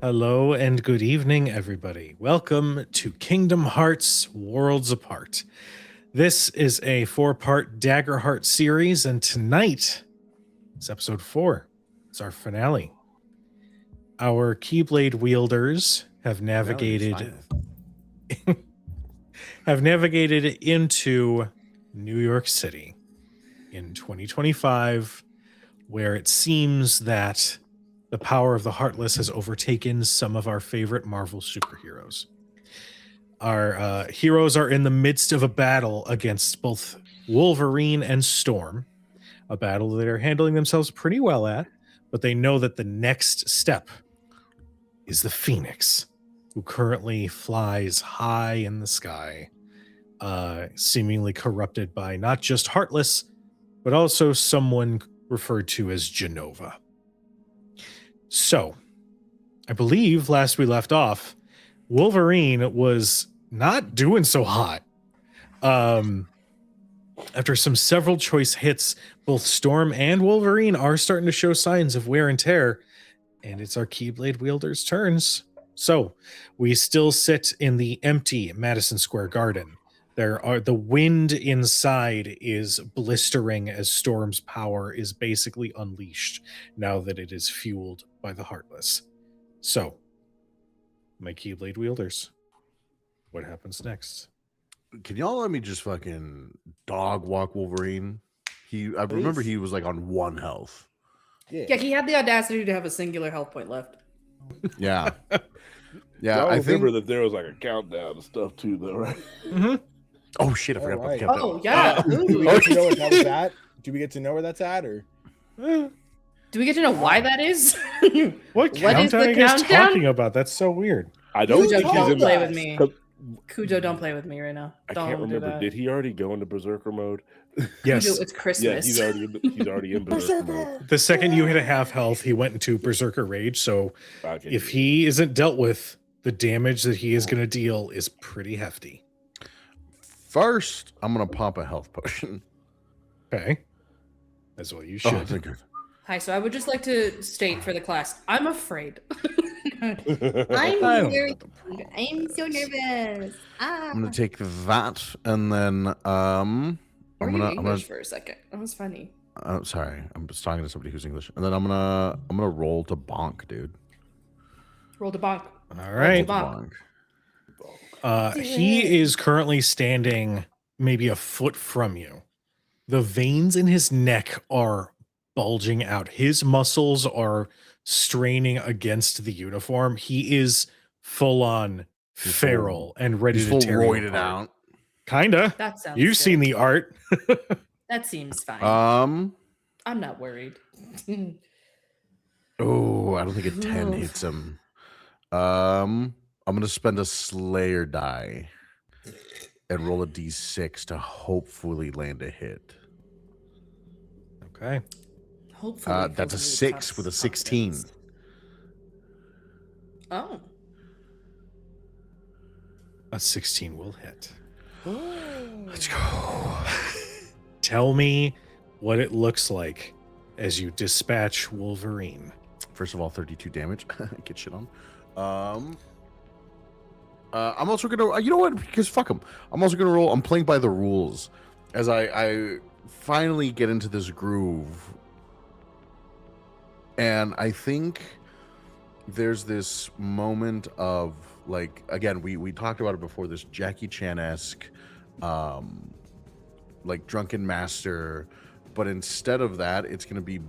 Hello and good evening, everybody. Welcome to Kingdom Hearts Worlds Apart. This is a 4-part Daggerheart series, and tonight is episode 4. It's our finale. Our Keyblade Wielders have navigated into New York City in 2025, where it seems that the power of the Heartless has overtaken some of our favorite Marvel superheroes. Our heroes are in the midst of a battle against both Wolverine and Storm, a battle that they're handling themselves pretty well at, but they know that the next step is the Phoenix, who currently flies high in the sky, seemingly corrupted by not just Heartless, but also someone referred to as Genova. So, I believe last we left off, Wolverine was not doing so hot. After several choice hits, both Storm and Wolverine are starting to show signs of wear and tear, and it's our Keyblade Wielders' turns. So, we still sit in the empty Madison Square Garden. The wind inside is blistering as Storm's power is basically unleashed now that it is fueled by the Heartless. So, my Keyblade Wielders, what happens next? Can y'all let me just fucking dog walk Wolverine? I remember he was like on 1 health. Yeah, he had the audacity to have a singular health point left. Yeah. Yeah, I remember that there was like a countdown and stuff too, though, right? Mm-hmm. Oh shit! I forgot about the countdown. Oh yeah. Do we get to know where that was at? Do we get to know where that's at, or Do we get to know why that is? What countdown are you guys talking about? That's so weird. I don't think he's don't in play the, with me. 'cause Kujo, don't play with me right now. I Don't can't do remember. that. Did he already go into Berserker mode? Yes. Kujo, it's Christmas. Yeah, he's already in Berserker mode. The second you hit a half health, he went into Berserker Rage. So Okay, if he isn't dealt with, the damage that he is going to deal is pretty hefty. First, I'm gonna pop a health potion. Okay. As well you Oh, should. thank you. Hi, so I would just like to state for the class, I'm afraid. I'm so nervous. I'm gonna take that, and then I'm gonna English for a second. That was funny. sorry, I'm just talking to somebody who's English, and then I'm gonna roll to bonk, dude. Roll the bonk. All right. Bonk. He is currently standing maybe a foot from you. The veins in his neck are bulging out. His muscles are straining against the uniform. He is full on feral and ready He's to full tear you roided apart. out. Kinda. That sounds You've good. seen the art. That seems fine. I'm not worried. Oh, I don't think a 10 hits him. I'm gonna spend a Slayer die and roll a d6 to hopefully land a hit. Okay. Hopefully. That's a 6 with a 16. Oh. A 16 will hit. Let's go. Tell me what it looks like as you dispatch Wolverine. First of all, 32 damage. Get shit on. I'm also gonna, you know what? Because fuck him. I'm also gonna roll. I'm playing by the rules as I finally get into this groove, and I think there's this moment of like, again, we talked about it before. This Jackie Chan-esque, like drunken master, but instead of that, it's gonna be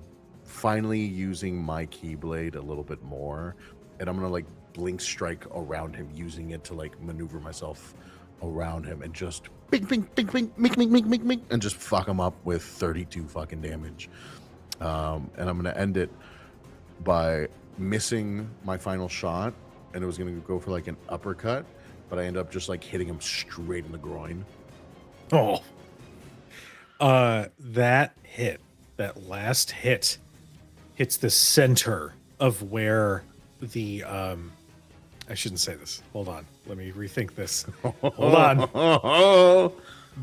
finally using my Keyblade a little bit more, and I'm gonna like blink strike around him, using it to like maneuver myself around him and just bing bing bing bing mink mink mink mink mink and just fuck him up with 32 fucking damage. And I'm gonna end it by missing my final shot, and it was gonna go for like an uppercut, but I end up just like hitting him straight in the groin. Oh. That last hit hits the center of where the I shouldn't say this. Hold on. Let me rethink this. Hold on.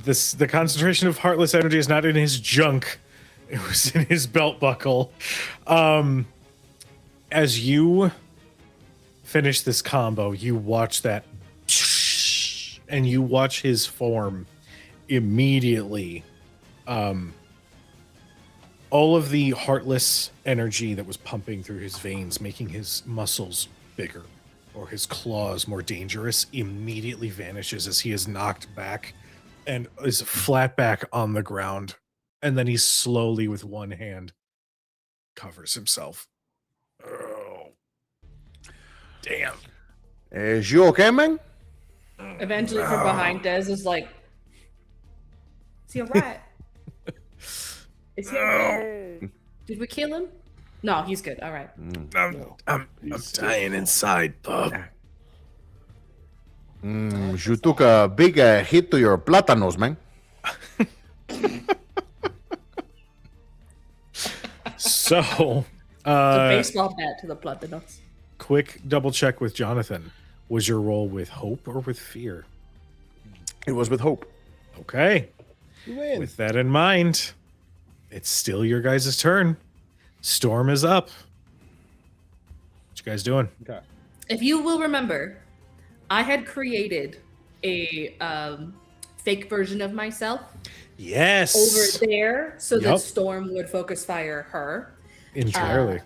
The concentration of heartless energy is not in his junk. It was in his belt buckle. As you finish this combo, you watch that, and you watch his form immediately. All of the heartless energy that was pumping through his veins, making his muscles bigger or his claws more dangerous, immediately vanishes as he is knocked back and is flat back on the ground. And then he slowly, with one hand, covers himself. Oh, damn. Is you okay, man? Eventually, from behind, Dez is like, "Is he alright? Is he alright? Did we kill him? No, he's good. All right." I'm dying inside, bub. You took a big hit to your plátanos, man. So, The baseball bat to the platanos. quick double check with Jonathan. Was your roll with hope or with fear? It was with hope. Okay. You win. With that in mind, it's still your guys' turn. Storm is up. What you guys doing? Okay. If you will remember, I had created a fake version of myself Yes. over there so Yup. that Storm would focus fire her. Entirely.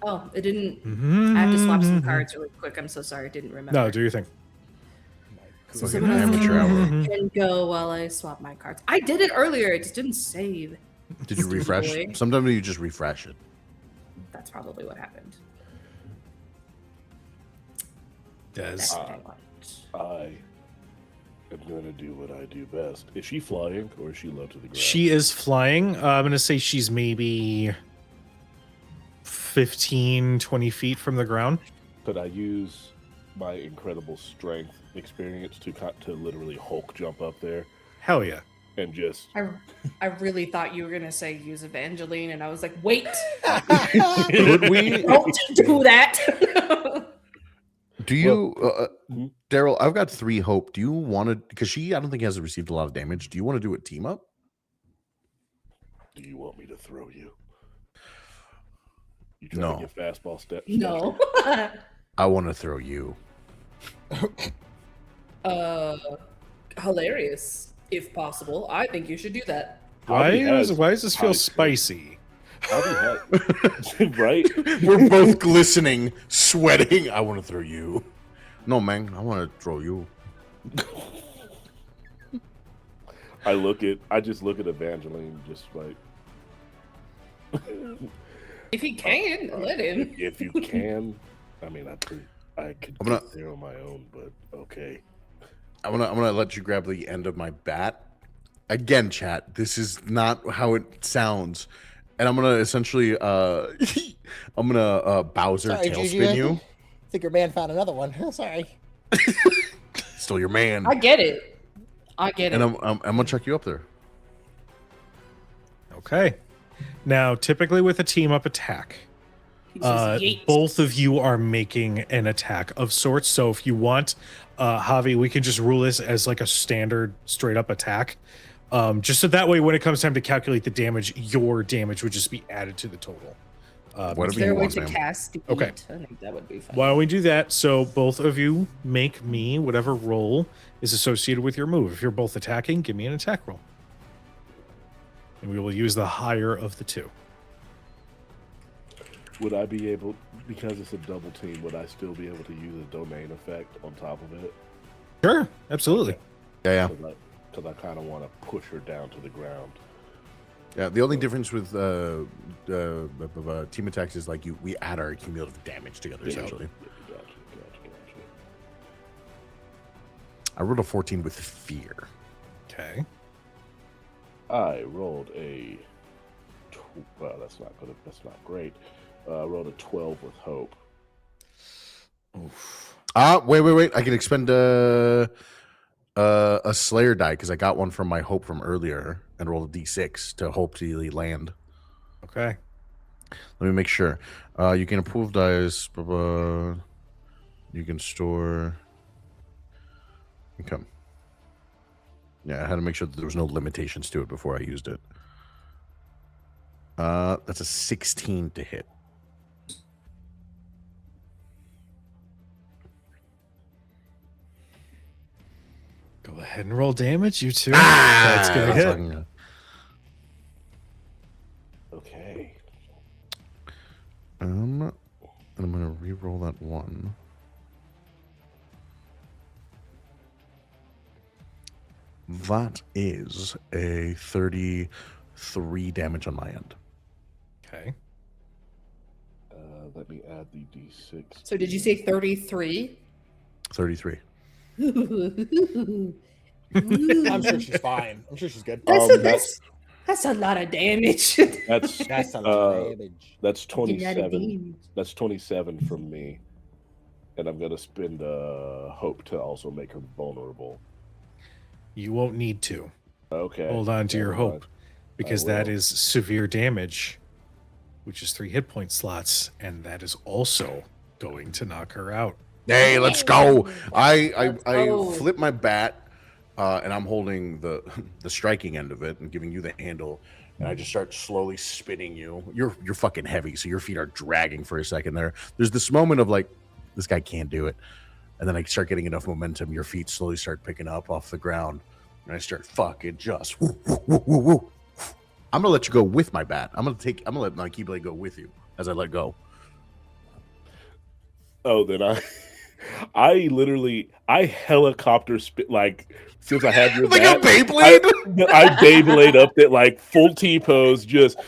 Oh, it didn't. I have to swap some cards really quick. I'm so sorry. I didn't remember. No, do your thing. So Fucking someone else amateur hour. can go while I swap my cards. I did it earlier. It just didn't save. Did you Stupid refresh? boy. Sometimes you just refresh it. That's probably what happened. Des. That's what I want. I am going to do what I do best. Is she flying or is she low to the ground? She is flying. I'm going to say she's maybe 15, 20 feet from the ground. Could I use my incredible strength experience to literally Hulk jump up there Hell yeah. and just I really thought you were gonna say use Evangeline, and I was like, wait, Could we? don't do that. Do you, Darryl? I've got 3 hope. Do you want to? Because I don't think hasn't received a lot of damage. Do you want to do a team up? do you want me to throw you? You No. trying to get fastball steps? No. I want to throw you. Hilarious, if possible. I think you should do that. Why Javi does this feel has- spicy? Right? We're both glistening, sweating. I want to throw you. No, man. I want to throw you. I just look at Evangeline just like, If he can, let him. if you can. I mean, I could I'm gonna- get there on my own, but okay. I'm gonna let you grab the end of my bat. Again, chat. This is not how it sounds. And I'm gonna essentially I'm gonna Bowser Sorry, tailspin Juju. you. I think your man found another one. Sorry. Still your man. I get it. I get And it. I'm gonna chuck you up there. Okay. Now, typically with a team up attack, He says, "Yeet." both of you are making an attack of sorts. So if you want, Javi, we can just rule this as like a standard straight up attack. Just so that way, when it comes time to calculate the damage, your damage would just be added to the total. Is Whatever there you a way want, to man. cast the Okay. eat? I think that would be fun. Why don't we do that? So both of you make me whatever roll is associated with your move. If you're both attacking, give me an attack roll. And we will use the higher of the two. Would I be able, because it's a double team, would I still be able to use a domain effect on top of it? Sure, absolutely. Yeah. Because I kind of want to push her down to the ground. Yeah, the only difference with team attacks is like we add our cumulative damage together, essentially. Gotcha. I rolled a 14 with fear. Okay. I rolled a. Well, that's not good. That's not great. I rolled a 12 with hope. Oof. Wait. I can expend a Slayer die because I got one from my hope from earlier and rolled a d6 to hope to land. Okay. Let me make sure. You can approve dice. You can store. Okay. Yeah, I had to make sure that there was no limitations to it before I used it. That's a 16 to hit. Go ahead and roll damage, you two. Ah, That's gonna that's hit. fucking good. Okay. And I'm gonna re-roll that one. That is a 33 damage on my end. Okay. Let me add the d6. So did you say 33? 33. I'm sure she's fine. I'm sure she's good. That's a lot of damage. That's That's a lot of damage. that's A lot of 27. damage. That's 27 from me, and I'm gonna spend hope to also make her vulnerable. You won't need to. Okay. Hold on to your never mind. hope, because that will. is severe damage, which is 3 hit point slots, and that is also going to knock her out. Hey, let's go! I Let's go. flip my bat, and I'm holding the striking end of it and giving you the handle, and I just start slowly spinning you. You're fucking heavy, so your feet are dragging for a second there. There's this moment of like, this guy can't do it, and then I start getting enough momentum. Your feet slowly start picking up off the ground, and I start fucking just woo, woo, woo, woo, woo. I'm gonna let you go with my bat. I'm gonna let my Keyblade go with you as I let go. Oh, then I helicopter spit like since I have your Like bat, a Beyblade? I Beyblade up that like full T pose, just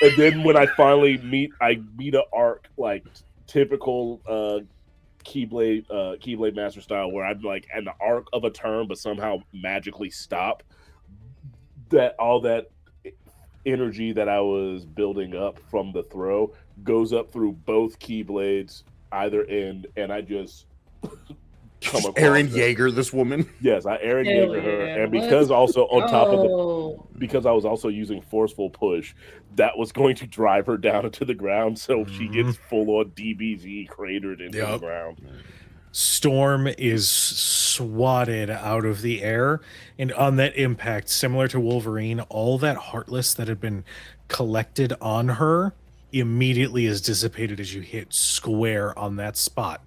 and then when I finally meet a arc like typical Keyblade Master style, where I'm like at the arc of a turn, but somehow magically stop. That all that energy that I was building up from the throw goes up through both Keyblades, either end, and I just come across Aaron her. Yeager, this woman. Yes, I Aaron Hell Yeager her, yeah, and because also on top of the Oh, because I was also using forceful push, that was going to drive her down into the ground, so she gets full on DBZ cratered into the Yep. ground. Storm is swatted out of the air, and on that impact, similar to Wolverine, all that heartless that had been collected on her immediately is dissipated as you hit square on that spot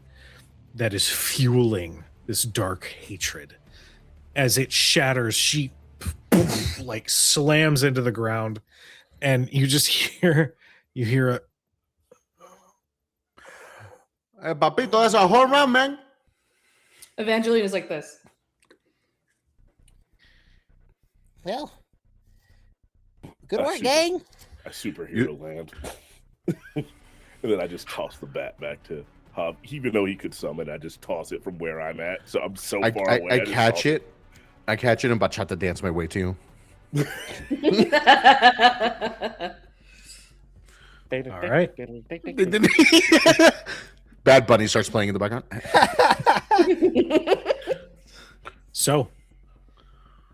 that is fueling this dark hatred. As it shatters, she like slams into the ground, and you just hear a Hey, papito, that's a home run, man. Evangeline is like this. Well, good I work, see. gang. I superhero land. And then I just toss the bat back to Hob. Even though he could summon, I just toss it from where I'm at. So I'm so far away. I just catch toss it. I catch it and bachata dance my way to you. all right. Bad Bunny starts playing in the background. So,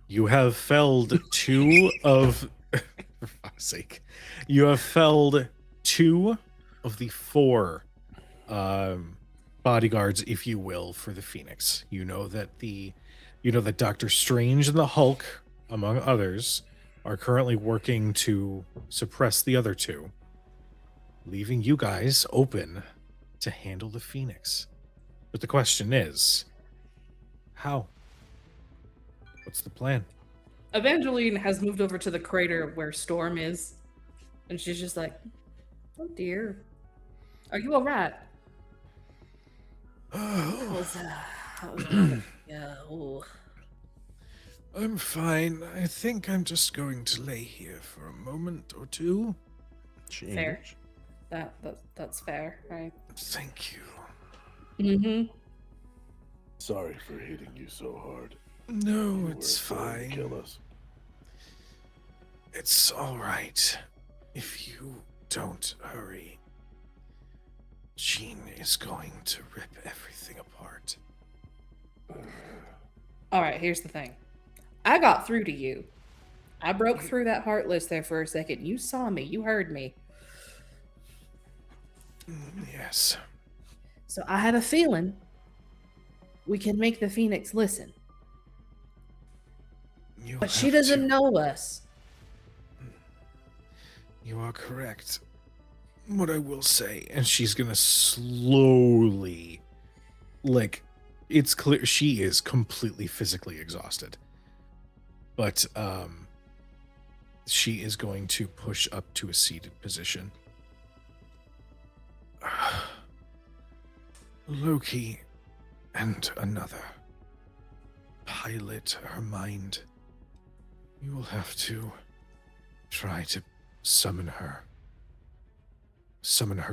you have felled two of, for fuck's sake, you have felled two of the four bodyguards, if you will, for the Phoenix. You know that Doctor Strange and the Hulk, among others, are currently working to suppress the other two, leaving you guys open to handle the Phoenix. But the question is, how? What's the plan? Evangeline has moved over to the crater where Storm is, and she's just like, "Oh dear, are you all right?" Yeah. Oh. I'm fine. I think I'm just going to lay here for a moment or two. Fair. That's fair, right? Thank you. Mm-hmm. Sorry for hitting you so hard. No, You it's were going to fine. Kill us. It's all right. If you don't hurry, Jean is going to rip everything apart. All right, here's the thing. I got through to you. I broke through that heartless there for a second. You saw me. You heard me. Yes. So I have a feeling we can make the Phoenix listen. You'll But she have doesn't to- know us. You are correct. What I will say, and she's gonna slowly, like, it's clear she is completely physically exhausted. But she is going to push up to a seated position. Loki and another pilot her mind. You will have to try to summon her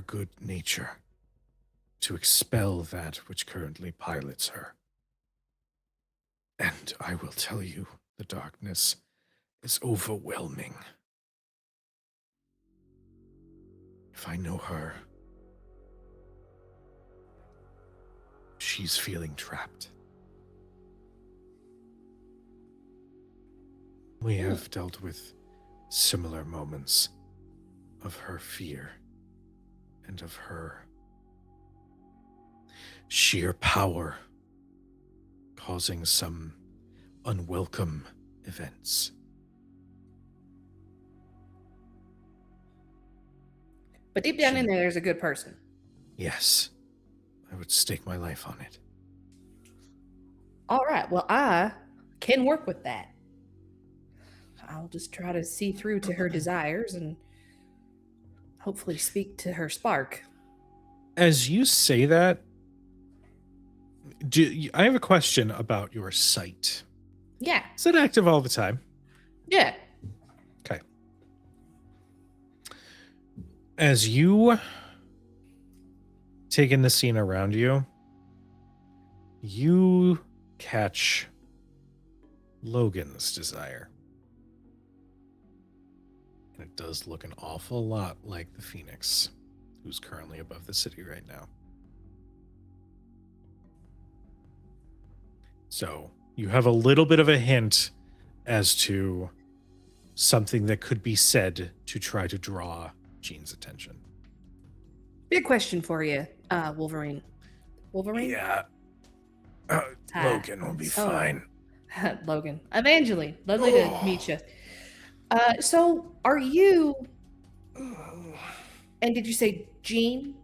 good nature to expel that which currently pilots her. And I will tell you, the darkness is overwhelming. If I know her, she's feeling trapped. We have dealt with similar moments of her fear and of her sheer power causing some unwelcome events. But deep down in there's a good person. Yes, I would stake my life on it. All right. Well, I can work with that. I'll just try to see through to her desires and hopefully speak to her spark. As you say that, I have a question about your sight. Yeah. Is it active all the time? Yeah. Okay. As you take in the scene around you, you catch Logan's desire. And it does look an awful lot like the Phoenix, who's currently above the city right now. So you have a little bit of a hint as to something that could be said to try to draw Jean's attention. Big question for you, Wolverine. Wolverine? Yeah. Hi. Logan will be fine. Logan. Evangeline. Lovely to meet you. So are you... And did you say Jean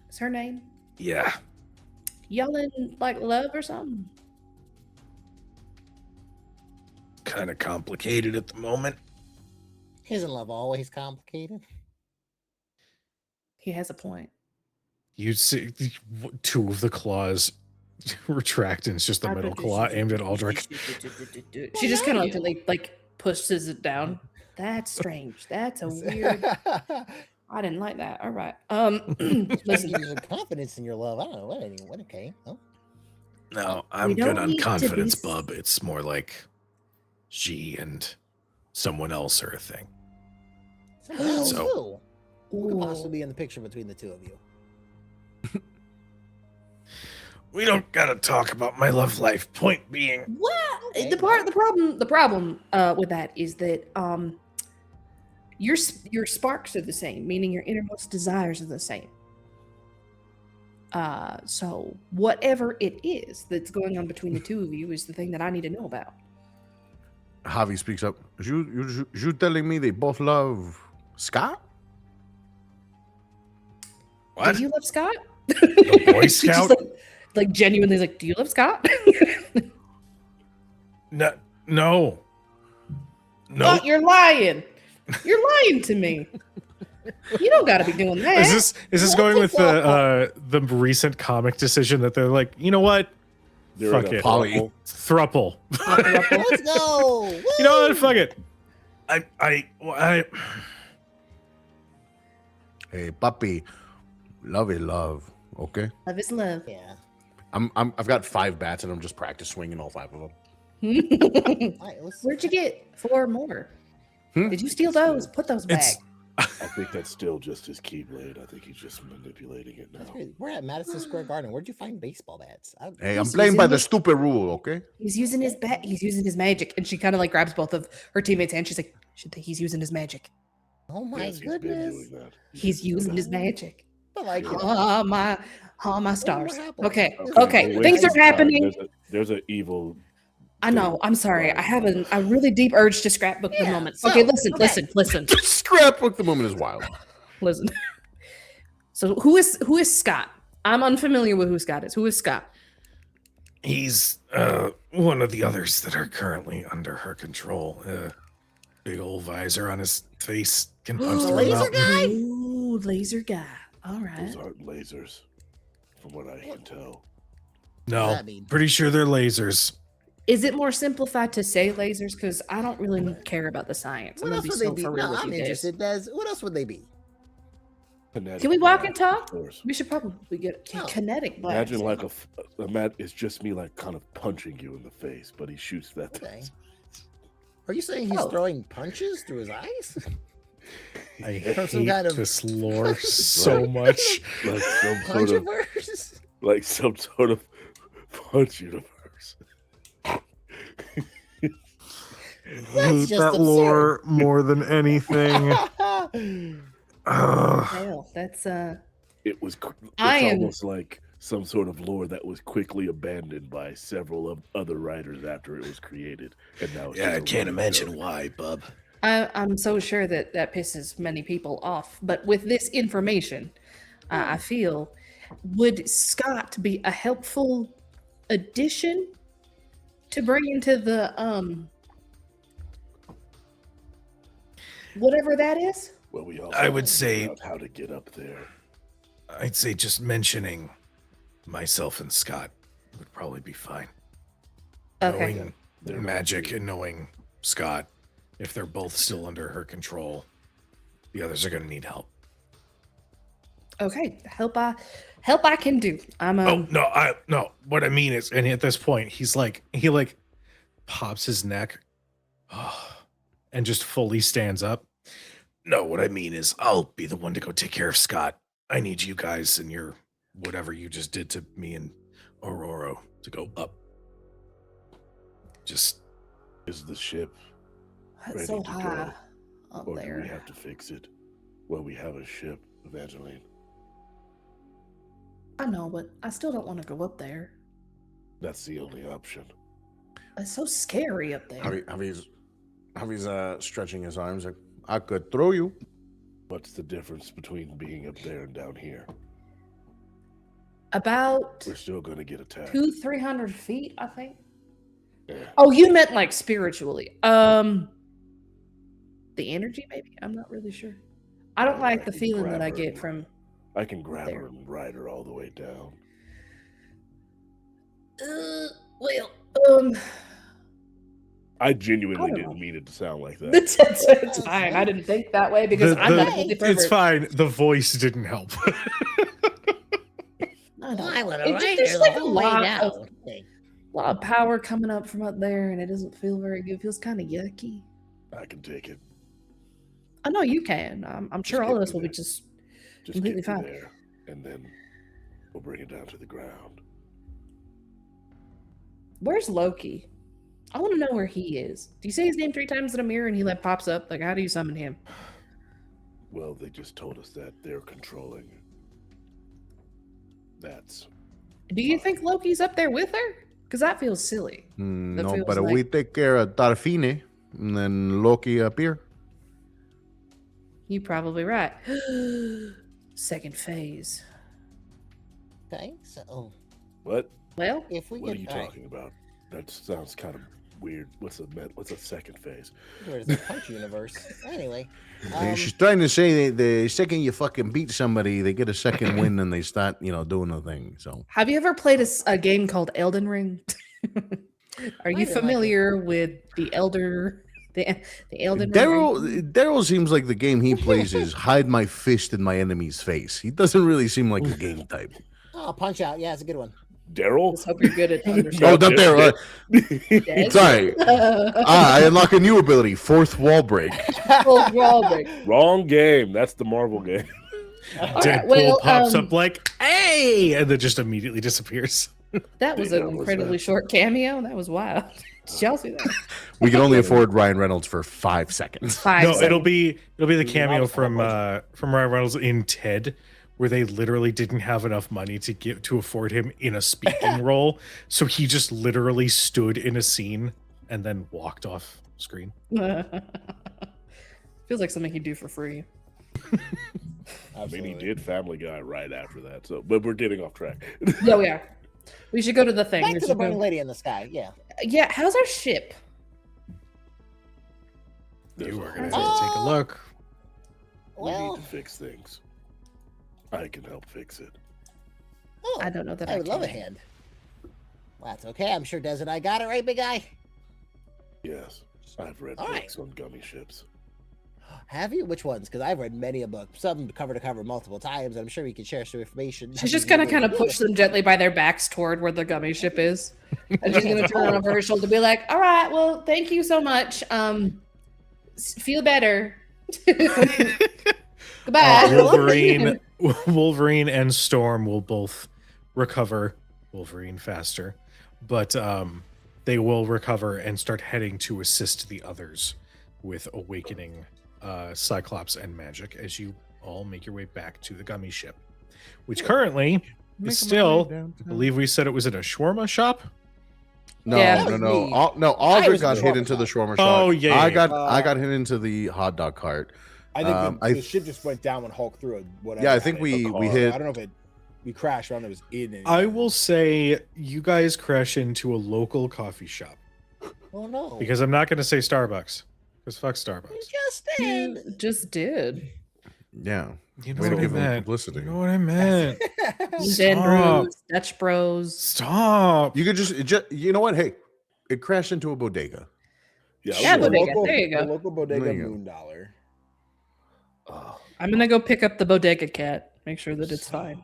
is her name? Yeah. Y'all in, like, love or something? Kind of complicated at the moment. Isn't love always complicated? He has a point. You see two of the claws retract, and it's just the middle claw aimed at Aldrich. She just kind of like pushes it down. That's strange. That's a weird... I didn't like that. All right. Listen, your confidence in your love. I don't know what it came. Oh. No, I'm good on confidence, bub. It's more like she and someone else are a thing. Someone else So- who could possibly be in the picture between the two of you? We don't gotta talk about my love life. Point being, What? Okay, The problem with that is that your sparks are the same, meaning your innermost desires are the same. So whatever it is that's going on between the two of you is the thing that I need to know about. Javi speaks up. You telling me they both love Scott? what? Do you love Scott? The Boy She's just Scout? like genuinely like, do you love Scott? No, no. Oh, you're lying. You're lying to me. You don't got to be doing that. Is this going with the recent comic decision that they're like, you know what? They're Fuck in a it. Poly. Thruple. Let's go. You know what? Woo! Fuck it. I Hey, papi, love is love. Okay. Love is love. Yeah. I've got 5 bats and I'm just practice swinging all 5 of them. All right, let's... Where'd you get 4 more? Hmm? Did you steal those? Put those back. It's- I think that's still just his Keyblade. I think he's just manipulating it That's now. crazy. We're at Madison Square Garden. Where'd you find baseball bats? Hey, I'm He's playing by using the his- stupid rule, okay? He's using his bat. He's using his magic, and she kind of like grabs both of her teammates' hands. She's like, "He's using his magic. Oh my Yes, he's been goodness. doing that. He's using his magic." I like it. Oh my stars. happened? Okay, Okay, okay. Wait, Things are happening. There's an evil I know. I'm sorry. I have a really deep urge to scrapbook the Yeah, moment. so, Okay, listen, okay. listen. Scrapbook the moment is wild. Listen. So who is Scott? I'm unfamiliar with who Scott is. Who is Scott? He's one of the others that are currently under her control. Big old visor on his face can punch The through a laser mountain. guy? Ooh, laser guy. All right. Those aren't lasers, from what I can tell. No, What does that mean? pretty sure they're lasers. Is it more simplified to say lasers? Because I don't really care about the science. What I'm else gonna would be they so be? for real No, with I'm you guys. interested. Des, what else would they be? Kinetic Can we walk blast, and talk? of course. We should probably get No. kinetic blast. Imagine like it's just me like kind of punching you in the face, but he shoots that thing. Okay. Are you saying he's Oh. throwing punches through his eyes? I From hate some kind of- this lore so much. Like some sort of Punchiverse? like some sort of punch universe. I hate just that lore more than anything. Ugh. Hell, that's It was it's I am- almost like some sort of lore that was quickly abandoned by several of other writers after it was created, and now it's Yeah, I just a can't running imagine joke. why, bub. I'm so sure that pisses many people off. But with this information, I feel would Scott be a helpful addition to bring into the whatever that is? Well, we also I would have to say- figure out how to get up there. I'd say just mentioning myself and Scott would probably be fine. Okay. Knowing There magic might be- and knowing Scott, if they're both still under her control, the others are going to need help. Okay. Help I can do. I'm Oh no! What I mean is, and at this point, he pops his neck, and just fully stands up. No, what I mean is, I'll be the one to go take care of Scott. I need you guys and your whatever you just did to me and Aurora to go up. Just Is the ship that's ready so to high up or do we there. have to fix it? Well, we have a ship, Evangeline. I know, but I still don't want to go up there. That's the only option. It's so scary up there. Javi's stretching his arms like, I could throw you. What's the difference between being up there and down here? About We're still gonna get attacked. 300 feet, I think. Yeah. Oh, you meant like spiritually. The energy, maybe. I'm not really sure. I don't like the can feeling that grab I her get and- from. I can grab There. her and ride her all the way down. Well, I genuinely I don't didn't know. mean it to sound like that. it's fine. I didn't think that way because I'm not a it's pervert. fine. The voice didn't help. I know. I would It have just- right there's here like the a whole way lot down. of- Okay. lot of power coming up from up there, and it doesn't feel very good. It feels kind of yucky. I can take it. I know you can. I'm sure Just all of get us me will be there. just. Just Completely get me fine. there, and then we'll bring it down to the ground. Where's Loki? I want to know where he is. Do you say his name 3 times in a mirror and he like pops up? Like, how do you summon him? Well, they just told us that they're controlling. That's Do you think Loki's up there with her? Because that feels silly. That No, feels but like- we take care of Tarfine and then Loki appear. You're probably right. Second phase. Okay, so what? Well, if we What are get you all right, talking about? That sounds kind of weird. What's a second phase? where's the punch universe? Anyway, She's trying to say that the second you fucking beat somebody, they get a second win and they start, doing the thing. So have you ever played a game called Elden Ring? Are you didn't like it. familiar with the Elder, the Elden Ring? Daryl seems like the game he plays is hide my fist in my enemy's face. He doesn't really seem like a game type. oh, punch out. Yeah, it's a good one. Daryl? Let's hope you're good at Oh, understanding. not Daryl. Yes. Sorry. I unlock a new ability, fourth wall break. Well, wall break. Wrong game. That's the Marvel game. Deadpool well, pops up like, "Hey!" and then just immediately disappears. That was Yeah, an what's incredibly that? short cameo. That was wild. Did y'all see that? We can only afford Ryan Reynolds for 5 seconds. 5 No, seconds. it'll be the He cameo loves from that Ryan Reynolds in Ted, where they literally didn't have enough money to afford him in a speaking role, so he just literally stood in a scene and then walked off screen. Feels like something he'd do for free. I mean, he did Family Guy right after that. So, but we're getting off track. Yeah, we are. We should go to the thing. Back We to the should burning go- lady in the sky. Yeah. Yeah, how's our ship? You are going to have to take a look. We Well, need to fix things. I can help fix it. oh, I don't know that I I would love a can. hand. Well, that's okay. I'm sure Des and I got it right, big guy. Yes, I've read All right. books on gummy ships. Have you? Which ones? Because I've read many a book, some cover to cover multiple times. I'm sure we can share some information. She's just gonna kind of push them gently by their backs toward where the gummy ship is, and she's gonna turn over her shoulder, and be like, "All right, well, thank you so much. Feel better. Goodbye." Wolverine and Storm will both recover. Wolverine faster, but they will recover and start heading to assist the others with awakening Cyclops and magic as you all make your way back to the gummy ship, which currently is still, I believe we said it was at a shawarma shop. No, Yeah. no, That no. was me. No, I Aldrich was in got the hit shawarma into the shop. shawarma shop. Oh, yeah, I yeah, got yeah. I got hit into the hot dog cart. I think I- the ship just went down when Hulk threw it. Whatever. Yeah, I at think it. we I hit. don't know if we crashed around. It was in. It. I will say you guys crash into a local coffee shop Oh no! because I'm not going to say Starbucks because fuck Starbucks. You just did. Just did. Yeah. You know Way to what I give them meant. publicity. You know what I meant. Den Bros, Dutch Bros. Stop. You could just you know what? Hey, it crashed into a bodega. Yeah, Yeah, we were- bodega. There you go. The local bodega There you go. Moon Dollar. I'm gonna go pick up the bodega cat. Make sure that it's fine.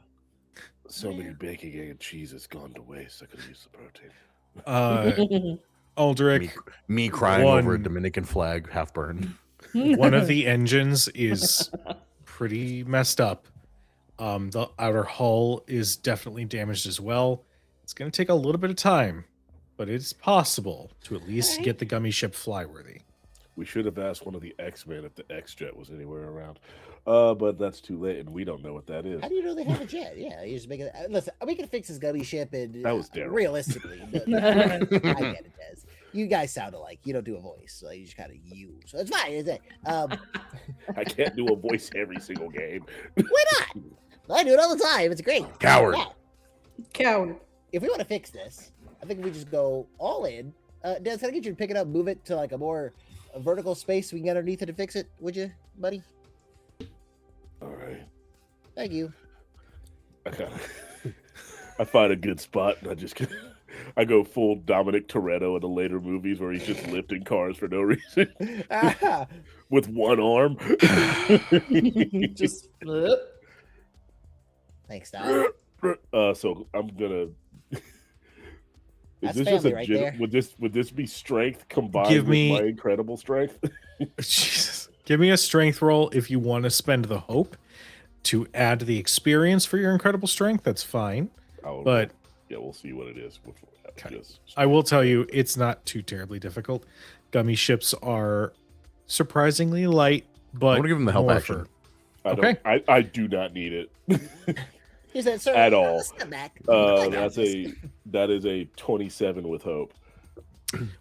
So many bacon and cheese has gone to waste. I could have used the protein. Aldrich, Me crying over a One. Dominican flag half burned. one of the engines is pretty messed up. The outer hull is definitely damaged as well. It's going to take a little bit of time, but it's possible to at least Alright. get the gummy ship flyworthy. We should have asked one of the X-Men if the X-Jet was anywhere around. But that's too late, and we don't know what that is. How do you know they have a jet? Yeah, you just make it. Listen, we can fix this gummy ship, and That was Darryl. realistically, I get it, Des. You guys sound alike. You don't do a voice, so you just kind of you. So it's fine. It's, I can't do a voice every single game. why not? I do it all the time. It's great. Coward. Yeah. Coward. If we want to fix this, I think we just go all in. Des, can I get you to pick it up, move it to like a more vertical space so we can get underneath it and fix it? Would you, buddy? All right. Thank you. I find a good spot, and I go full Dominic Toretto in the later movies where he's just lifting cars for no reason with one arm. Just Thanks, Doc. So I'm gonna. Is That's this just family a right gen- there. would this be strength combined Give with me- my incredible strength? Jesus. Give me a strength roll if you want to spend the hope to add the experience for your incredible strength. That's fine. But yeah, we'll see what it is. Okay. I will tell you, it's not too terribly difficult. Gummy ships are surprisingly light, but I want to give him the help more action. for- Okay. Okay. I do not need it. He said, "Sir, At all. step back." I got That's this. that is a 27 with hope.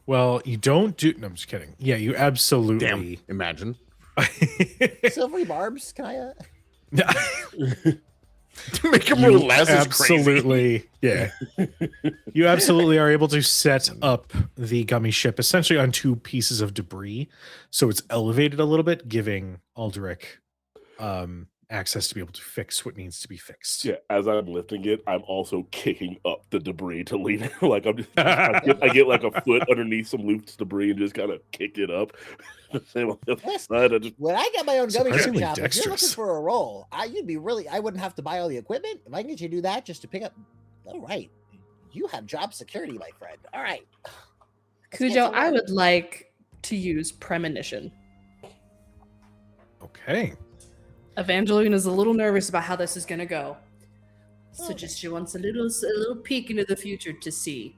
Well, you don't do. No, I'm just kidding. Yeah, you absolutely. Damn. Imagine. Silvery barbs. Can I? Make him You roll less is crazy. absolutely, yeah. You absolutely are able to set up the gummy ship essentially on two pieces of debris, so it's elevated a little bit, giving Aldrich access to be able to fix what needs to be fixed. Yeah, as I'm lifting it, I'm also kicking up the debris to lean it. Like I get like a foot underneath some loose debris and just kind of kick it up. Same on the other Yes. side. I just When I get my own gummy ship Surprisingly shop, if you're looking dexterous. for a roll, you'd be really. I wouldn't have to buy all the equipment. If I can get you to do that just to pick up. All right, you have job security, my friend. All right. Let's get Kujo, to I work. would like to use premonition. Okay. Evangeline is a little nervous about how this is going to go. So Okay. just she wants a little peek into the future to see.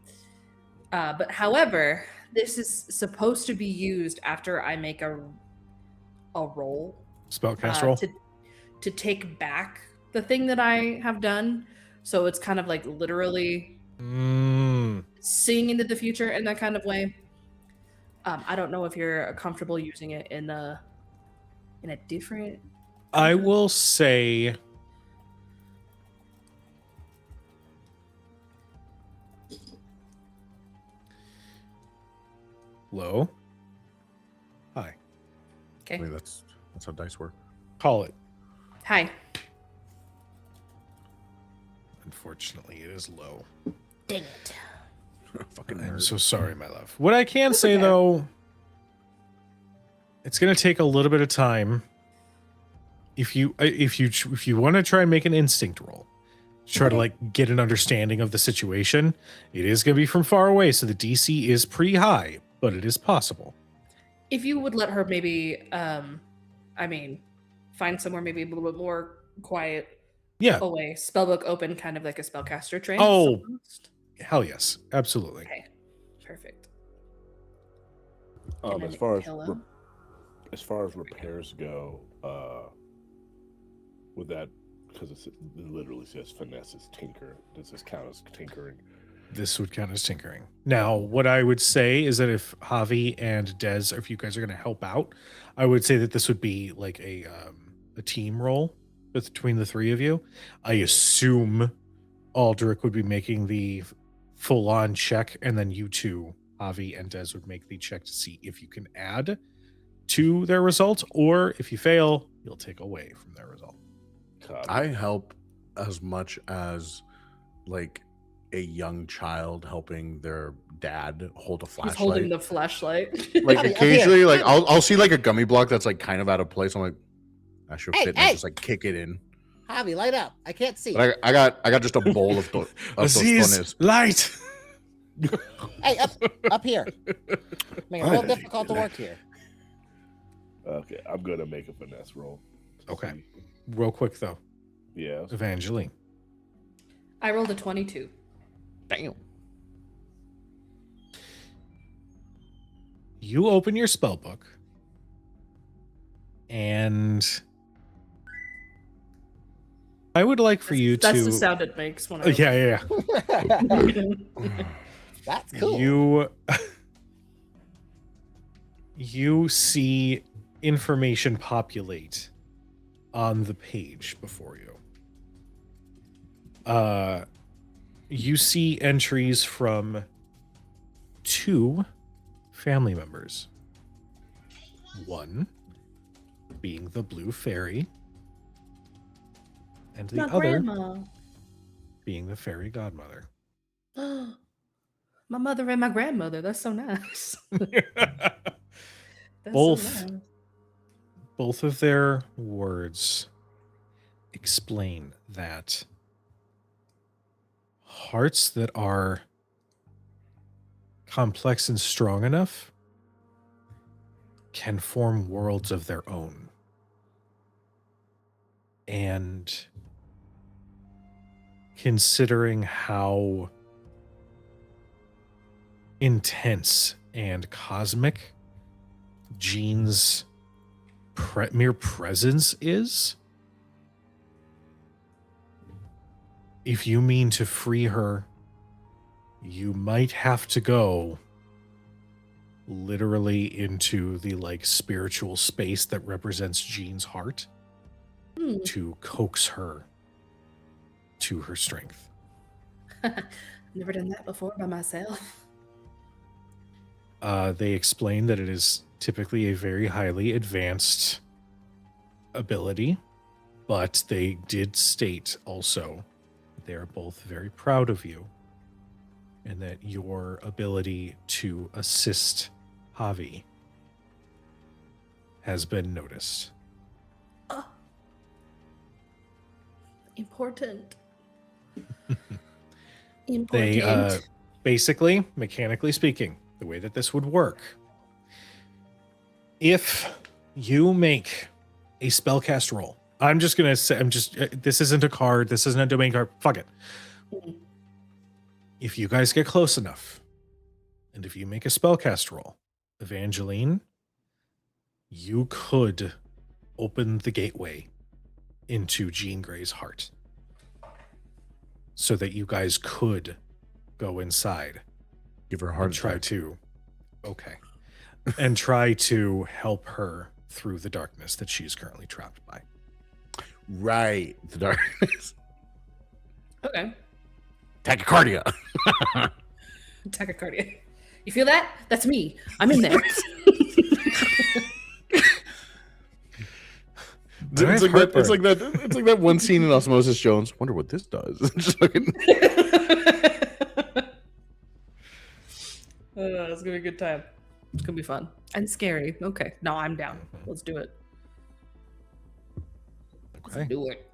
But however, this is supposed to be used after I make a roll Spellcast uh, roll. to take back the thing that I have done. So it's kind of like literally Mm, seeing into the future in that kind of way. I don't know if you're comfortable using it in a different. I will say low. Hi. I Okay. mean, that's how dice work. Call it. Hi. Unfortunately, it is low. Dang it. Fucking I'm nerd. so sorry, my love. What I can That's say okay. though, it's going to take a little bit of time. If you want to try and make an instinct roll, try to Okay. like get an understanding of the situation, it is going to be from far away, so the DC is pretty high, but it is possible. If you would let her maybe, find somewhere maybe a little bit more quiet Yeah. away. Spellbook open, kind of like a spellcaster trance. Oh. almost. Hell yes, absolutely. Okay. Perfect. And As then far as pillow. as far as repairs go, with that, because it literally says finesse is tinker. Does this count as tinkering? This would count as tinkering. Now, what I would say is that if Javi and Dez, if you guys are going to help out, I would say that this would be like a team role between the three of you. I assume Aldrich would be making the full-on check, and then you two, Javi and Dez, would make the check to see if you can add to their results, or if you fail, you'll take away from their result. I help as much as like a young child helping their dad hold a He's flashlight. holding the flashlight. Like I'm here. occasionally, like I'll see like a gummy block that's like kind of out of place. I'm like, I should Hey, fit. And I hey. just like kick it in. Javi, light up. I can't see. But I got just a bowl of Aziz, tostones. light! Hey, up here. Make it real difficult to work here. Okay, I'm gonna make a finesse roll. Okay. Real quick, though. Yeah. Evangeline. I rolled a 22. Damn. You open your spell book, and I would like for you That's to. the sound it makes when I. Yeah. That's cool. You see information populate on the page before you. You see entries from 2 family members. One being the blue fairy, and the My other grandma. being the fairy godmother. My mother and my grandmother. That's so nice. That's Both. So nice. Both of their words explain that hearts that are complex and strong enough can form worlds of their own. And considering how intense and cosmic Jean's mere presence is, if you mean to free her, you might have to go literally into the like spiritual space that represents Jean's heart to coax her to her strength. Never done that before by myself. They explain that it is typically a very highly advanced ability, but they did state also they are both very proud of you and that your ability to assist Javi has been noticed. Important. They basically, mechanically speaking, the way that this would work, if you make a spellcast roll, I'm just gonna say, this isn't a card, this isn't a domain card, fuck it. If you guys get close enough, and if you make a spellcast roll, Evangeline, you could open the gateway into Jean Grey's heart so that you guys could go inside Give her a and heart try attack. to and try to help her through the darkness that she is currently trapped by. Right. The darkness. Okay. Tachycardia. Tachycardia. You feel that? That's me. I'm in there. It's like that one scene in Osmosis Jones. Wonder what this does. Just fucking- It's gonna be a good time. It's gonna be fun and scary. Okay, no, I'm down. Let's do it. Okay. Let's do it.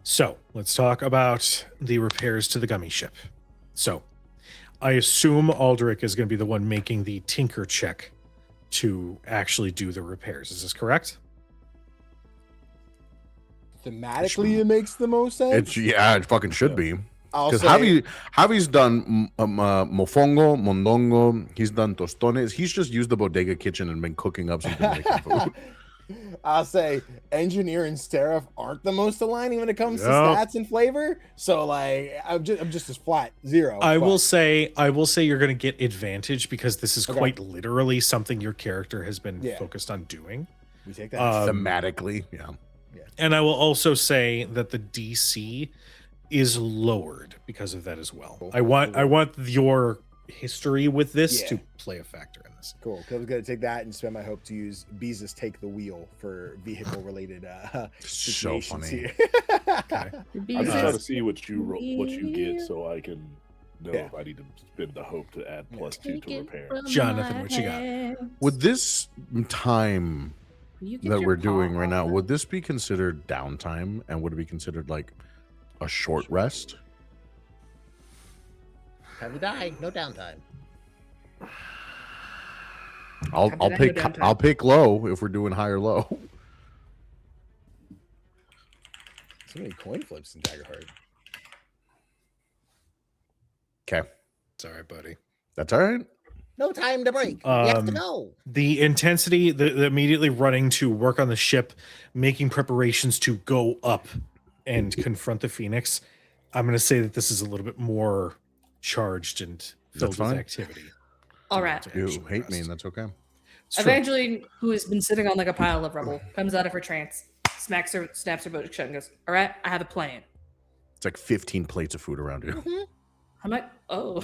So let's talk about the repairs to the gummy ship. So I assume Aldrich is going to be the one making the tinker check to actually do the repairs. Is this correct? Thematically, it makes the most sense. it fucking should be. I'll Because say, Javi's done mofongo, mondongo. He's done tostones. He's just used the bodega kitchen and been cooking up some Dominican food. I'll say engineer and Seraph aren't the most aligning when it comes to Yep. stats and flavor. So like I'm just as flat 0. I but- will say you're going to get advantage because this is Okay. quite literally something your character has been Yeah. focused on doing. we take that. Thematically, yeah. And I will also say that the DC is lowered because of that as well. Cool. I want your history with this Yeah. to play a factor in this. Cool. 'Cause I was gonna take that and spend my hope to use Beezus take the wheel for vehicle related So situations funny. here. I'm just trying to see what you get so I can know Yeah. if I need to spend the hope to add +2 to repair. Jonathan, what you got? Would this time that we're doing right now, would this be considered downtime, and would it be considered like a short rest? Time to die, no downtime. I'll Copy that, no pick downtime. I'll pick low if we're doing high or low. So many coin flips in Daggerheart. Okay, It's all right, buddy. that's all right. No time to break. We have to Um, go. The intensity, the immediately running to work on the ship, making preparations to go up and confront the Phoenix. I'm going to say that this is a little bit more charged and filled That's with fine. activity. All right. To You actually hate me, rest. and that's okay. It's true. Evangeline, who has been sitting on like a pile of rubble, comes out of her trance, snaps her boat shut, and goes, "All right, I have a plan." It's like 15 plates of food around you. I'm like, "Oh,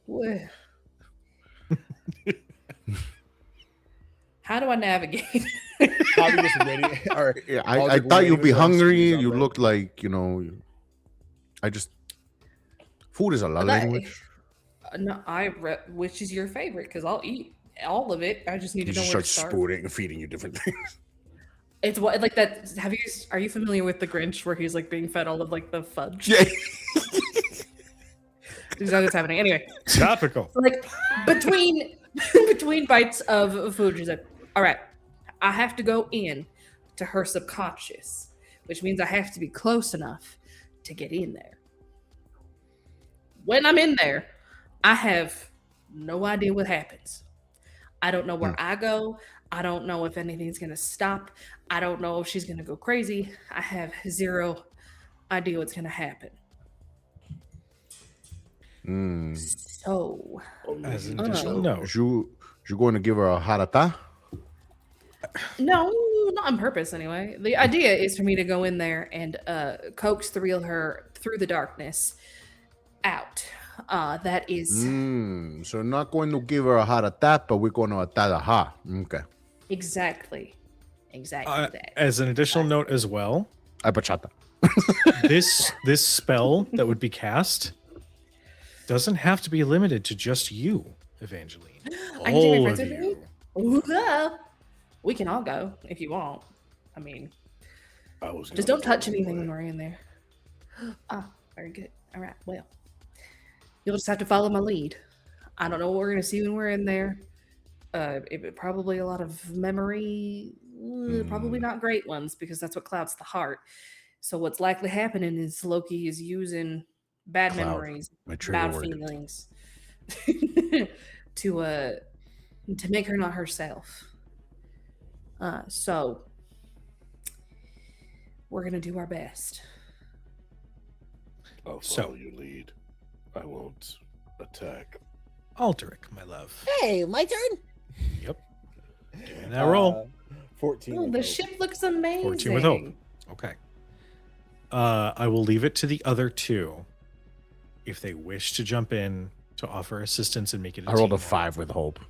What? How do I navigate?" Probably just ready. Or Yeah, I was I like, thought waiting you'd be for them to hungry. squeeze on You them. looked like, food is a love That- language. No, which is your favorite? Because I'll eat all of it. I just need You to know just where start to start. spooning and feeding you different things. It's what like that. Are you familiar with the Grinch where he's like being fed all of like the fudge? Yeah. That's what's happening. Anyway, Topical. so like between bites of food, she's like, "All right, I have to go in to her subconscious, which means I have to be close enough to get in there. When I'm in there, I have no idea what happens. I don't know where I go. I don't know if anything's gonna stop. I don't know if she's gonna go crazy. I have zero idea what's gonna happen. Mm. So As an Uh, additional note, You going to give her a harata? no, not on purpose anyway. The idea is for me to go in there and coax her through the darkness out. That is So not going to give her a harata, but we're going to atar a ha. Okay. exactly that. as an additional note as well, Ay, bachata. this spell that would be cast doesn't have to be limited to just you, Evangeline. I can take my All friends of with me? you. Ooh, we can all go if you want. I mean, I was just gonna don't touch go anything when anyway. we're in there. Ah, very good. All right. Well, you'll just have to follow my lead. I don't know what we're gonna see when we're in there. Probably a lot of memory, probably not great ones because that's what clouds the heart. So what's likely happening is Loki is using bad Cloud, memories, my trigger bad word. feelings to make her not herself. So we're gonna do our best. I'll So- follow your lead. I won't attack. Aldrich, my love. Hey, my turn. Yep. Give me that roll. 14. Oh, with the hope. ship looks amazing. 14 with hope. Okay. I will leave it to the other two if they wish to jump in to offer assistance and make it. I rolled a team 5 with hope.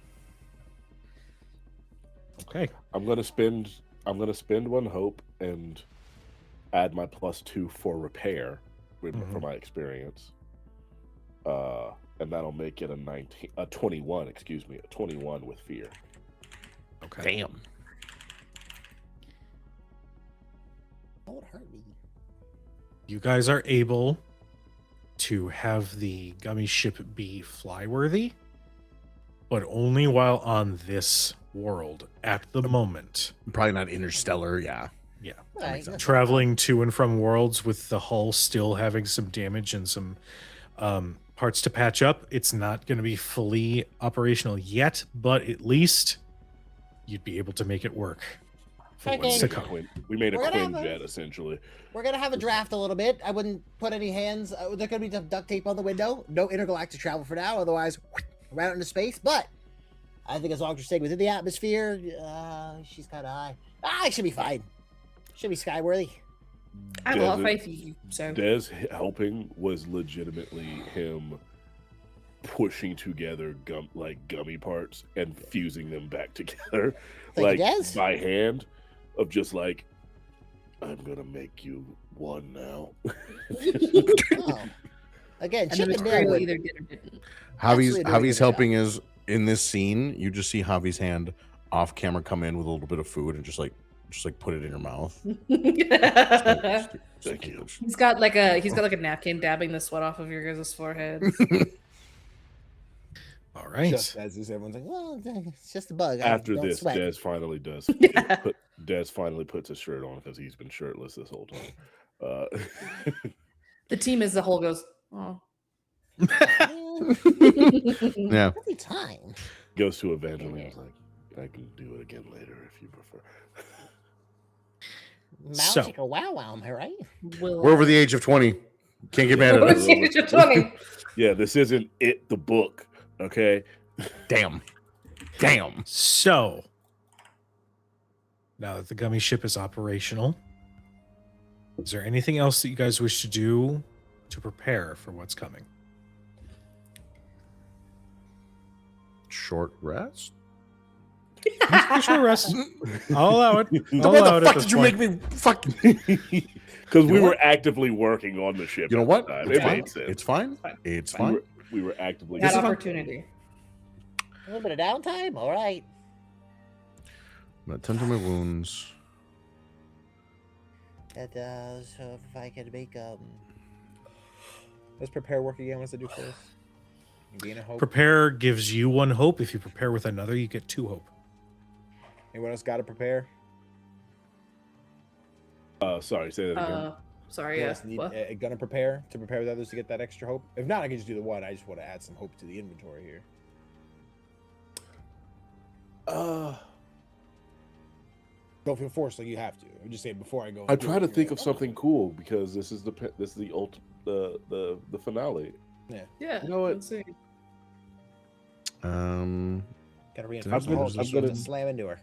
Okay. I'm gonna spend 1 hope and add my +2 for repair for my experience. And that'll make it a 21, excuse me, a 21 with fear. Okay. Damn. Don't hurt me. You guys are able to have the gummy ship be flyworthy, but only while on this world at the moment. Probably not interstellar, yeah. Yeah. All right, that's Traveling to and from worlds with the hull still having some damage and some parts to patch up. It's not going to be fully operational yet, but at least you'd be able to make it work. For what's to come. We made a We're gonna have Quinjet, essentially. We're gonna have a draft a little bit. I wouldn't put any hands. There's gonna be some duct tape on the window. No intergalactic travel for now. Otherwise, right out into space. But I think as long as you're staying within the atmosphere, she's kind of high. It should be fine. Should be skyworthy. I have a lot of Desert- faith in you. So Des helping was legitimately him pushing together gummy parts and fusing them back together, Thank you, like Des. by hand, of just like, I'm gonna make you one now. Oh. Again, and the Chip and Dale material would. either did or didn't. Absolutely doing a Javi's good job. helping is in this scene. You just see Javi's hand off camera come in with a little bit of food and just put it in your mouth. Thank you. He's got like a napkin dabbing the sweat off of your guys' foreheads. All right. Just as is, everyone's like, Well, it's just a bug. After Don't this, sweat. Des finally does. Des finally puts his shirt on because he's been shirtless this whole time. The team as a whole goes, oh. Yeah. Every time. Goes to Evangeline. Is like, I can do it again later if you prefer. So- Magic or wow, am I right? We're over the age of 20. Can't get mad at us. You're 20. Yeah, this isn't it. The book, okay? Damn. So, now that the gummy ship is operational, is there anything else that you guys wish to do to prepare for what's coming? Short rest? Short rest. I'll allow it. I'll Why allow the it at fuck this did you point. make me fucking... Because You we know were what? actively working on the ship. You know at what? the time. It's It fine. made sense. It's fine. Fine. It's We fine. were, we were actively. That is fine. opportunity. A little bit of downtime? All right. I'm gonna tend to my wounds. That so if I could make let's prepare work again. What's it do for us? Gain a hope. Prepare gives you 1 hope. If you prepare with another, you get 2 hope. Anyone else got to prepare? Sorry, say that again. Sorry, Anyone yeah. else need What? gonna prepare with others to get that extra hope? If not, I can just do the one. I just want to add some hope to the inventory here. Don't feel forced like you have to. I'm just saying before I go. I and do try it, to you're think like, of something cool because this is the finale. Yeah. You know what? let's see. gotta reinforce I'm the gonna- hole so I'm she doesn't gonna- slam into her.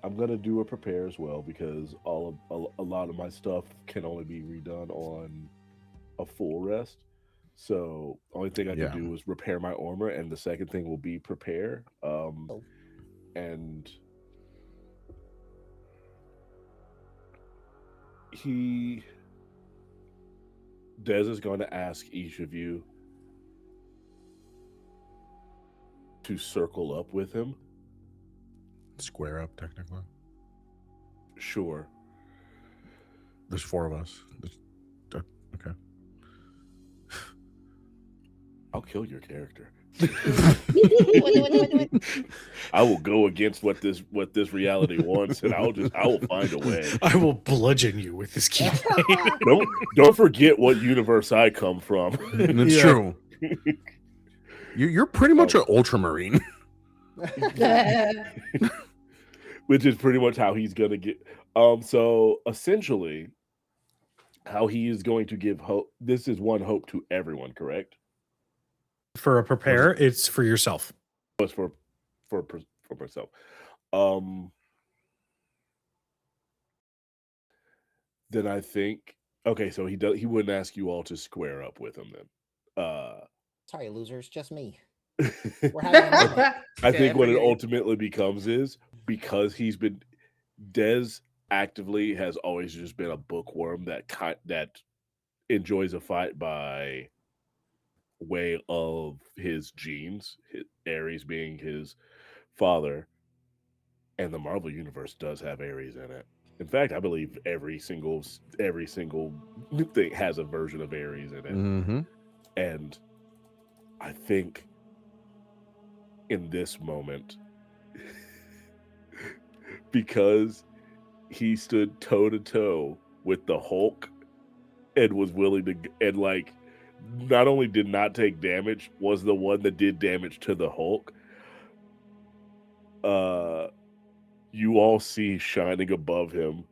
I'm gonna do a prepare as well because a lot of my stuff can only be redone on a full rest. So only thing I Yeah. can do is repair my armor, and the second thing will be prepare. And Des is going to ask each of you to circle up with him. Square up, technically. Sure. There's 4 of us. Okay. I'll kill your character. Do it. I will go against what this reality wants, and I will find a way. I will bludgeon you with this keyblade. Don't forget what universe I come from. That's Yeah. true. You're pretty much an ultramarine. which is pretty much how he's gonna get. So essentially, how he is going to give hope. This is one hope to everyone, correct? For a prepare, it's for yourself. It's for myself. Then I think okay, so he wouldn't ask you all to square up with him then. Sorry, losers, just me. We're having a moment. I think what it Okay. ultimately becomes is because Dez actively has always just been a bookworm that enjoys a fight by way of his genes, Ares being his father, and the Marvel universe does have Ares in it. In fact, I believe every single thing has a version of Ares in it. Mm-hmm. And I think in this moment, because he stood toe to toe with the Hulk and was willing to, and like, not only did not take damage, was the one that did damage to the Hulk. You all see shining above him,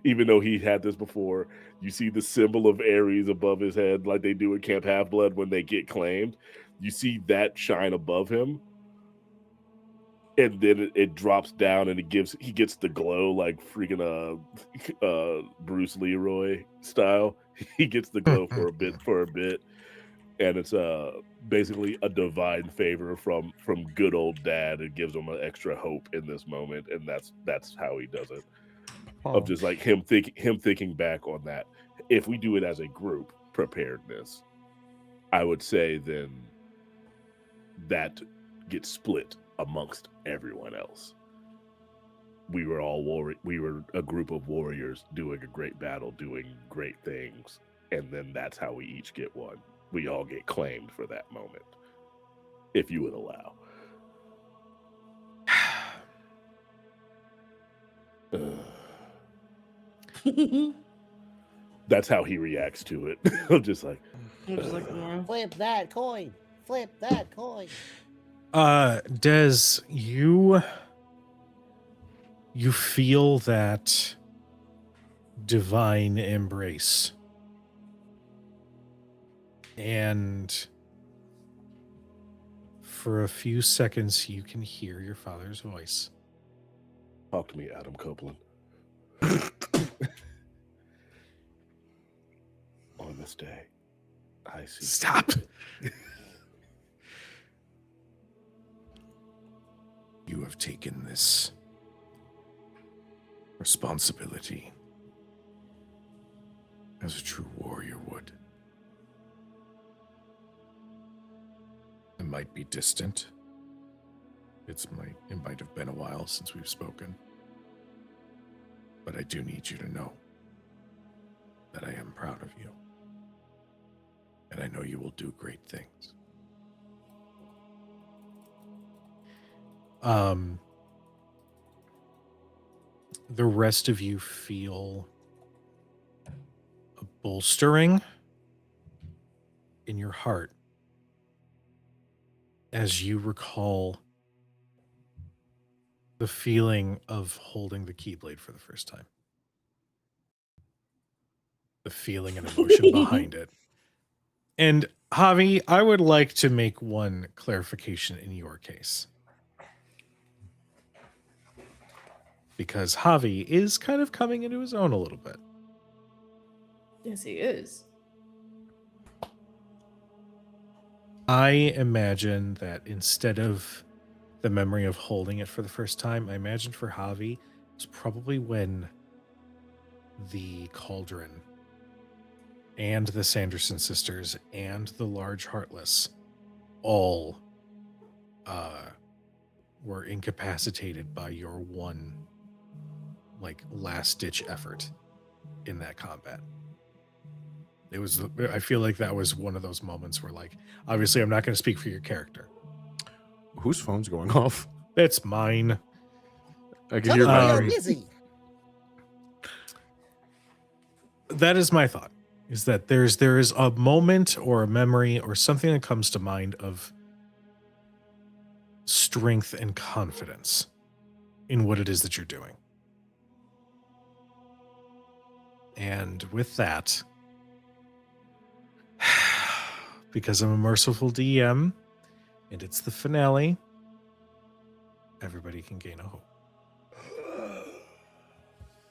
even though he had this before. You see the symbol of Ares above his head, like they do in Camp Half Blood when they get claimed. You see that shine above him, and then it drops down, and he gets the glow like freaking Bruce Leroy style. He gets the glow for a bit, and it's basically a divine favor from good old dad. It gives him an extra hope in this moment, and that's how he does it. Of just like him thinking back on that. If we do it as a group preparedness, I would say then that gets split amongst everyone else. We were all we were a group of warriors doing a great battle, doing great things, and then that's how we each get one. We all get claimed for that moment, if you would allow. That's how he reacts to it. I'm just like, I'm just like, "Mm." Flip that coin. Flip that coin. Des, you feel that divine embrace. And for a few seconds, you can hear your father's voice. talk to me, Adam Copeland. On this day, I see. Stop. You have taken this responsibility as a true warrior would. It might be distant. It might have been a while since we've spoken. But I do need you to know that I am proud of you. And I know you will do great things. The rest of you feel a bolstering in your heart as you recall the feeling of holding the Keyblade for the first time. The feeling and emotion behind it. And Javi, I would like to make one clarification in your case. Because Javi is kind of coming into his own a little bit. Yes, he is. I imagine that instead of the memory of holding it for the first time, I imagine for Javi, it was probably when the Cauldron and the Sanderson sisters and the Large Heartless all were incapacitated by your one last-ditch effort in that combat. I feel like that was one of those moments where, obviously I'm not going to speak for your character. Whose phone's going off? It's mine. I can Tell hear me you're battery. busy. That is my thought, is that there is a moment or a memory or something that comes to mind of strength and confidence in what it is that you're doing. And with that, because I'm a merciful DM and it's the finale, everybody can gain a hope.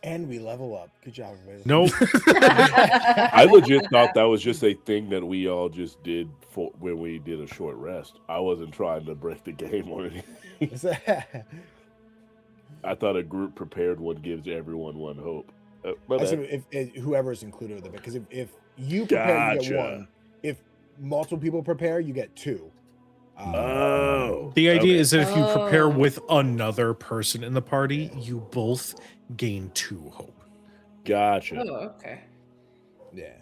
And we level up. Good job, Wiz. Nope. I legit thought that was just a thing that we all just did for when we did a short rest. I wasn't trying to break the game or anything. I thought a group prepared one gives everyone one hope. I said if whoever is included with it, because if you prepare, you get Gotcha. one. If multiple people prepare, you get two. The idea okay. is that if you prepare Oh. with another person in the party, you both gain 2 hope. Gotcha. Oh, okay. Yeah.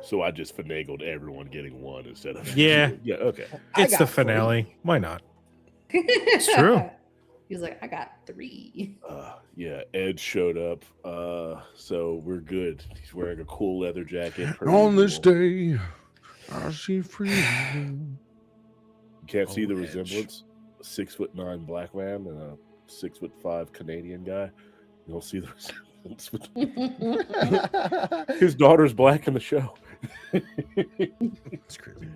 So I just finagled everyone getting one instead of Yeah. Yeah. Okay. I It's the got three. finale. Why not? It's true. He's like, I got 3. Yeah. Ed showed up. So we're good. He's wearing a cool leather jacket. per On this usual. day, I see freedom. You can't see Oh, the Edge. resemblance. A 6'9" black man and a 6'5" Canadian guy. You don't see the resemblance. His daughter's black in the show. It's crazy.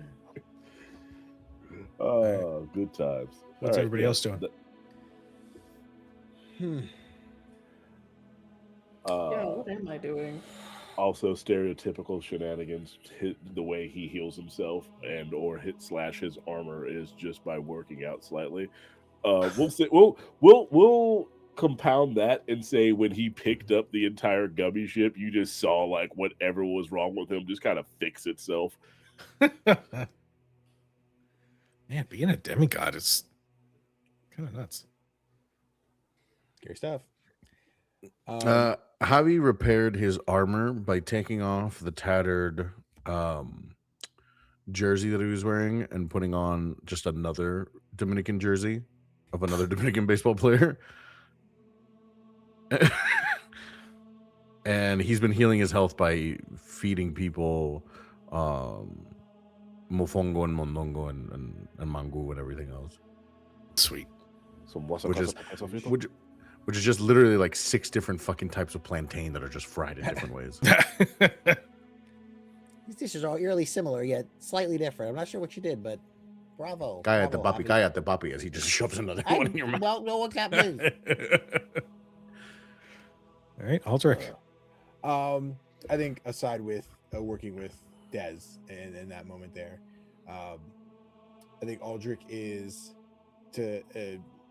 Oh, good times. What's everybody else doing? Yeah, what am I doing? Also, stereotypical shenanigans. The way he heals himself and or slash his armor is just by working out slightly. We'll compound that and say when he picked up the entire gummy ship, you just saw like whatever was wrong with him just kind of fix itself. Man, being a demigod is kind of nuts. Scary stuff. Javi repaired his armor by taking off the tattered jersey that he was wearing and putting on just another Dominican jersey of another Dominican baseball player. And he's been healing his health by feeding people mofongo and mondongo and mango and everything else. Sweet. Which is just literally like 6 different fucking types of plantain that are just fried in different ways. These dishes are all eerily similar, yet slightly different. I'm not sure what you did, but bravo. Guy at the bravo, bapi as he just shoves another I one in your mouth. don't know what's happening. All right, Aldrich. I think aside with working with Dez and that moment there, I think Aldrich is to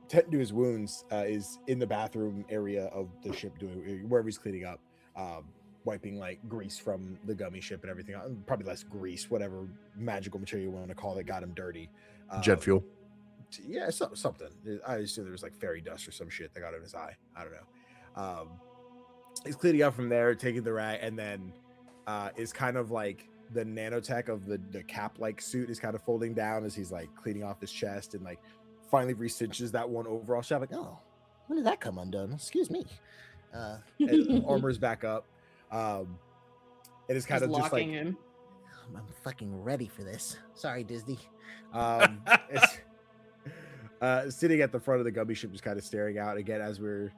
tend to his wounds, is in the bathroom area of the ship, doing wherever he's cleaning up, wiping like grease from the gummy ship and everything. Probably less grease, whatever magical material you want to call it, got him dirty. Jet fuel. Yeah, something. I assume there was like fairy dust or some shit that got in his eye. I don't know. He's cleaning up from there, taking the rag, and then is kind of like the nanotech of the cap like suit is kind of folding down as he's like cleaning off his chest and like finally recinches that one overall shot. Like, oh, When did that come undone? Excuse me. and armor's back up. It is kind Just of just like locking him. I'm fucking ready for this. Sorry, Disney. it's, sitting at the front of the gummy ship, just kind of staring out again as we're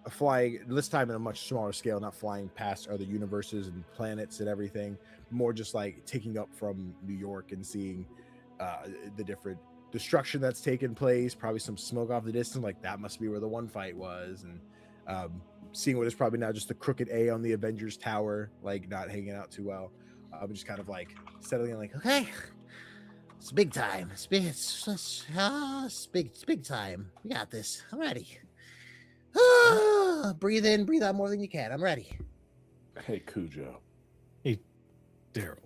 flying, this time in a much smaller scale, not flying past other universes and planets and everything, more just like taking up from New York and seeing the different destruction that's taken place, probably some smoke off the distance, like that must be where the one fight was, and seeing what is probably now just the crooked A on the Avengers Tower, like not hanging out too well. Just kind of like settling in, like, Okay. It's big time. It's big time. We got this. I'm ready. Breathe in, breathe out more than you can. I'm ready. Hey, Kujo. Darryl.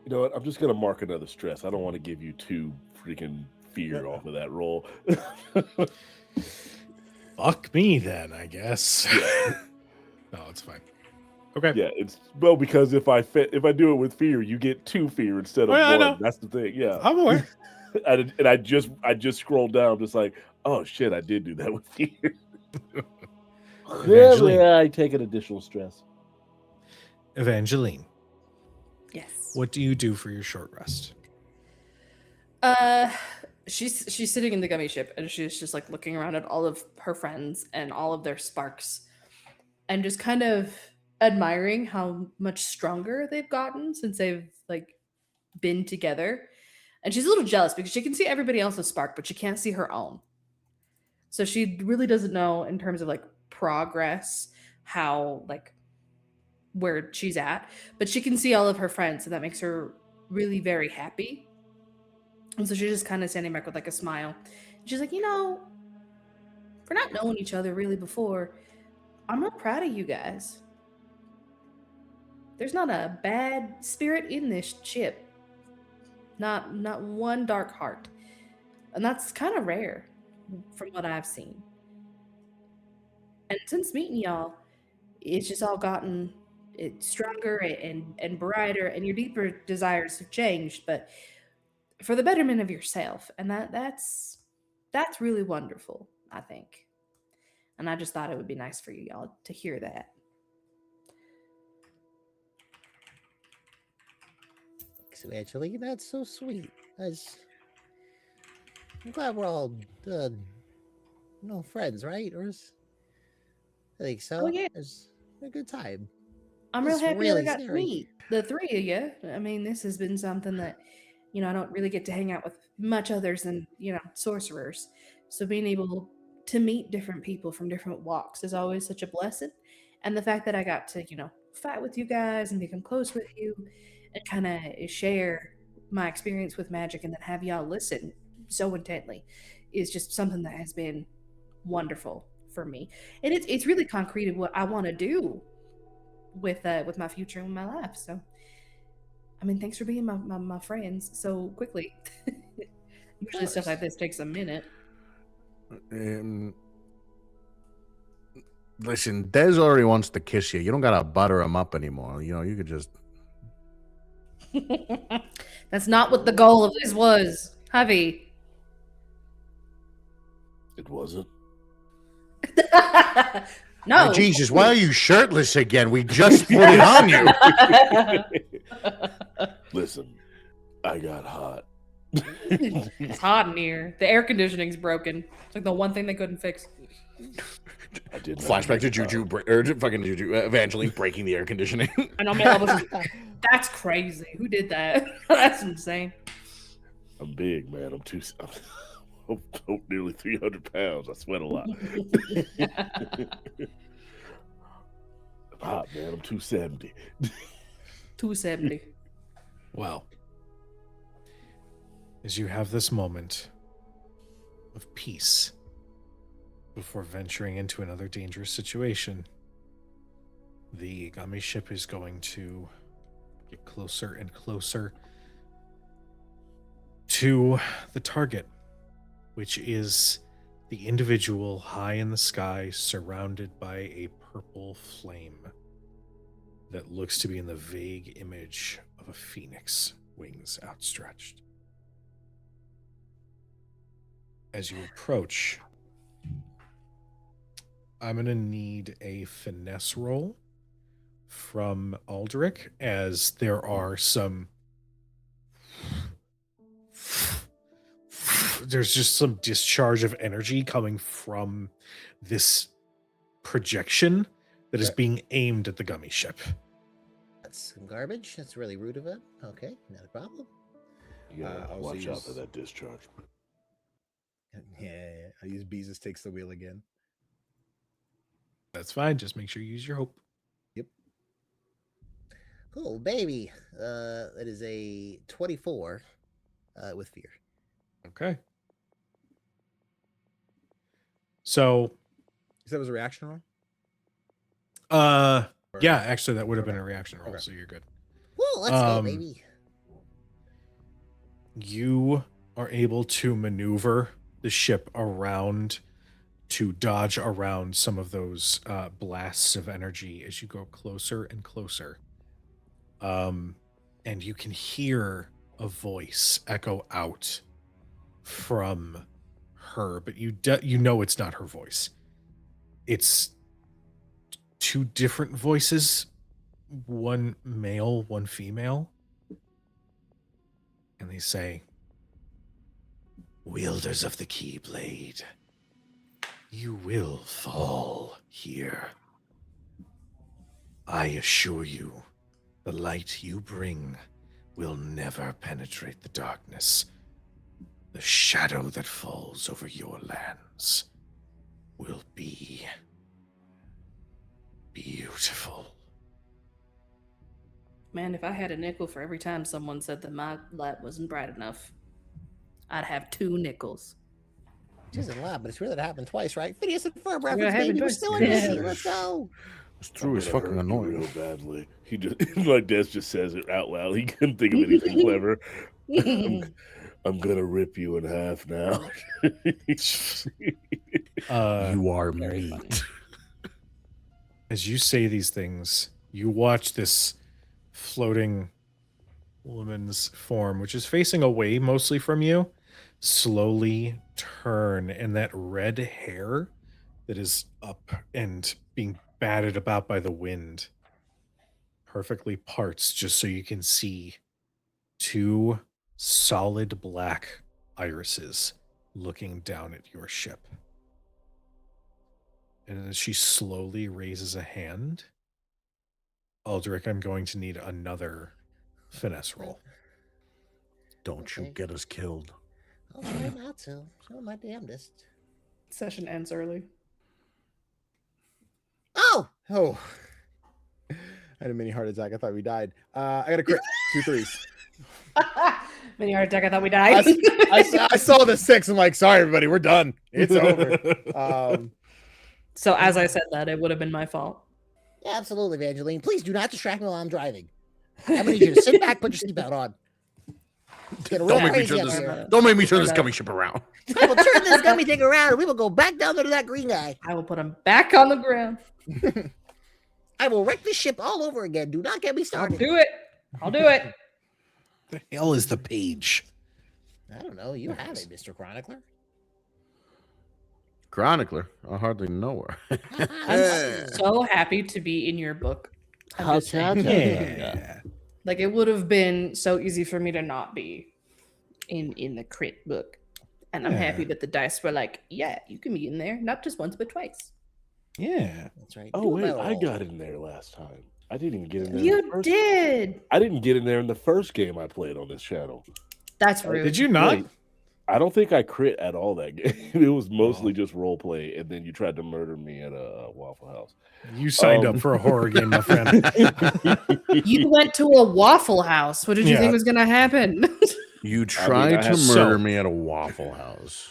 You know what? I'm just gonna mark another stress. I don't want to give you 2 freaking fear off of that roll. Fuck me then, I guess. No, it's fine. Okay. Yeah, it's because if I do it with fear, you get 2 fear instead of Oh, yeah, I 1. know. That's the thing. Yeah, I'm aware. and I just scrolled down, just like, oh shit, I did do that with fear. Evangeline. Yeah, I take an additional stress. Evangeline, Yes. what do you do for your short rest? She's sitting in the gummy ship and she's just like looking around at all of her friends and all of their sparks and just kind of admiring how much stronger they've gotten since they've like been together. And she's a little jealous because she can see everybody else's spark, but she can't see her own. So she really doesn't know in terms of like progress how like where she's at, but she can see all of her friends, and that makes her really very happy. And so she's just kind of standing back with like a smile. She's like, for not knowing each other really before, I'm not proud of you guys. There's not a bad spirit in this ship. Not one dark heart. And that's kind of rare from what I've seen. And since meeting y'all, it's just all gotten stronger and brighter, and your deeper desires have changed, but for the betterment of yourself. And that's really wonderful, I think. And I just thought it would be nice for you y'all to hear that. So actually, that's so sweet. I'm glad we're all friends, right? I think so. Oh, yeah. It's a good time. I'm real It's happy really that I got to scary. meet the three of you. I mean, this has been something that, I don't really get to hang out with much others than, sorcerers. So being able to meet different people from different walks is always such a blessing. And the fact that I got to, fight with you guys and become close with you and kind of share my experience with magic and then have y'all listen so intently is just something that has been wonderful for me. And it's really concrete of what I want to do with my future and my life. So I mean, thanks for being my friends so quickly. Usually stuff like this takes a minute. Listen, Des already wants to kiss you. You don't gotta butter him up anymore. You could just. That's not what the goal of this was, Javi. It wasn't. No. Oh, Jesus, why are you shirtless again? We just put it on you. Listen, I got hot. It's hot in here. The air conditioning's broken. It's like the one thing they couldn't fix. I did not Flashback to make it Juju, hot. fucking Juju, Evangeline breaking the air conditioning. I know my elbows. That's crazy. Who did that? That's insane. I'm big, man. I'm nearly 300 pounds. I sweat a lot. I'm hot, man. I'm 270. 270. Well, as you have this moment of peace before venturing into another dangerous situation, the gummy ship is going to get closer and closer to the target, which is the individual high in the sky surrounded by a purple flame that looks to be in the vague image of a phoenix, wings outstretched. As you approach, I'm going to need a finesse roll from Aldrich, as there are there's just some discharge of energy coming from this projection that is being aimed at the gummy ship. That's some garbage. That's really rude of him. Okay, not a problem. You gotta I'll watch out use- for that discharge. Yeah, I use Beezus takes the wheel again. That's fine. Just make sure you use your hope. Cool, baby. That is a 24 with fear. Okay. So, So that was a reaction roll? yeah, actually, that would have been a reaction roll, Okay. so you're good. Whoa, let's go, baby. You are able to maneuver the ship around to dodge around some of those blasts of energy as you go closer and closer. And you can hear a voice echo out from her, but you know it's not her voice. It's two different voices, one male, one female. And they say, Wielders of the Keyblade, you will fall here. I assure you, the light you bring will never penetrate the darkness. The shadow that falls over your lands will be beautiful. Man, if I had a nickel for every time someone said that my light wasn't bright enough, I'd have 2 nickels. Which isn't a lot, but it's really that happened twice, right? Phineas and Ferb Yeah, reference, it happened baby. We're twice. still in this. Yeah. Let's go. It's true. It's I'm gonna fucking hurt you annoying. real badly. He just like Des just says it out loud. He couldn't think of anything clever. I'm gonna rip you in half now. You are Very meat. funny. As you say these things, you watch this floating woman's form, which is facing away mostly from you, slowly turn, and that red hair that is up and being batted about by the wind perfectly parts just so you can see 2 solid black irises looking down at your ship. And as she slowly raises a hand, Aldrich, I'm going to need another finesse roll. Don't you Okay. get us killed. I'll try not to. So my damnedest. Session ends early. Oh! Oh. I had a mini heart attack. I thought we died. I got a crit. 2 threes. Mini heart attack. I thought we I, died. I saw the 6. I'm like, sorry, everybody. We're done. It's over. So as I said that, it would have been my fault. Yeah, absolutely, Evangeline. Please do not distract me while I'm driving. I'm gonna need you to sit back, put your seatbelt on. It's getting real Don't make me crazy turn up this. here. Don't make me turn Or this that. gummy ship around. I will turn this gummy thing around and we will go back down there to that green guy. I will put him back on the ground. I will wreck this ship all over again. Do not get me I'll started. do it. I'll do it. The hell is the page? I don't know. You have it, Mr. Chronicler. Chronicler. I hardly know her. I'm so happy to be in your book. I'm just saying. Yeah. Like it would have been so easy for me to not be in the crit book. And I'm happy Yeah. that the dice were like, yeah, you can be in there, not just once but twice. Yeah. That's right. Oh Do a wait, barrel I roll. got in there last time. I didn't even get in there. in the You first- did. I didn't get in there in the first game I played on this channel. That's rude. Did you not? Wait, I don't think I crit at all that game. It was mostly just role play, and then you tried to murder me at a Waffle House. You signed up for a horror game, my friend. You went to a Waffle House. What did you Yeah. think was going to happen? You tried I to have- murder So- me at a Waffle House.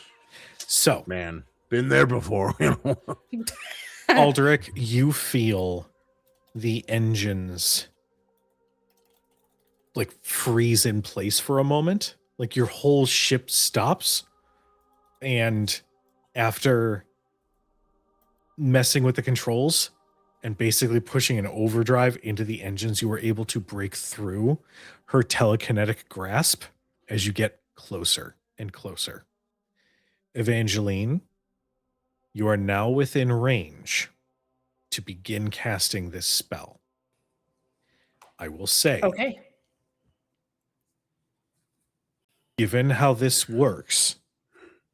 So, Man, been there before. Aldrich, you feel the engines like freeze in place for a moment. Like your whole ship stops. And after messing with the controls and basically pushing an overdrive into the engines, you were able to break through her telekinetic grasp as you get closer and closer. Evangeline, you are now within range to begin casting this spell. I will say, Okay. given how this works,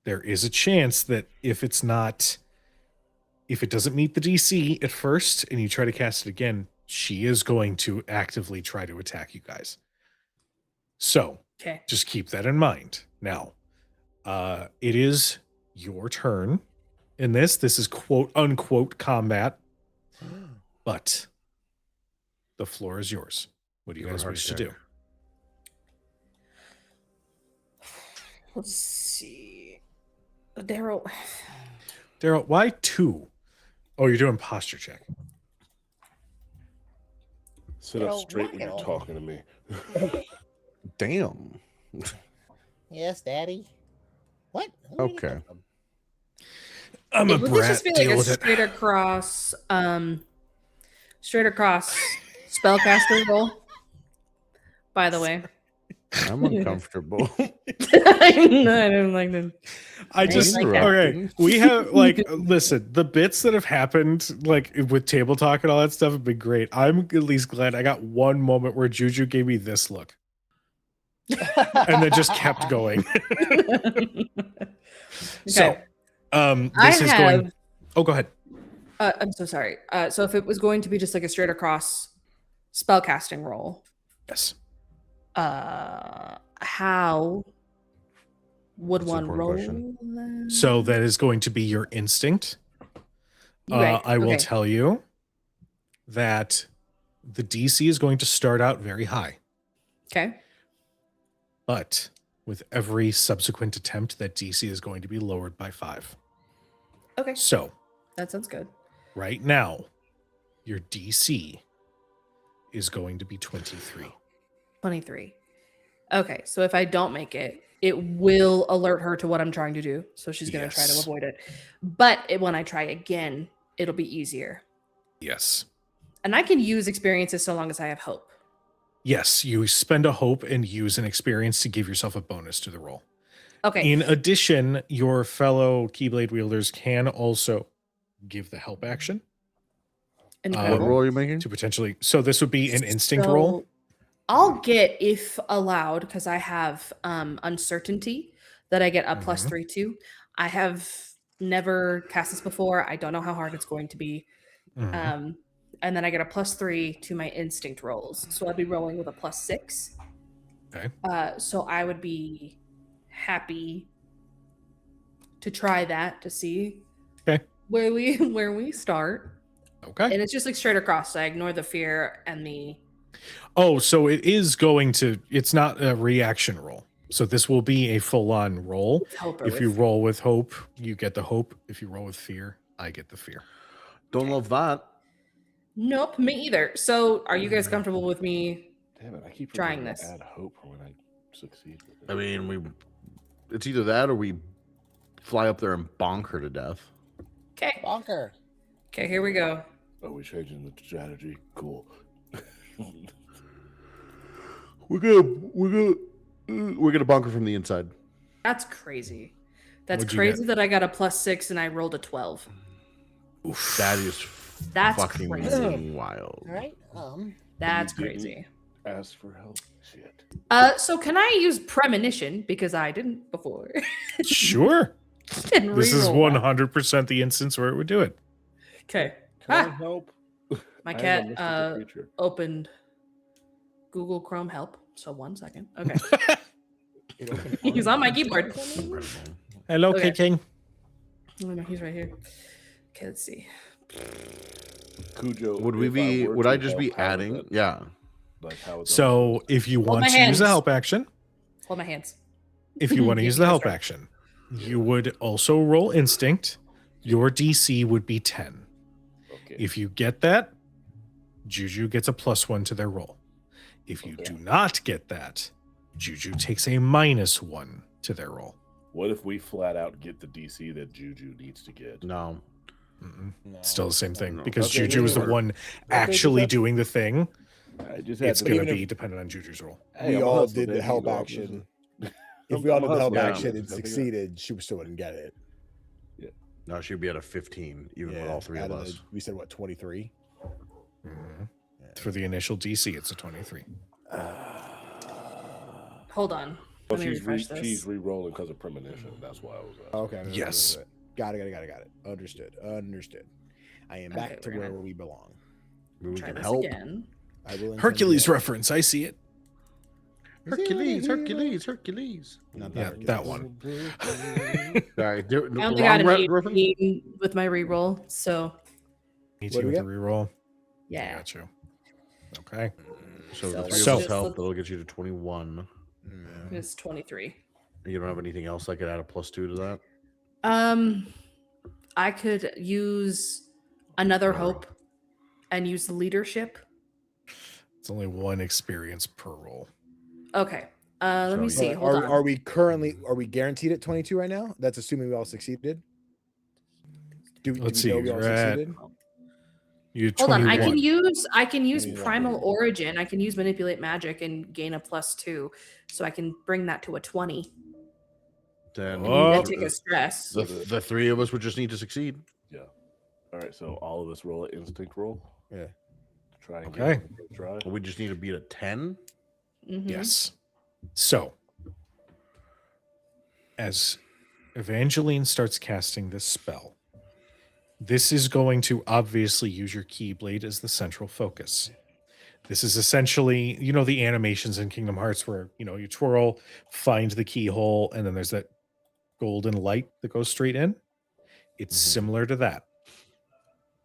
there is a chance that if it doesn't meet the DC at first and you try to cast it again, she is going to actively try to attack you guys. So Okay. just keep that in mind. Now, it is your turn in this. This is quote unquote combat, but the floor is yours. What do you Got a guys heart wish to attack. do? Let's see. Darryl. Darryl, why 2? Oh, you're doing posture check. Sit up Yo, straight when knock it you're off. talking to me. Damn. Yes, Daddy. What? Where did you Okay. come from? I'm a Would this brat. just be like Deal a with it. straight across spellcaster roll? By the way. I'm uncomfortable. I don't like this. I just like that. okay. We have like listen, the bits that have happened like with table talk and all that stuff have been great. I'm at least glad I got one moment where Juju gave me this look. and then just kept going. Okay. So, I this is have. going. Oh, go ahead. I'm so sorry. So if it was going to be just like a straight across spellcasting roll, Yes. how would That's an one important roll? question. That? So that is going to be your instinct. Right, I will okay. tell you that the DC is going to start out very high, Okay. but with every subsequent attempt, that DC is going to be lowered by 5. Okay. So That sounds good. right now, your DC is going to be 23. 23. Okay. So if I don't make it, it will alert her to what I'm trying to do. So she's going to try to Yes. avoid it. But when I try again, it'll be easier. Yes. And I can use experiences so long as I have hope. Yes, you spend a hope and use an experience to give yourself a bonus to the roll. Okay. In addition, your fellow Keyblade wielders can also give the help action What Incredible. roll are you making? to potentially. So this would be an instinct roll. So I'll get, if allowed, because I have uncertainty that I get a plus Mhm. 3 to. I have never cast this before. I don't know how hard it's going to be. Mhm. And then I get a plus 3 to my instinct rolls. So I'd be rolling with a plus 6. Okay. So I would be happy to try that to see Okay. where we start. Okay. And it's just like straight across. So I ignore the fear and the Oh, so it is going to. It's not a reaction roll. So this will be a full-on roll. hope. If you roll with hope, you get the hope. If you roll with fear, I get the fear. Don't love that. Nope, me either. So are you guys comfortable with me? Damn it! I keep Trying forgetting to this. add hope for when I succeed with it. I mean, it's either that or we fly up there and bonk her to death. Okay. Bonker. Okay, here we go. Oh, we changing the strategy. Cool. We're gonna bonk her from the inside. That's crazy. That's What'd you crazy that I got a plus 6 and I rolled a 12. Oof. That is That's fucking crazy. wild. All right. That's You didn't crazy. Ask for help. Shit. So can I use premonition because I didn't before? Sure. And This is reroll that. 100% the instance where it would do it. Okay. Can I Ah, help? my I am a cat mystical creature. opened Google Chrome help. So 1 second. Okay. He's on my keyboard. Incredible. Hello, Okay. King. Oh, no, he's right here. Okay, let's see. Kujo, Would we if be? were Would to I just help, be how would adding? that- Yeah. Like how would that So work? if you Hold want my to use the hands. help action, Hold my hands. if you want to Give use me the a help start. action, you would also roll instinct. Your DC would be 10. Okay. If you get that, Juju gets a +1 to their roll. If you do not get that, Juju takes a -1 to their roll. What if we flat out get the DC that Juju needs to get? No. Mm-mm. Still the same thing No. because Okay, Juju is the neither. one just actually have- doing the thing. I just It's to going to even be if- dependent on Juju's roll. Hey, we I'm a all hustler, did the baby, help you know, action. If I'm- we all I'm did a the help hustler, action baby. and Nothing else. succeeded, she still wouldn't get it. No, she'd be at a 15, even with all three of out us. the- we said what, 23? Mhm. For the initial DC, it's a 23. Hold on. Well, Let me she's refresh this. she's re-rolling because of premonition. That's why I was asking. Okay. Yes. Got it. Understood. I am back Okay, to we're where gonna we belong. Maybe we Try can this help. again. I will intend Hercules to- reference. I see it. Hercules. Not Yeah, Hercules. that one. Sorry, I only got an 18 with my reroll, so Me What too do we with the get? reroll. I yeah. got you. Okay. So the So three let's of us just help. look- That'll get you to 21. Yeah. It's 23. You don't have anything else I could add a +2 to that? I could use another hope and use leadership. It's only 1 experience per roll. Okay. Let me So, see. Hold on. Are we guaranteed at 22 right now? That's assuming we all succeeded. Do Let's we know see, we all you're at- succeeded? You Hold on. 21. I can use 21. primal origin. I can use manipulate magic and gain a +2, so I can bring that to a 20. Then Oh. Then take a stress. the three of us would just need to succeed. Yeah. All right. So all of us roll an instinct roll. Yeah. Try and Okay. get it. Try. We just need to beat a 10. Mhm. Yes. So, as Evangeline starts casting this spell, this is going to obviously use your Keyblade as the central focus. This is essentially, you know, the animations in Kingdom Hearts where, you know, you twirl, find the keyhole, and then there's that golden light that goes straight in. It's similar to that.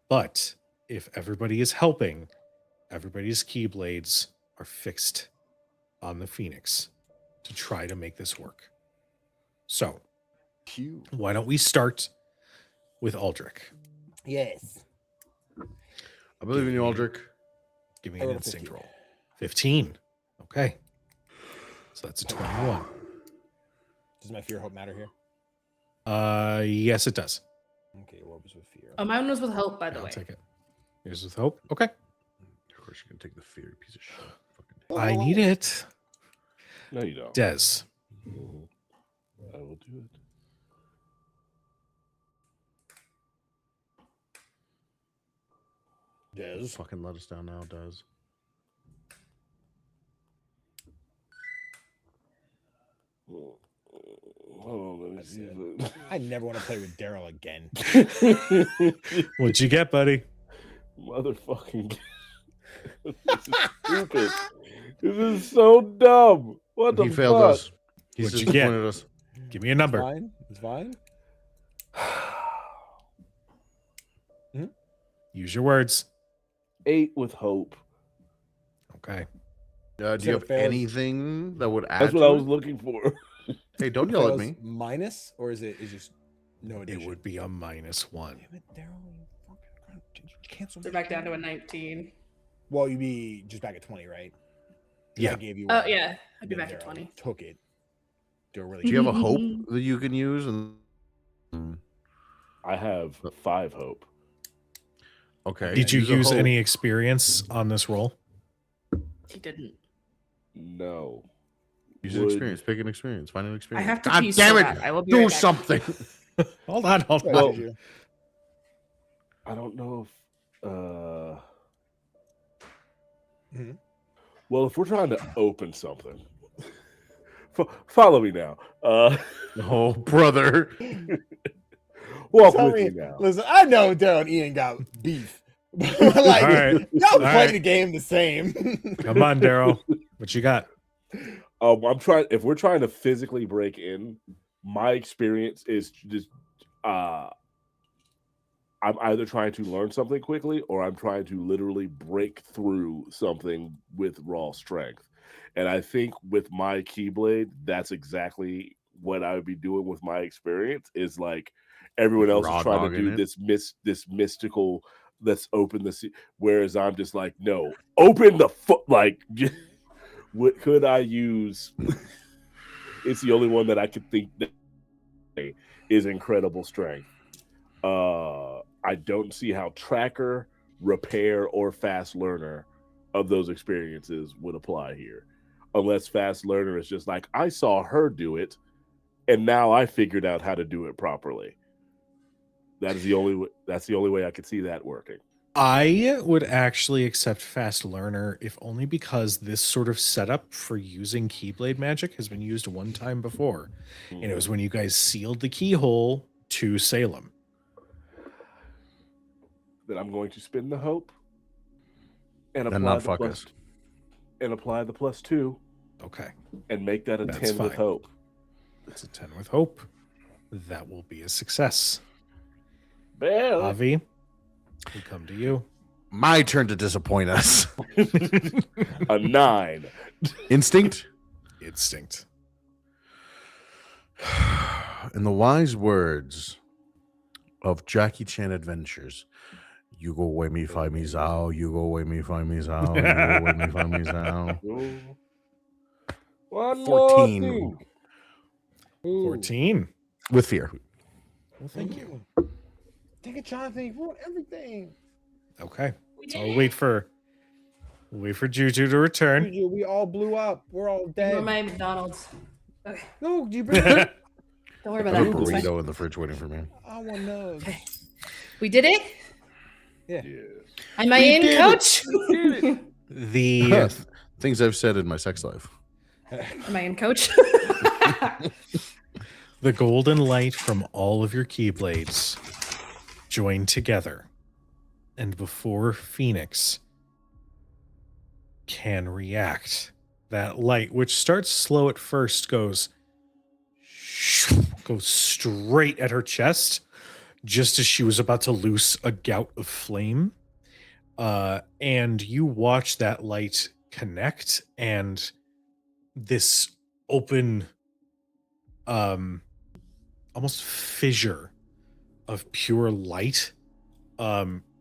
But if everybody is helping, everybody's Keyblades are fixed on the Phoenix to try to make this work. So, why don't we start with Aldrich? Yes. I believe in you, Aldrich. Give me I an rolled a instinct 15. roll. 15. Okay. So that's a 21. Does my fear hope matter here? Yes, it does. Okay, what was with fear? Oh, mine was with hope, by the I'll way. take it. Here's with hope. Okay. Of course, you can take the fear, piece of shit. Fucking I need it. No, you don't. Des. Mhm. I will do it. Des. fucking let us down now, Des. Hold on, let me That's see. I never want to play with Darryl again. What'd you get, buddy? Motherfucking. This is stupid. This is so dumb. What the He failed fuck? us. He's What'd you get? disappointed us. Give me a number. Fine. It's fine. Use your words. 8 with hope. Okay. Do you So have it fails- anything that would add That's to what I was it? looking for. Hey, don't yell at Fails me. Minus, or is it just no It addition? would be a -1. Damn it, Darryl. You fucking cancel. They're back down to a 19. Well, you'd be just back at 20, right? 'Cause Yeah. I gave you. Oh, one, yeah. I'd be then back at Darryl 20. Took it. Do a really. Do you have a hope that you can use? And I have 5 hope. okay. Did you a use hope. any experience on this roll? He didn't. No. Use an Would- experience. Pick an experience. Find an I experience. have to God pee damn so it! bad. I will be Do right back. something. Hold on. Well, Well- did you? I don't know if. Mhm. Well, if we're trying to open something, follow me now. Oh, brother. Walk Tell with me- me now. Listen, I know Darryl and Ian got beef. like, All right. y'all All play right. the game the same. Come on, Darryl. What you got? I'm trying. If we're trying to physically break in, my experience is just. I'm either trying to learn something quickly or I'm trying to literally break through something with raw strength. And I think with my Keyblade, that's exactly what I would be doing with my experience. Is like everyone else Raw is trying to dogging do it. this mystical. Let's open the. Whereas I'm just like, no, open the foot. Like, what could I use? It's the only one that I could think that is incredible strength. I don't see how tracker, repair, or fast learner of those experiences would apply here. Unless fast learner is just like, I saw her do it, and now I figured out how to do it properly. That's the only way I could see that working. I would actually accept Fast Learner, if only because this sort of setup for using Keyblade magic has been used one time before. And it was when you guys sealed the keyhole to Salem. That I'm going to spin the hope and And apply not the fuck plus, us. and apply the +2 Okay. and make that a That's 10 with fine. hope. It's a 10 with hope. That will be a success. Barely. Avi, we come to you. My turn to disappoint us. A 9. Instinct. Instinct. In the wise words of Jackie Chan Adventures, you go away me find me Zhao, you go away me find me Zhao, you go away me find me Zhao. One 14. more thing. 14. With fear. Well, thank you. Take it, Jonathan. You ruined everything. Okay. So I'll wait for Juju to return. Juju, we all blew up. We're all Or dead. my McDonald's. Okay. No, do you bring it? Don't worry I about have a that. It's fine. burrito in the fridge waiting for me. I want to know. Okay. We did it? Yeah. Am I We in, did it. coach? The Things I've said in my sex life. Am I in, coach? The golden light from all of your Keyblades join together, and before Phoenix can react, that light, which starts slow at first, goes straight at her chest, just as she was about to loose a gout of flame. And you watch that light connect, and this open, almost fissure of pure light,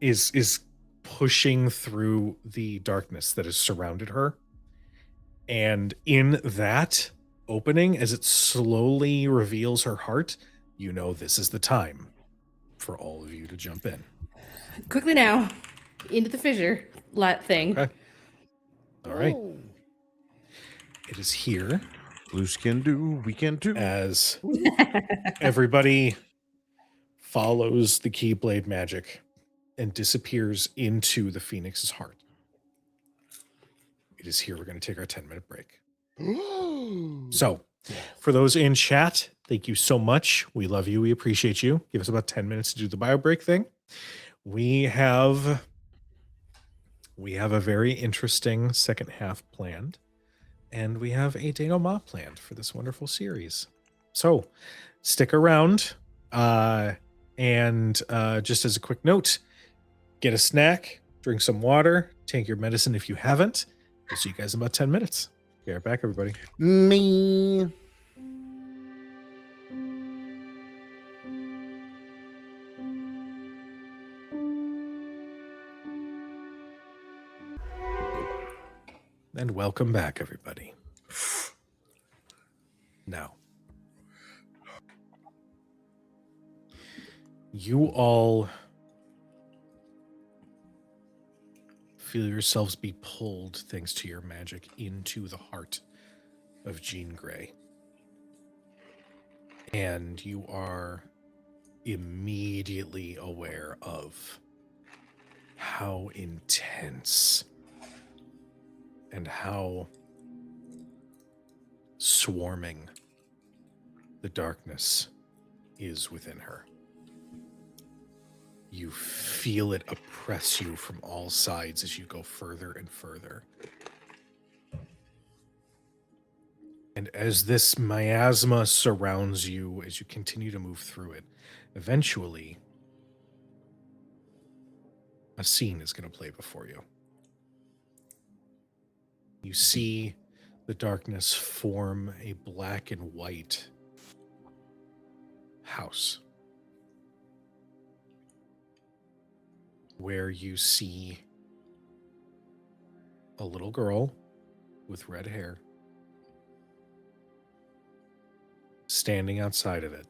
is pushing through the darkness that has surrounded her. And in that opening, as it slowly reveals her heart, you know this is the time for all of you to jump in. Quickly now, into the fissure thing. Okay. All right. Oh. It is here Loose can do, we can do. as everybody follows the Keyblade magic and disappears into the Phoenix's heart. It is here we're going to take our 10-minute break. So, for those in chat, thank you so much. We love you. We appreciate you. Give us about 10 minutes to do the bio break thing. We have a very interesting second half planned, and we have a denouement planned for this wonderful series. So, stick around. And just as a quick note, get a snack, drink some water, take your medicine if you haven't. We'll see you guys in about 10 minutes. Be right back, everybody. Me. And welcome back, everybody. Now, you all feel yourselves be pulled, thanks to your magic, into the heart of Jean Grey. And you are immediately aware of how intense and how swarming the darkness is within her. You feel it oppress you from all sides as you go further and further. And as this miasma surrounds you, as you continue to move through it, eventually a scene is going to play before you. You see the darkness form a black and white house, where you see a little girl with red hair standing outside of it.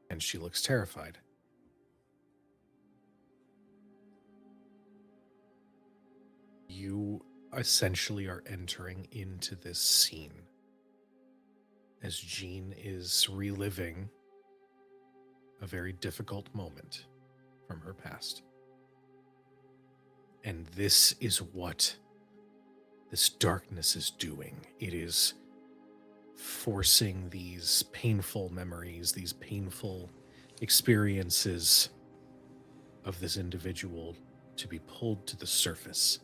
And she looks terrified. You essentially are entering into this scene as Jean is reliving a very difficult moment from her past. And this is what this darkness is doing. It is forcing these painful memories, these painful experiences of this individual to be pulled to the surface,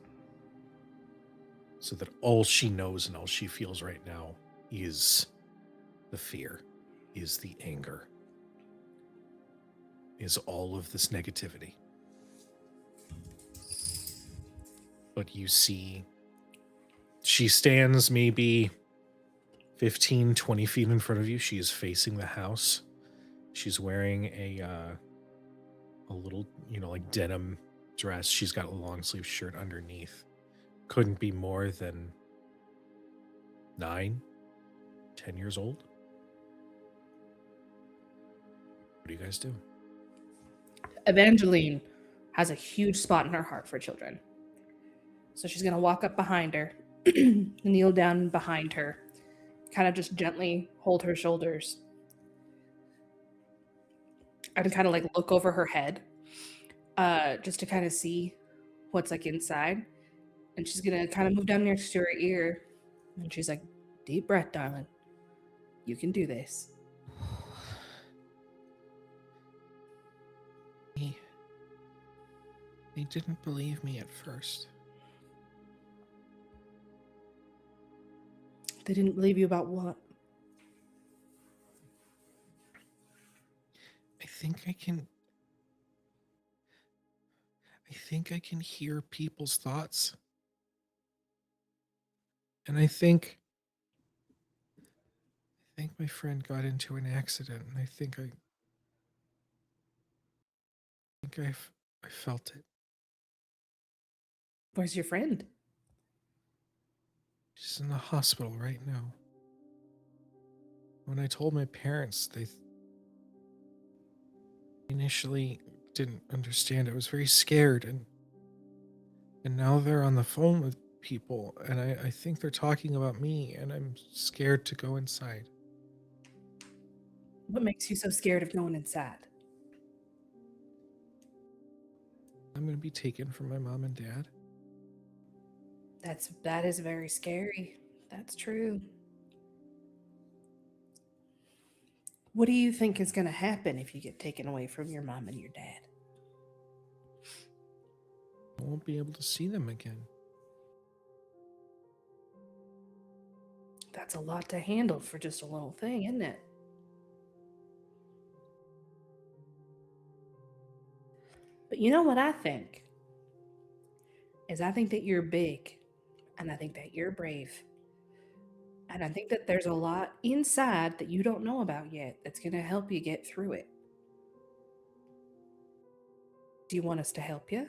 so that all she knows and all she feels right now is the fear, is the anger, is all of this negativity. But you see, she stands maybe 15, 20 feet in front of you. She is facing the house. She's wearing a little, like denim dress. She's got a long sleeve shirt underneath. Couldn't be more than 9, 10 years old. What do you guys do? Evangeline has a huge spot in her heart for children. So she's going to walk up behind her, kneel down behind her, kind of just gently hold her shoulders, and kind of like look over her head, just to kind of see what's like inside. And she's going to kind of move down next to her ear. And she's like, deep breath, darling. You can do this. They didn't believe me at first. They didn't believe you about what? I think I can hear people's thoughts. And I think my friend got into an accident, and I felt it. Where's your friend? She's in the hospital right now. When I told my parents, they initially didn't understand. I was very scared, and now they're on the phone with people, and I think they're talking about me, and I'm scared to go inside. What makes you so scared of going inside? I'm going to be taken from my mom and dad. That is very scary. That's true. What do you think is going to happen if you get taken away from your mom and your dad? I won't be able to see them again. That's a lot to handle for just a little thing, isn't it? But you know what I think? I think that you're big, and I think that you're brave. And I think that there's a lot inside that you don't know about yet that's going to help you get through it. Do you want us to help you?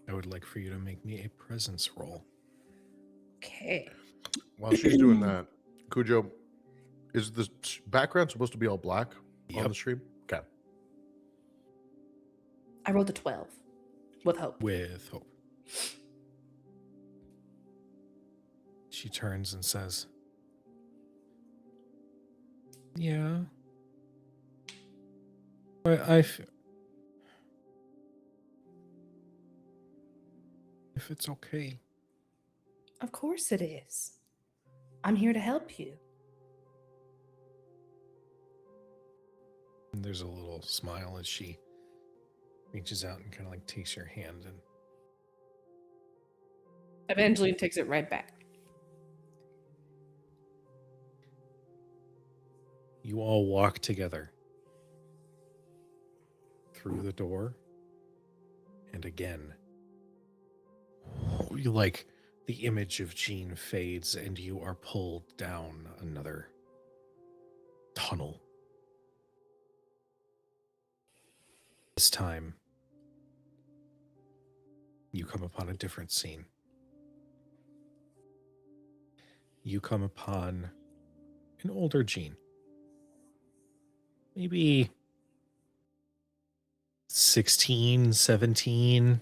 I would like for you to make me a presence roll. Okay. While she's doing that, Kujo, is the background supposed to be all black on Yep. the stream? Okay. I rolled a 12 with hope. With hope. She turns and says, yeah. But if it's okay. Of course it is. I'm here to help you. And there's a little smile as she reaches out and kind of like takes your hand, and Evangeline takes it right back. you all walk together through the door, and again, you like the image of Jean fades, and you are pulled down another tunnel. This time, you come upon a different scene. You come upon an older Jean. Maybe 16, 17.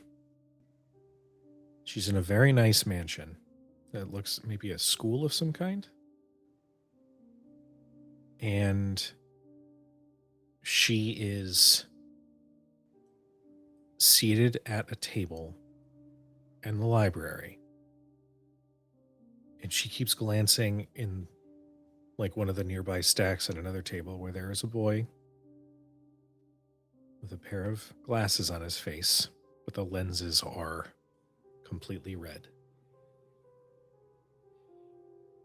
She's in a very nice mansion that looks maybe a school of some kind. And she is seated at a table in the library. And she keeps glancing in like one of the nearby stacks at another table where there is a boy with a pair of glasses on his face, but the lenses are completely red.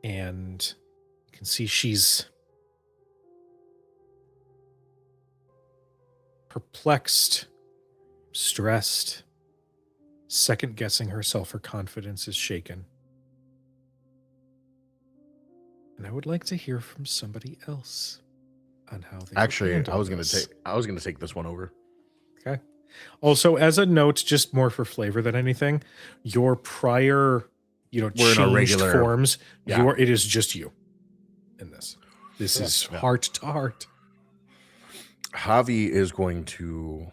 And you can see she's perplexed, stressed, second guessing herself. Her confidence is shaken. And I would like to hear from somebody else on how they Actually, handle I was gonna this. take this one over. Okay. Also, as a note, just more for flavor than anything, your prior, We're in changed our regular- forms, Yeah. it is just you in this. This is Yeah. heart to heart. Javi is going to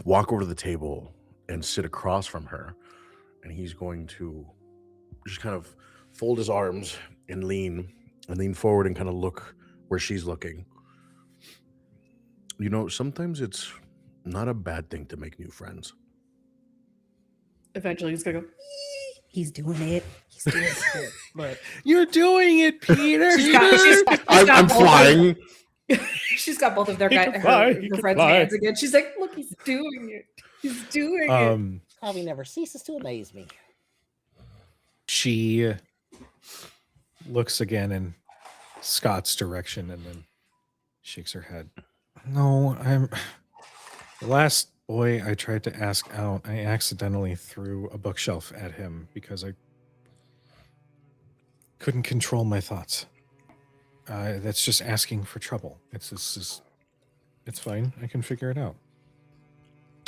walk over to the table and sit across from her, and he's going to just kind of fold his arms and lean forward and kind of look where she's looking. Sometimes it's Not a bad thing to make new friends. Eventually, he's gonna go. He's doing it. He's doing it. But You're doing it, Peter. I'm both flying. she's got both of their He guy, can her, fly, her he can friends' fly. hands again. She's like, "Look, he's doing it. He's doing it." Harvey never ceases to amaze me. She looks again in Scott's direction and then shakes her head. No, the last boy I tried to ask out, I accidentally threw a bookshelf at him because I couldn't control my thoughts. That's just asking for trouble. It's fine. I can figure it out.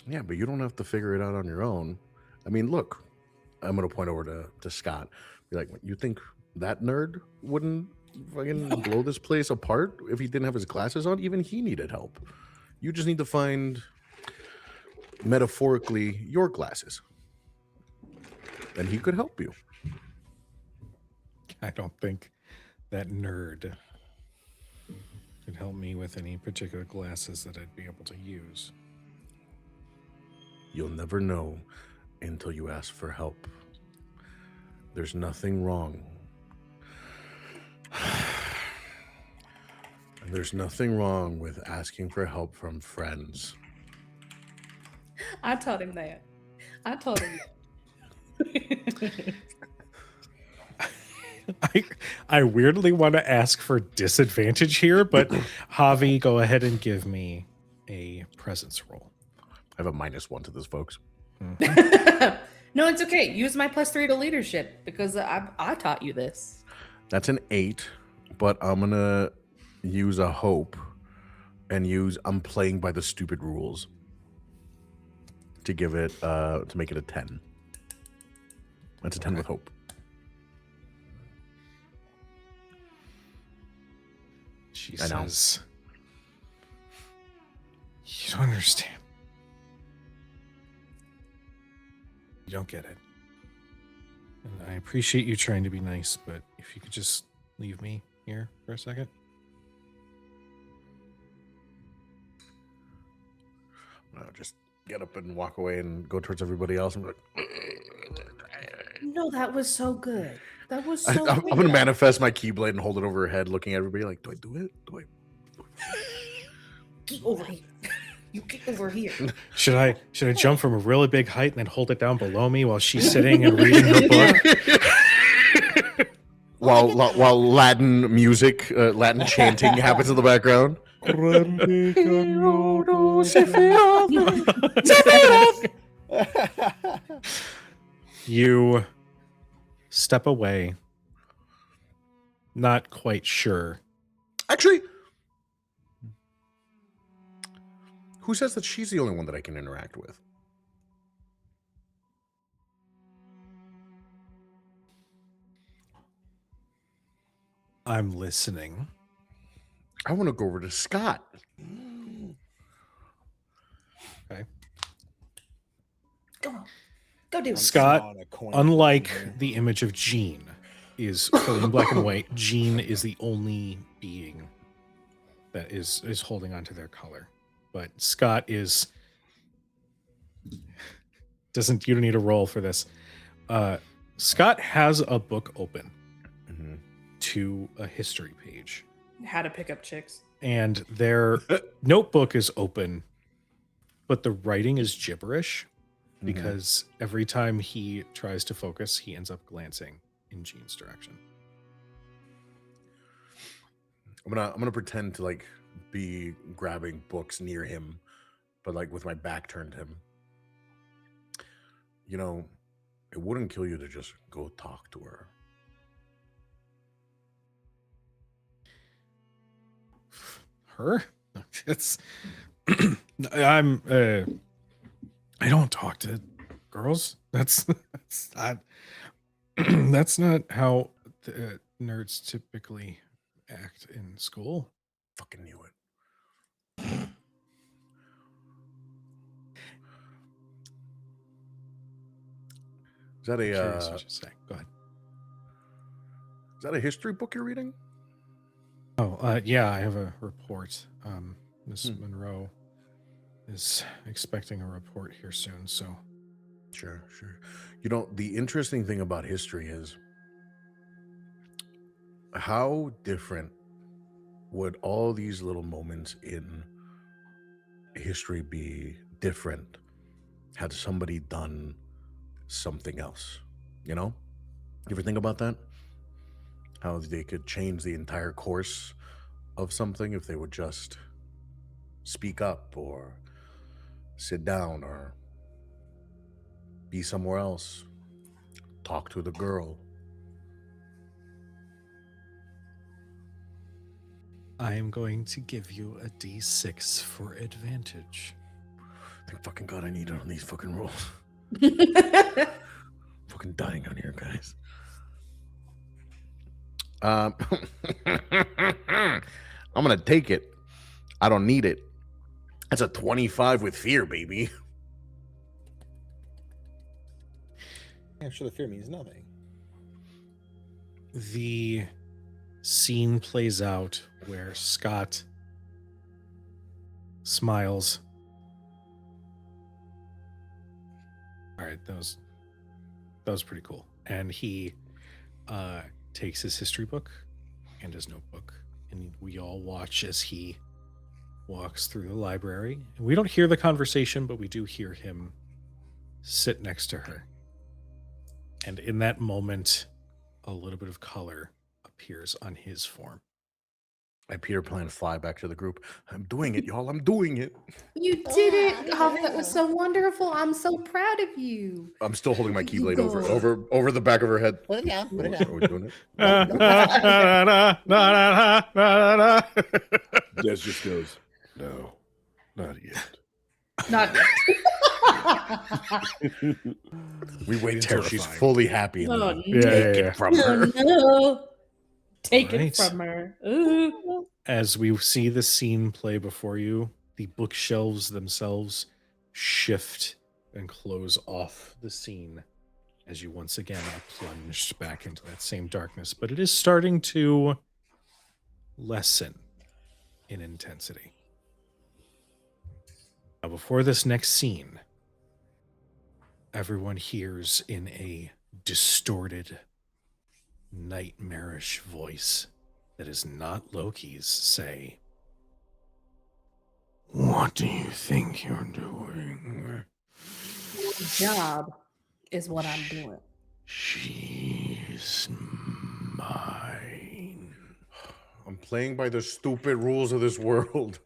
Yeah, but you don't have to figure it out on your own. I mean, look, I'm going to point over to Scott. Be like, you think that nerd wouldn't fucking blow this place apart if he didn't have his glasses on? Even he needed help. You just need to find, metaphorically, your glasses. And he could help you. I don't think that nerd could help me with any particular glasses that I'd be able to use. You'll never know until you ask for help. There's nothing wrong. And there's nothing wrong with asking for help from friends. I told him that. I told him that. I weirdly want to ask for disadvantage here, but Javi, go ahead and give me a presence roll. I have a -1 to this, folks. No, it's okay. Use my +3 to leadership because I taught you this. That's an 8, but I'm going to use a hope and use I'm playing by the stupid rules to give it, to make it a 10. That's a 10 with hope. She I know. says, "You don't understand. You don't get it. And I appreciate you trying to be nice, but if you could just leave me here for a second." I'll just get up and walk away and go towards everybody else. I'm like, No, that was so good. That was I'm so going good. to manifest my Keyblade and hold it over her head, looking at everybody like, do I do it? Do I? Get over here. You get over here. Should I jump from a really big height and then hold it down below me while she's sitting and reading her book? While Latin music, Latin chanting happens in the background. You step away, not quite sure. Actually, who says that she's the only one that I can interact with? I'm listening. I want to go over to Scott. Okay. Go on. Go do it. Scott, On a coin. unlike the image of Jean, is fully in black and white. Jean is the only being that is holding on to their color. But Scott is doesn't you don't need a roll for this. Scott has a book open to a history page. How to pick up chicks. And their notebook is open, but the writing is gibberish because every time he tries to focus, he ends up glancing in Jean's direction. I'm gonna pretend to like be grabbing books near him, but like with my back turned to him. You know, it wouldn't kill you to just go talk to her. Her? It's I don't talk to girls. That's not that's not how the nerds typically act in school. Fucking knew it. Is that Curious a what you say. Go ahead. is that a history book you're reading? Oh, yeah, I have a report. Miss Monroe is expecting a report here soon, so Sure. You know, the interesting thing about history is how different would all these little moments in history be different had somebody done something else? You know? You ever think about that? How they could change the entire course of something if they would just speak up or sit down or be somewhere else, talk to the girl. I am going to give you a D6 for advantage. Thank fucking God I need it on these fucking rolls. Fucking dying on here, guys. I'm gonna take it. I don't need it. That's a 25 with fear, baby. I'm sure the fear means nothing. The scene plays out where Scott smiles. All right, that was pretty cool. And he takes his history book and his notebook, and we all watch as he walks through the library. And we don't hear the conversation, but we do hear him sit next to her. And in that moment, a little bit of color appears on his form. I Peter Pan fly back to the group. I'm doing it, y'all. I'm doing it. You did it. Oh, that was so wonderful. I'm so proud of you. I'm still holding my Keyblade Go. over the back of her head. Put it down. Put it Are down. we doing it? Des just goes, no, not yet. Not We wait until she's Terrifying. fully happy. And Oh, then Yeah, take yeah, it from her. no. Take Right. it from her. Ooh. As we see the scene play before you, the bookshelves themselves shift and close off the scene as you once again are plunged back into that same darkness. But it is starting to lessen in intensity. Now, before this next scene, everyone hears in a distorted, nightmarish voice that is not Loki's say, "What do you think you're doing? Job is what I'm doing. She's mine." I'm playing by the stupid rules of this world.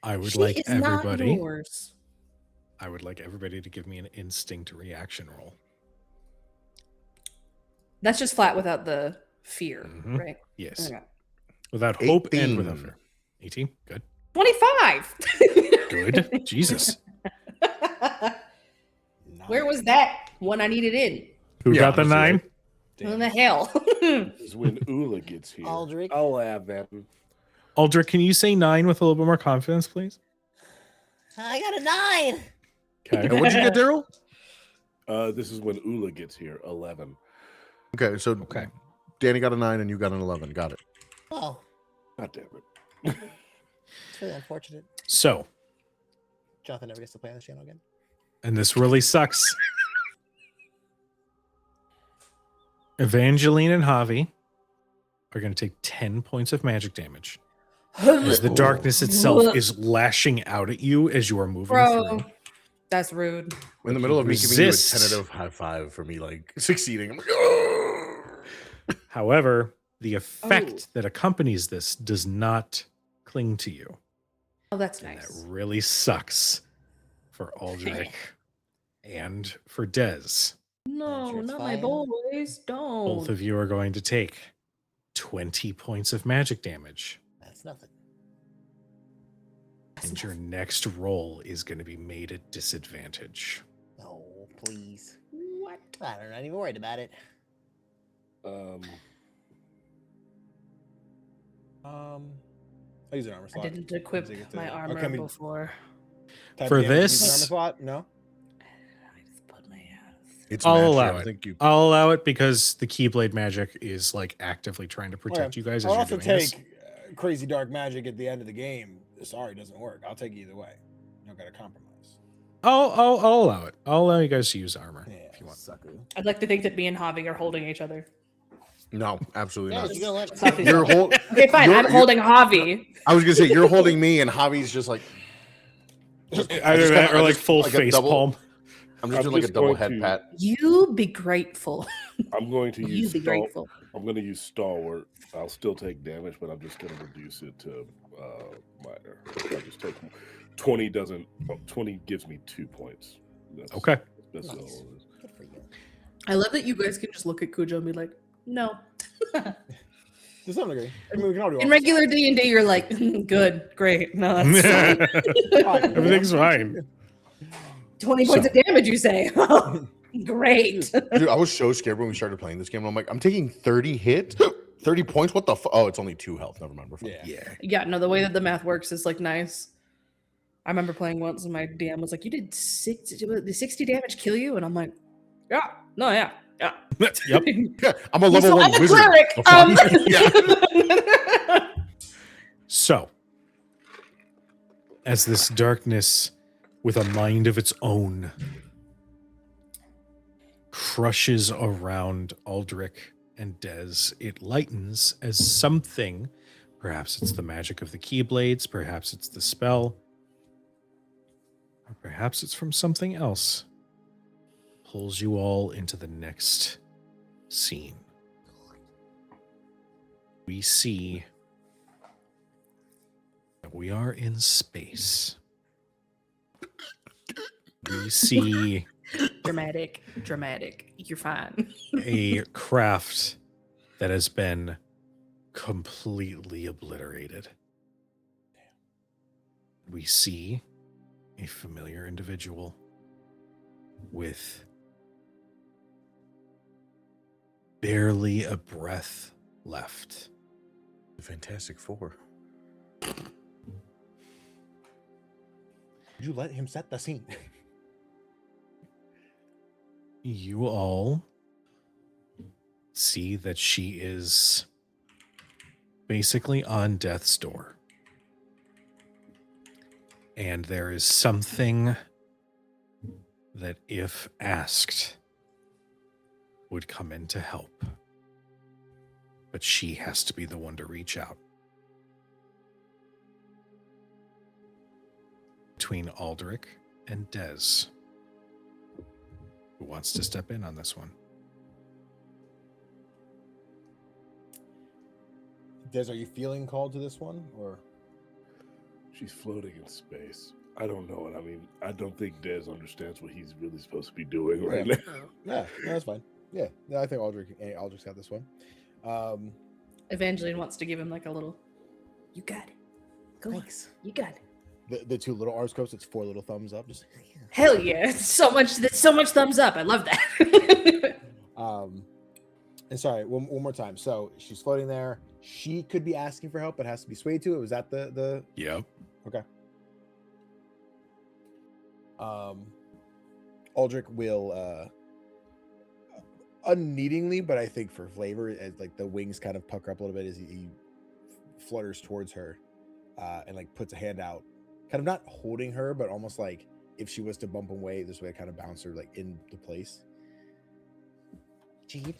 I would She like is not everybody. yours. I would like everybody to give me an instinct reaction roll. That's just flat without the fear, Mhm. right? Yes, Okay. without hope and 18. without fear. 18, good, 25. good. Jesus, Where was that when I needed in? who Yeah, got the honestly, 9? Who in the hell? Is when Ula gets here. Aldrich. I'll have them. Aldrich, can you say 9 with a little bit more confidence, please? I got a 9. Okay. And what'd you get, Darryl? This is when Ula gets here. 11. Okay, so Okay. Danny got a 9 and you got an 11. Got it. Oh, God damn it. it's really unfortunate. So, Jonathan never gets to play on this channel again. and this really sucks. Evangeline and Javi are going to take 10 points of magic damage as the darkness itself is lashing out at you as you are moving Bro, through. that's rude. In the middle of me giving you a Resist. tentative high five for me, like succeeding. I'm like, "Oh." However, the effect Oh. that accompanies this does not cling to you. Oh, that's And nice. that really sucks for Aldrich and for Dez. No, Sure, it's not my fine. boys. Don't. Both of you are going to take 20 points of magic damage. That's nothing. And your next roll is going to be made at disadvantage. No, please. What? I'm not even worried about it. I use an armor I slot. didn't equip Once I get to- my or armor can we before. type For damage into this- an armor slot? No. I just put my ass. It's I'll magic. allow I don't it. think you. I'll allow it because the Keyblade magic is like actively trying to protect you guys as I'll you're also doing take this. crazy dark magic at the end of the game sorry doesn't work. I'll take it either way. You don't got to compromise. I'll allow it. I'll allow you guys to use armor Yeah, if you want. sucker. I'd like to think that me and Javi are holding each other. No, absolutely Yeah, not. you're gonna let. Javi's You're holding- hold. Okay, fine. you're- I'm holding Javi. I was gonna say you're holding me, and Javi's just like. Either that or like full like a face double- palm. I'm just I'm doing like a just double going head to- pat. You be grateful. I'm going to You use be grateful. I'm going to use stalwart. I'll still take damage, but I'm just going to reduce it to minor. I just take 20. 20 gives me 2 points. That's, Okay. That's all it Nice. is. Good for you. I love that you guys can just look at Kujo and be like, no. To some degree. I mean, we can all do In all regular D&D, you're like, good, great. No, that's fine. Everything's fine. 20 points of damage, you say. Great. Dude, I was so scared when we started playing this game. I'm like, I'm taking 30 hits, 30 points. What the? Oh, it's only 2 health. Never mind. We're fine. Yeah. Yeah, no, the way that the math works is like nice. I remember playing once and my DM was like, you did 60 damage kill you? And I'm like, yeah, no, yeah. Yep. Yeah, I'm a level So 1 I'm a wizard. cleric. Yeah. So, as this darkness with a mind of its own crushes around Aldrich and Dez, it lightens as something, perhaps it's the magic of the Keyblades, perhaps it's the spell, or perhaps it's from something else, pulls you all into the next scene. We see that we are in space. We see Dramatic. You're fine. a craft that has been completely obliterated. We see a familiar individual with barely a breath left. Fantastic Four. You let him set the scene. You all see that she is basically on death's door. And there is something that, if asked, would come in to help. But she has to be the one to reach out. Between Aldrich and Dez. Who wants to step in on this one? Des, are you feeling called to this one, or She's floating in space. I don't know what I mean. I don't think Dez understands what he's really supposed to be doing right Yeah. now. yeah, no, that's fine. Yeah, no, I think Aldrich's got this one. Evangeline wants to give him like a little, you got it. Go on. Thanks. You got it. The 2 little arms scopes, it's 4 little thumbs up. Just Hell yeah. So much thumbs up. I love that. and sorry, one more time. So she's floating there. She could be asking for help, but has to be swayed to it. Was that the Yep. okay? Aldrich will unneedingly, but I think for flavor, as like the wings kind of pucker up a little bit as he flutters towards her, and like puts a hand out, kind of not holding her, but almost like if she was to bump away, this way, kind of bounce her like into place. Jean,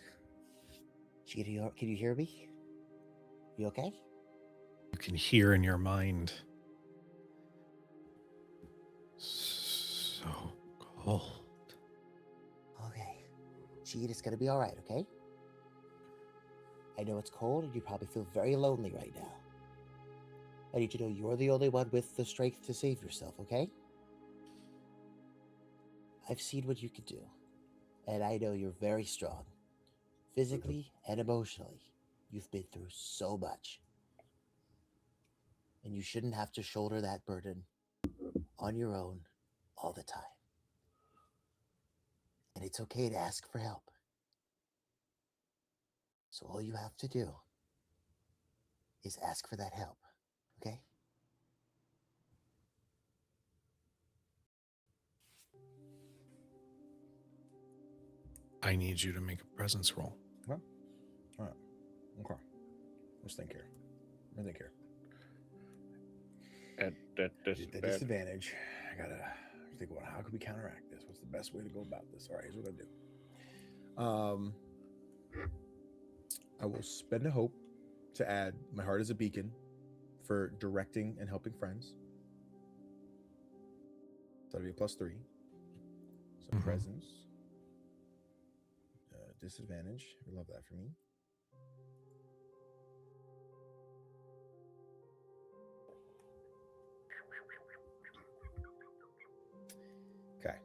can you hear me? You okay? You can hear in your mind. So cold. Okay. Jean, it's gonna be all right, okay? I know it's cold and you probably feel very lonely right now. I need you to know you're the only one with the strength to save yourself, okay? I've seen what you can do, and I know you're very strong. Physically and emotionally, you've been through so much. And you shouldn't have to shoulder that burden on your own all the time. And it's okay to ask for help. So all you have to do is ask for that help, okay? I need you to make a presence roll. Okay. Let's think here. The Disadvantage. disadvantage. I gotta think about how could we counteract this. What's the best way to go about this? All right, here's what I do. I will spend a hope to add my heart as a beacon for directing and helping friends. So that'll be a +3. So presence. Disadvantage. We love that for me. Okay.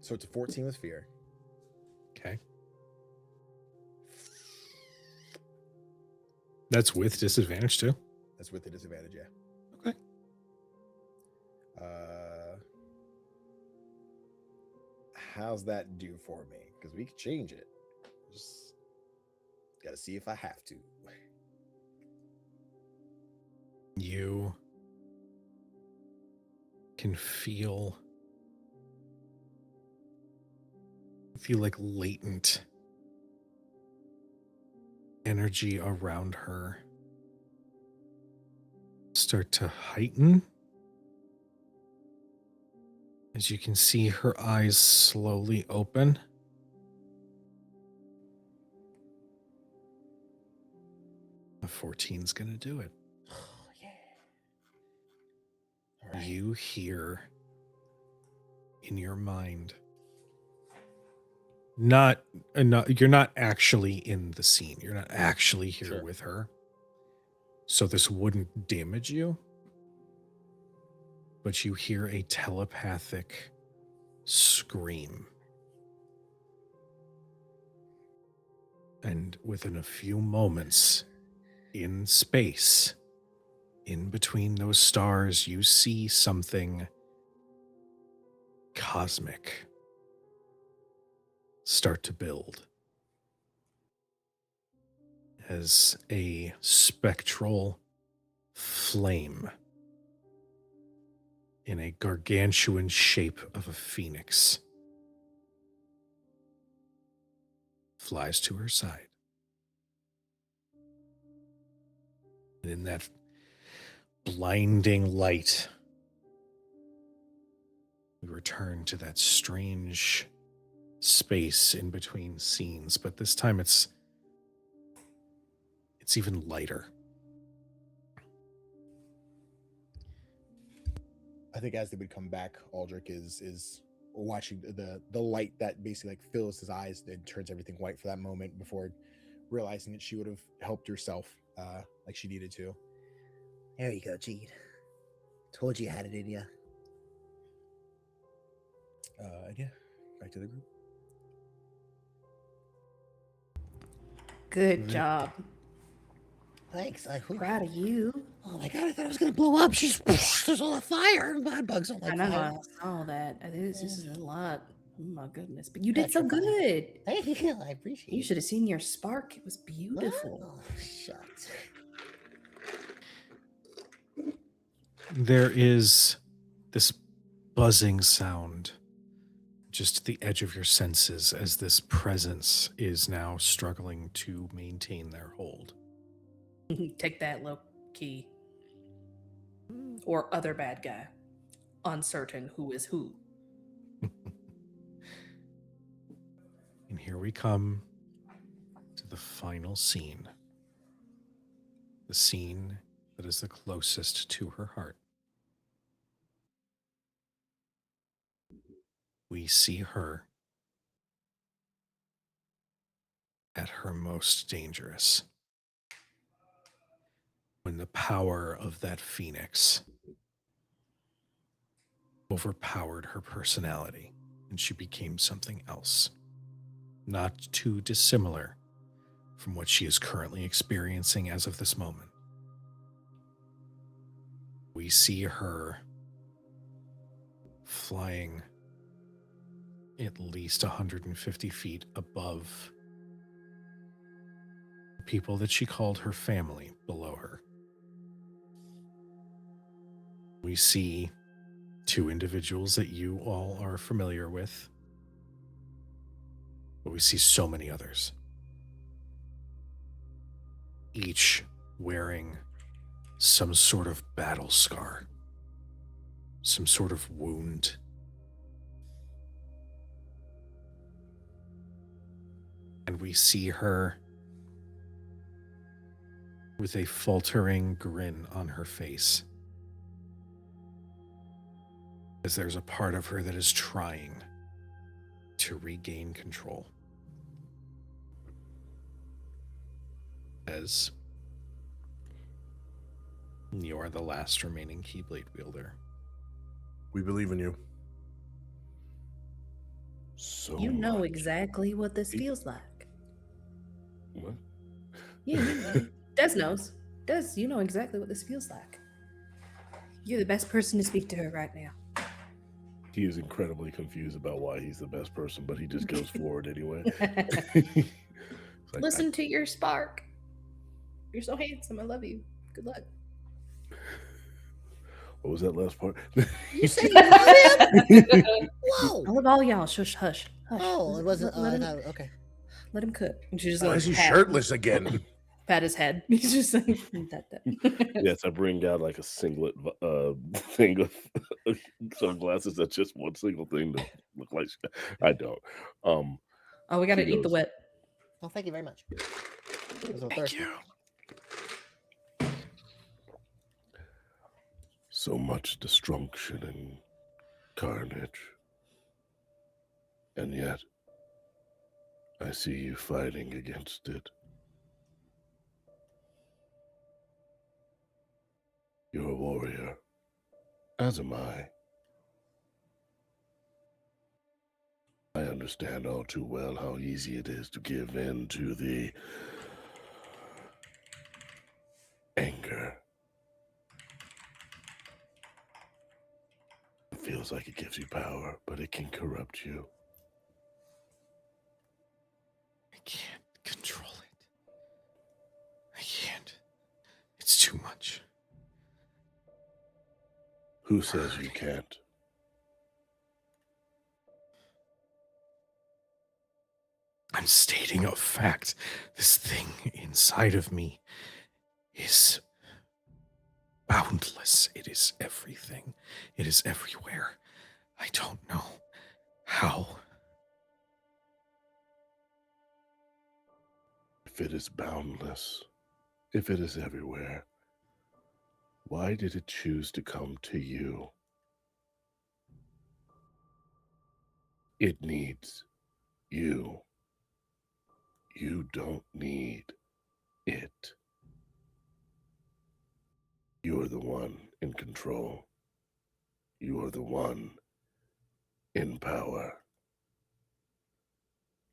So it's a 14 with fear. Okay. That's with disadvantage too. That's with the disadvantage, yeah. Okay. How's that do for me? Because we could change it. Just gotta see if I have to. You can feel like latent energy around her start to heighten as you can see her eyes slowly open. The 14's gonna do it. All right. You hear in your mind, you're not actually in the scene. You're not actually here Sure. with her. So this wouldn't damage you. But you hear a telepathic scream. And within a few moments, in space, in between those stars, you see something cosmic start to build as a spectral flame in a gargantuan shape of a phoenix flies to her side. And in that blinding light, we return to that strange space in between scenes, but this time it's even lighter. I think as they would come back, Aldrich is watching the light that basically like fills his eyes and turns everything white for that moment before realizing that she would have helped herself like she needed to. There you go, Jeed. Told you had it in you. And yeah, back to the group. Good Right. job. Thanks. Proud of you. Oh my god, I thought I was gonna blow up. There's all the fire and bad bugs on I like know, fire. I saw that. This is a lot. Oh my goodness. But you did That's so fine. good. Thank you. I appreciate You it. should have seen your spark. It was beautiful. Oh, shucks. There is this buzzing sound just at the edge of your senses as this presence is now struggling to maintain their hold. Take that, low key. Or other bad guy. Uncertain who is who. And here we come to the final scene. The scene that is the closest to her heart. We see her at her most dangerous. When the power of that phoenix overpowered her personality and she became something else, not too dissimilar from what she is currently experiencing as of this moment. We see her flying at least 150 feet above the people that she called her family below her. We see two individuals that you all are familiar with, but we see so many others. each wearing some sort of battle scar, some sort of wound. And we see her with a faltering grin on her face, as there's a part of her that is trying to regain control. As you are the last remaining Keyblade wielder. We believe in you. So You know much. exactly what this feels like. What? Yeah, you know. Des knows. Des, you know exactly what this feels like. You're the best person to speak to her right now. He is incredibly confused about why he's the best person, but he just goes forward anyway. It's like, Listen to your spark. You're so handsome. I love you. Good luck. What was that last part? You say you love him? I Whoa! love all y'all. Shush, hush. Hush. Oh, it wasn't. Let, I him, thought, okay. let him cook. And she's just Why like, is he shirtless again? pat his head. He's just like, that. Yes, I bring out like a singlet thing of sunglasses. That's just one single thing to look like. I don't. Oh, we got to She eat the goes, wet. Well, thank you very much. I was so Thank thirsty. you. So much destruction and carnage. And yet, I see you fighting against it. You're a warrior, as am I. I understand all too well how easy it is to give in to the anger. It feels like it gives you power, but it can corrupt you. I can't control it. I can't. It's too much. Who says you can't? I'm stating a fact. This thing inside of me is boundless. It is everything. It is everywhere. I don't know how. If it is boundless, if it is everywhere, why did it choose to come to you? It needs you. You don't need it. You are the one in control. You are the one in power.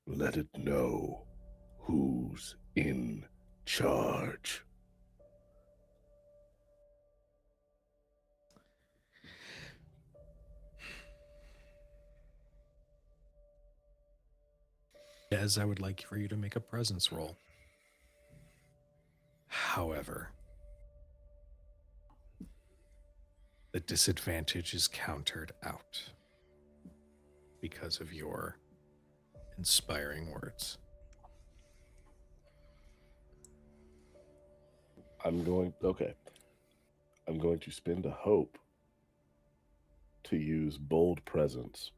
Let it know who's in charge. Des, I would like for you to make a presence roll. However, the disadvantage is countered out because of your inspiring words. I'm going to spend a hope to use bold presence,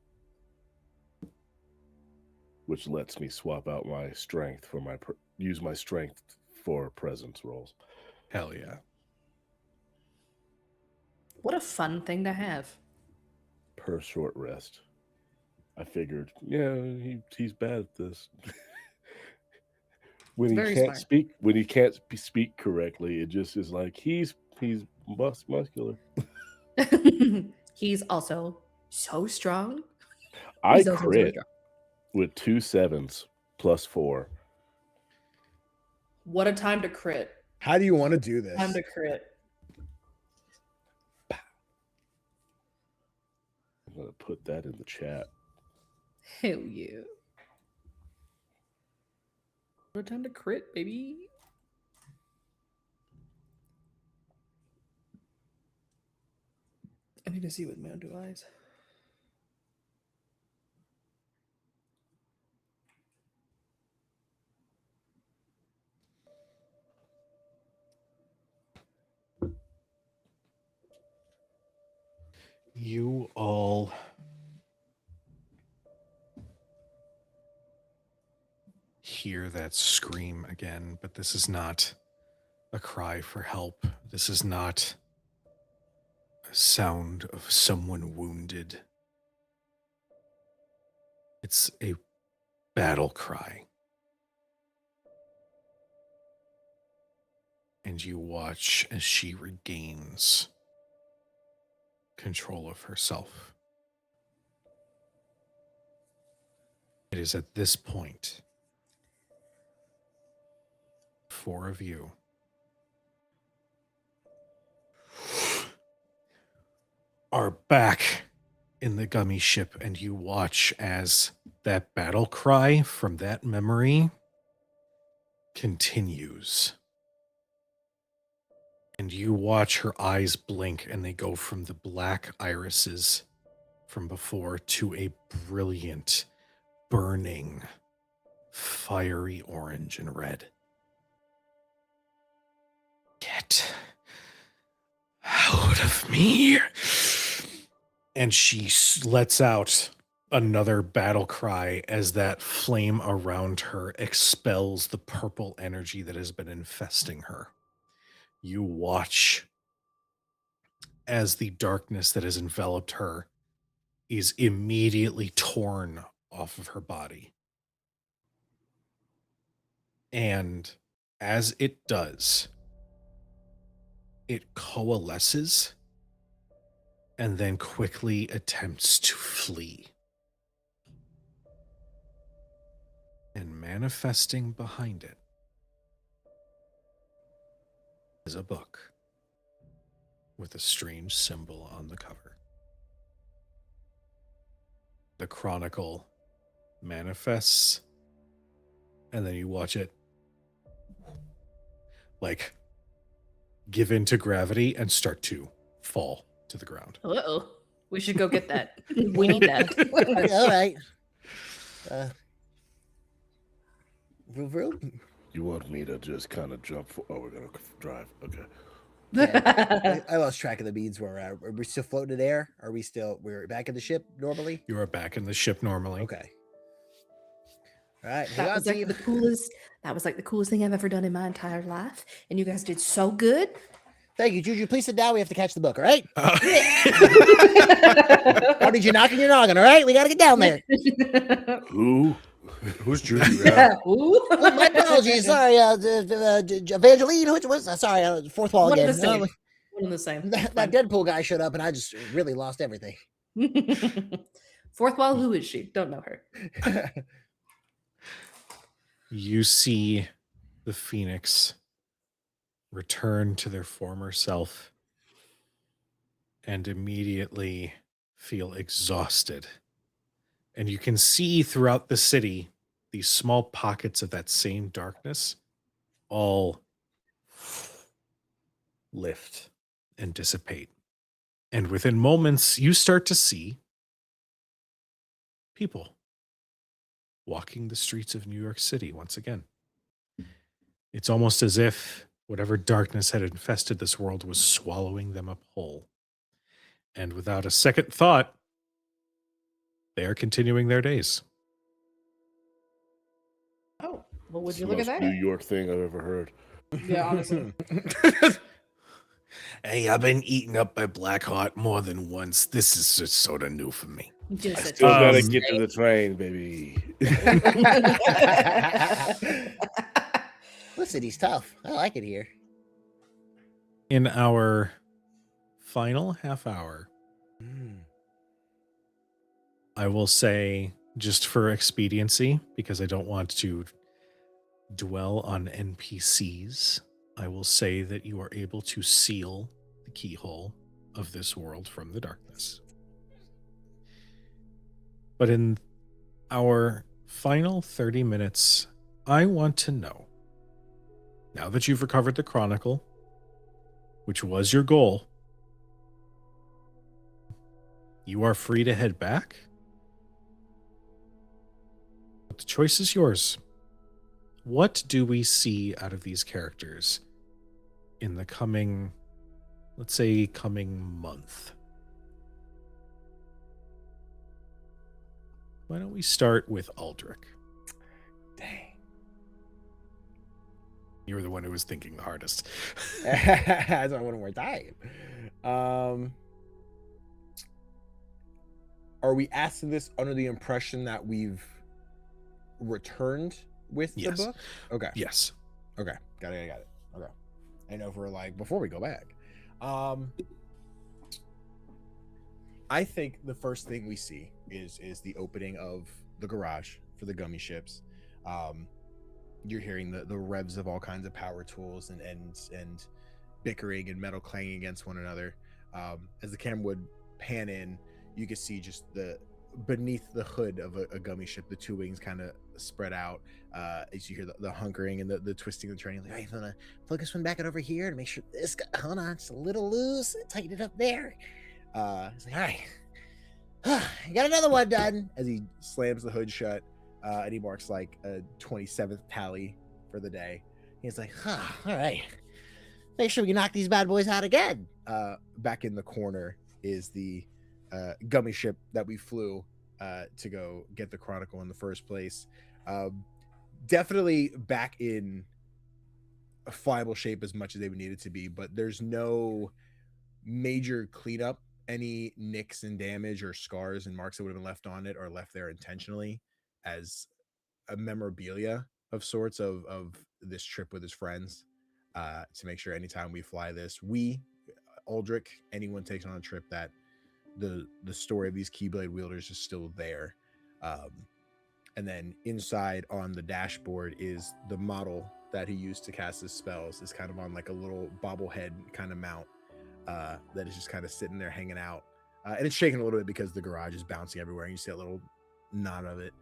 which lets me swap out my strength for use my strength for presence rolls. Hell yeah. What a fun thing to have. Per short rest. I figured, yeah, he's bad at this. When Very he can't smart. speak, when he can't speak correctly, it just is like he's muscular. He's also so strong. I He's also so crit strong. with 2 7s plus 4. What a time to crit. How do you want to do this? Time to crit. I'm gonna put that in the chat. Hell yeah. What a time to crit, baby. I need to see with my own 2 eyes. You all hear that scream again, but this is not a cry for help. This is not a sound of someone wounded. It's a battle cry. And you watch as she regains control of herself. It is at this point, 4 of you are back in the gummy ship, and you watch as that battle cry from that memory continues. And you watch her eyes blink, and they go from the black irises from before to a brilliant, burning, fiery orange and red. Get out of me. And she lets out another battle cry as that flame around her expels the purple energy that has been infesting her. You watch as the darkness that has enveloped her is immediately torn off of her body. And as it does, it coalesces and then quickly attempts to flee. And manifesting behind it is a book with a strange symbol on the cover. The Chronicle manifests, and then you watch it like give in to gravity and start to fall to the ground. Uh-oh. We should go get that. We need that. All right. Vroom, vroom. You want me to just kind of jump? Oh, we're gonna drive. Okay. Yeah, I lost track of the beads. Where we're at. Are we still floating in air? Are we still? We're back in the ship normally. You are back in the ship normally. Okay. All right. That was like the coolest. That was like the coolest thing I've ever done in my entire life, and you guys did so good. Thank you, Juju. Please sit down. We have to catch the book. All right. Or did you knock on your noggin? All right. We got to get down there. Who? Who's Judy? Ooh. Oh, my apologies. Sorry, Evangeline. Which was sorry. Fourth wall One again. and the same. One and the same. That Deadpool guy showed up, and I just really lost everything. Fourth wall. Who is she? Don't know her. You see the Phoenix return to their former self and immediately feel exhausted. And you can see throughout the city these small pockets of that same darkness all lift and dissipate. And within moments, you start to see people walking the streets of New York City once again. It's almost as if whatever darkness had infested this world was swallowing them up whole. And without a second thought, they are continuing their days. Oh, well, would It's you the look at most that? New York thing I've ever heard. Yeah, honestly. Hey, I've been eaten up by Blackheart more than once. This is just sort of new for me. Just a Still gotta Um, get to the train, baby. This city's tough. I like it here. In our final half hour, I will say, just for expediency, because I don't want to dwell on NPCs, I will say that you are able to seal the keyhole of this world from the darkness. But in our final 30 minutes, I want to know, now that you've recovered the Chronicle, which was your goal, you are free to head back. But the choice is yours. What do we see out of these characters in the coming, let's say, coming month? Why don't we start with Aldrich? Dang. You were the one who was thinking the hardest. That's why I want more time. Are we asking this under the impression that we've returned with the Yes. book? Okay. Yes. Okay. Got it. Okay. I know if we're like, before we go back. I think the first thing we see is the opening of the garage for the gummy ships. You're hearing the revs of all kinds of power tools and bickering and metal clanging against one another. As the camera would pan in, you could see just beneath the hood of a gummy ship, the two wings kind of spread out. As you hear the hunkering and the twisting and turning. Like, I'm gonna focus one back over here to make sure this guy, hold on, it's a little loose. Tighten it up there. He's like, all right, you got another one done. As he slams the hood shut, and he marks like a 27th tally for the day. He's like, all right, make sure we can knock these bad boys out again. Back in the corner is the gummy ship that we flew to go get the Chronicle in the first place. Definitely back in a flyable shape as much as they would need it to be, but there's no major cleanup. Any nicks and damage or scars and marks that would have been left on it are left there intentionally as a memorabilia of sorts of this trip with his friends, to make sure anytime we fly this, Aldrich, anyone takes on a trip, that the story of these Keyblade Wielders is still there. And then inside on the dashboard is the model that he used to cast his spells. Is kind of on like a little bobblehead kind of mount. That is just kind of sitting there hanging out, and it's shaking a little bit because the garage is bouncing everywhere and you see a little knot of it.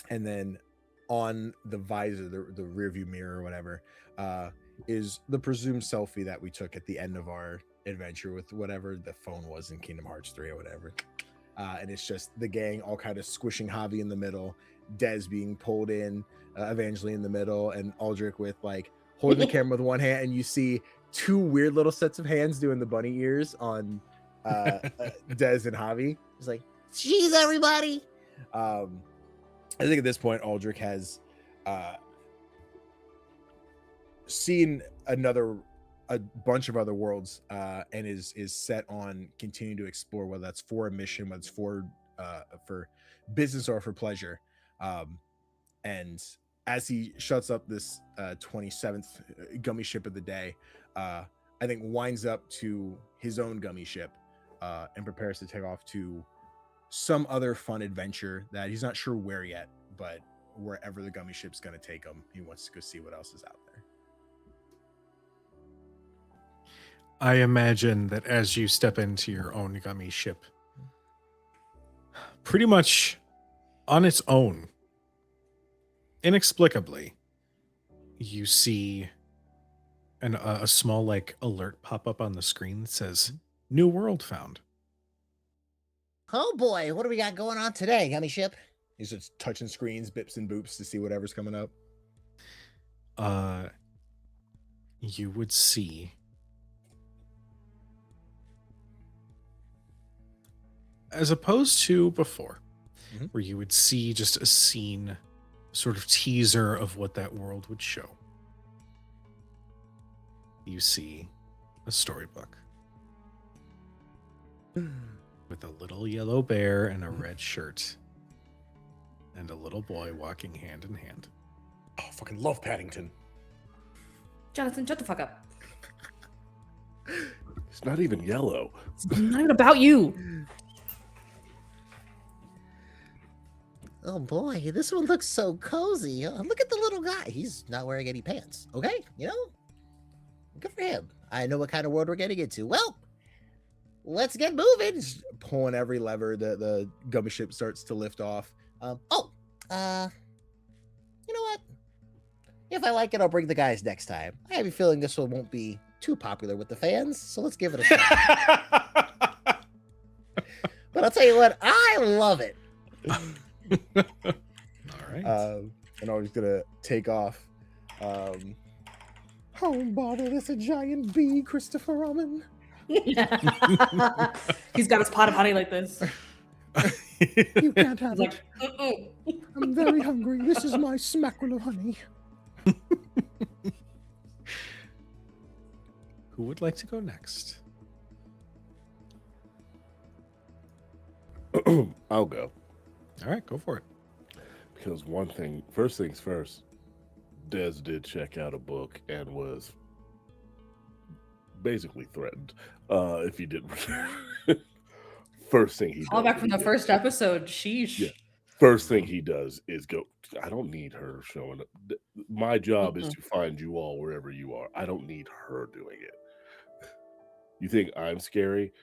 And then on the visor, the rear view mirror or whatever, is the presumed selfie that we took at the end of our adventure with whatever the phone was in Kingdom Hearts 3 or whatever. And it's just the gang all kind of squishing Javi in the middle, Dez being pulled in, Evangeline in the middle, and Aldrich with like holding the camera with one hand, and you see two weird little sets of hands doing the bunny ears on Dez and Javi. It's like, Jeez, everybody. I think at this point, Aldrich has seen a bunch of other worlds, and is set on continuing to explore, whether that's for a mission, whether it's for business or for pleasure. And as he shuts up this 27th gummy ship of the day, I think winds up to his own gummy ship, and prepares to take off to some other fun adventure that he's not sure where yet, but wherever the gummy ship's going to take him, he wants to go see what else is out there. I imagine that as you step into your own gummy ship, pretty much on its own, inexplicably, you see a small like alert pop up on the screen that says "New world found." Oh boy, what do we got going on today, gummy ship? He's just touching screens, bips and boops to see whatever's coming up. You would see as opposed to before, where you would see just a scene, sort of teaser of what that world would show. You see a storybook with a little yellow bear and a red shirt and a little boy walking hand in hand. Oh, fucking love Paddington. Jonathan, shut the fuck up. It's not even yellow. It's not even about you. Oh boy, this one looks so cozy. Look at the little guy. He's not wearing any pants. Okay, good for him. I know what kind of world we're getting into. Well, let's get moving. Just pulling every lever, the gummy ship starts to lift off. You know what? If I like it, I'll bring the guys next time. I have a feeling this one won't be too popular with the fans, so let's give it a shot. But I'll tell you what, I love it. All right. And I was gonna take off. Oh bother, there's a giant bee, Christopher Robin. He's got his pot of honey like this. You can't have He's like, it. "Mm-mm." I'm very hungry. This is my smackerel of honey. Who would like to go next? I'll go. All right, go for it. Because first things first, Des did check out a book and was basically threatened if he didn't return. First thing he Call does back from the first episode. Sheesh. Yeah. First thing he does is go, I don't need her showing up. My job is to find you all wherever you are. I don't need her doing it. You think I'm scary?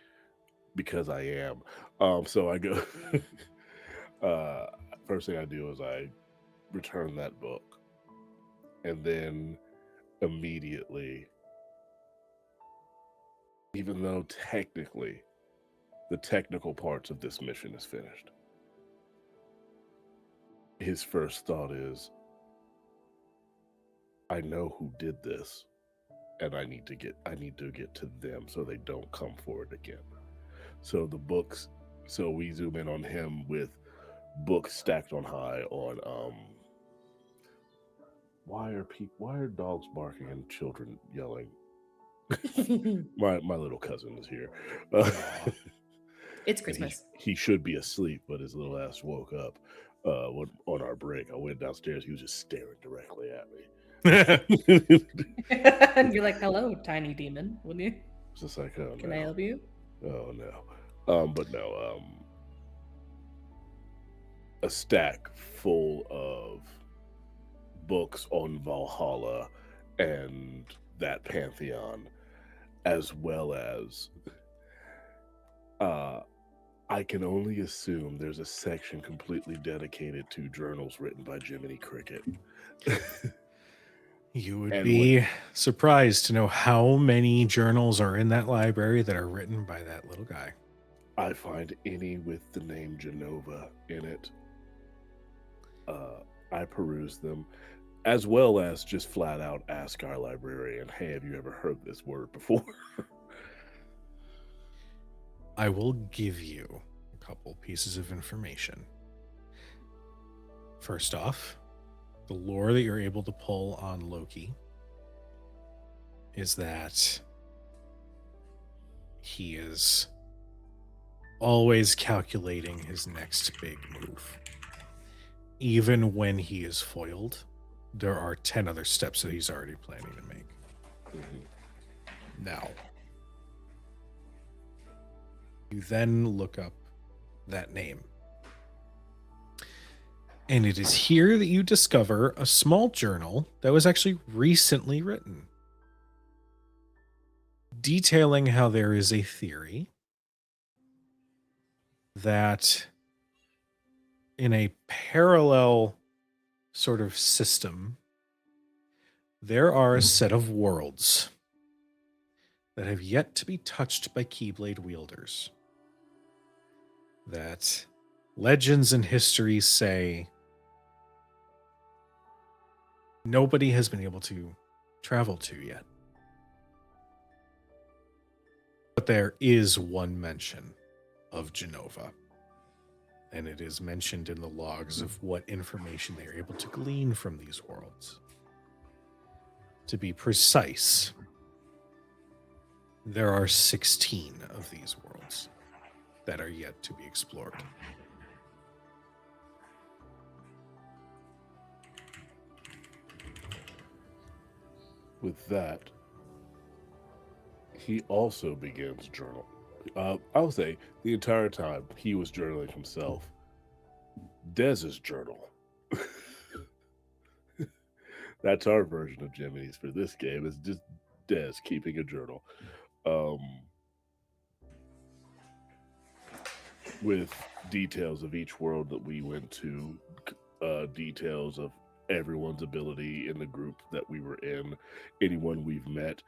Because I am. So I go, first thing I do is I return that book. And then immediately, even though technically the technical parts of this mission is finished, his first thought is, I know who did this, and I need to get to them so they don't come for it again. So we zoom in on him with books stacked on high on why are dogs barking and children yelling? My little cousin is here. It's Christmas. He should be asleep, but his little ass woke up on our break. I went downstairs. He was just staring directly at me. And you're like, hello, tiny demon. Wouldn't you? Just like, oh, Can no. I help you? Oh no. But no, a stack full of books on Valhalla and that pantheon, as well as I can only assume there's a section completely dedicated to journals written by Jiminy Cricket. You would be surprised to know how many journals are in that library that are written by that little guy. I find any with the name Genova in it. I peruse them, as well as just flat out ask our librarian, hey, have you ever heard this word before? I will give you a couple pieces of information. First off, the lore that you're able to pull on Loki is that he is always calculating his next big move. Even when he is foiled, there are 10 other steps that he's already planning to make. Now, you then look up that name. And it is here that you discover a small journal that was actually recently written, detailing how there is a theory that in a parallel sort of system, there are a set of worlds that have yet to be touched by Keyblade Wielders. That legends and history say nobody has been able to travel to yet. But there is one mention of Genova. And it is mentioned in the logs of what information they are able to glean from these worlds. To be precise, there are 16 of these worlds that are yet to be explored. With that, he also begins journal. I would say the entire time he was journaling himself, Dez's journal. That's our version of Jiminy's for this game. It's just Dez keeping a journal. With details of each world that we went to, details of everyone's ability in the group that we were in, anyone we've met.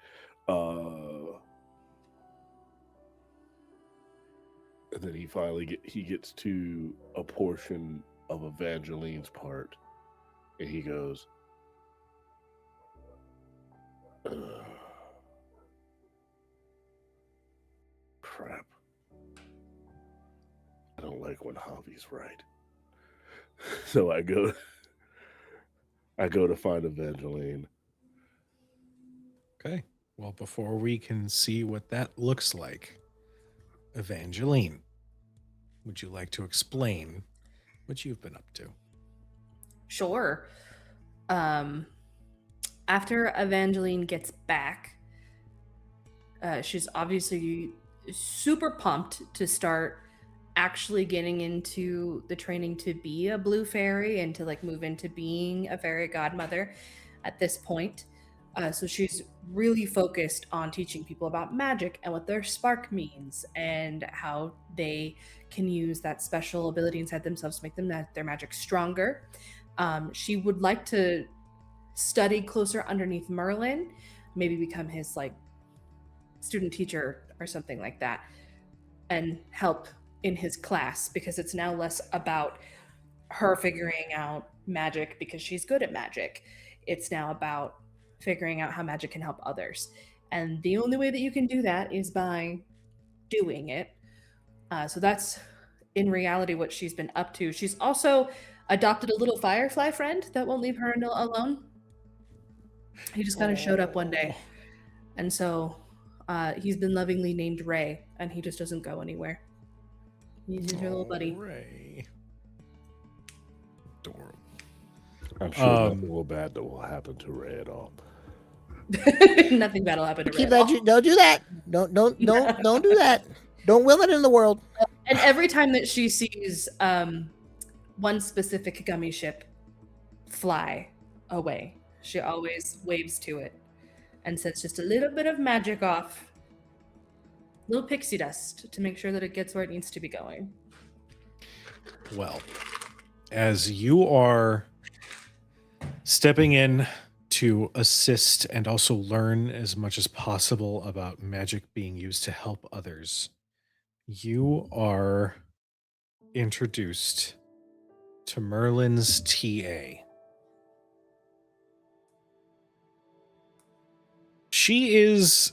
And then he finally gets to a portion of Evangeline's part, and he goes, crap. I don't like when Javi's right. So I go to find Evangeline. Okay. Well, before we can see what that looks like, Evangeline, would you like to explain what you've been up to? Sure. After Evangeline gets back, she's obviously super pumped to start actually getting into the training to be a blue fairy and to like move into being a fairy godmother at this point. So she's really focused on teaching people about magic and what their spark means and how they can use that special ability inside themselves to make their magic stronger. She would like to study closer underneath Merlin, maybe become his like student teacher or something like that, and help in his class, because it's now less about her figuring out magic because she's good at magic. It's now about figuring out how magic can help others. And the only way that you can do that is by doing it. So that's in reality what she's been up to. She's also adopted a little firefly friend that won't leave her alone. He just kind of showed up one day. And so he's been lovingly named Ray, and he just doesn't go anywhere. He's your little buddy. Ray. Adorable. I'm sure nothing bad that will happen to Ray at all. Nothing bad will happen to Ray. Keep that. Don't do that. Don't do that. Don't will it in the world. And every time that she sees one specific gummy ship fly away, she always waves to it and sets just a little bit of magic off, little pixie dust, to make sure that it gets where it needs to be going. Well, as you are stepping in to assist and also learn as much as possible about magic being used to help others, you are introduced to Merlin's TA. She is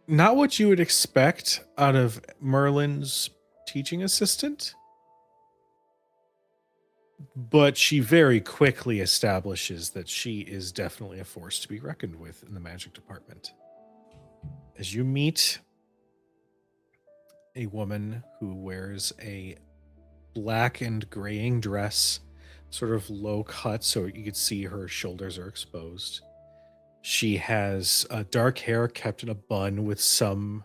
not what you would expect out of Merlin's teaching assistant, but she very quickly establishes that she is definitely a force to be reckoned with in the magic department. As you meet a woman who wears a black and graying dress, sort of low cut, so you could see her shoulders are exposed. She has dark hair kept in a bun with some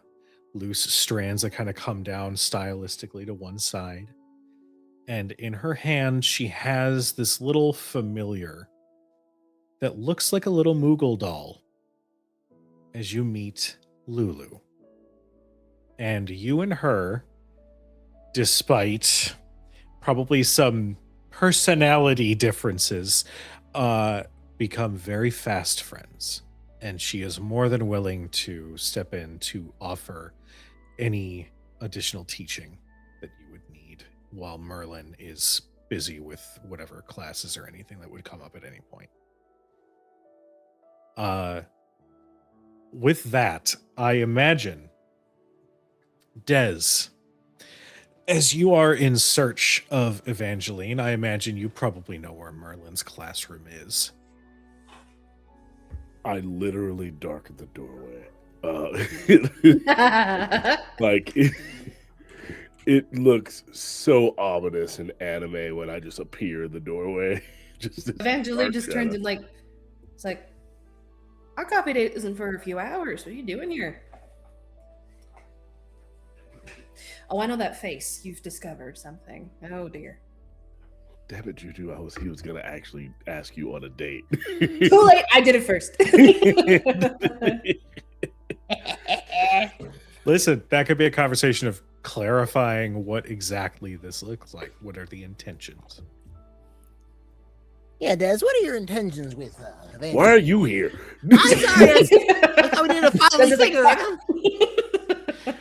loose strands that kind of come down stylistically to one side. And in her hand, she has this little familiar that looks like a little Moogle doll as you meet Lulu. And you and her, despite probably some personality differences, become very fast friends. And she is more than willing to step in to offer any additional teaching that you would need while Merlin is busy with whatever classes or anything that would come up at any point. With that, I imagine, Des, as you are in search of Evangeline, I imagine you probably know where Merlin's classroom is. I literally darkened the doorway. Like it looks so ominous and anime when I just appear in the doorway. Just this Evangeline dark just shadow. turns and like, it's like, our coffee date isn't for a few hours. What are you doing here? Oh, I know that face. You've discovered something. Oh dear. Damn it, Juju! He was gonna actually ask you on a date. Too late. I did it first. Listen, that could be a conversation of clarifying what exactly this looks like. What are the intentions? Yeah, Des, what are your intentions with Evangeline? Why are you here? I'm sorry. I thought we did a final Does it figure.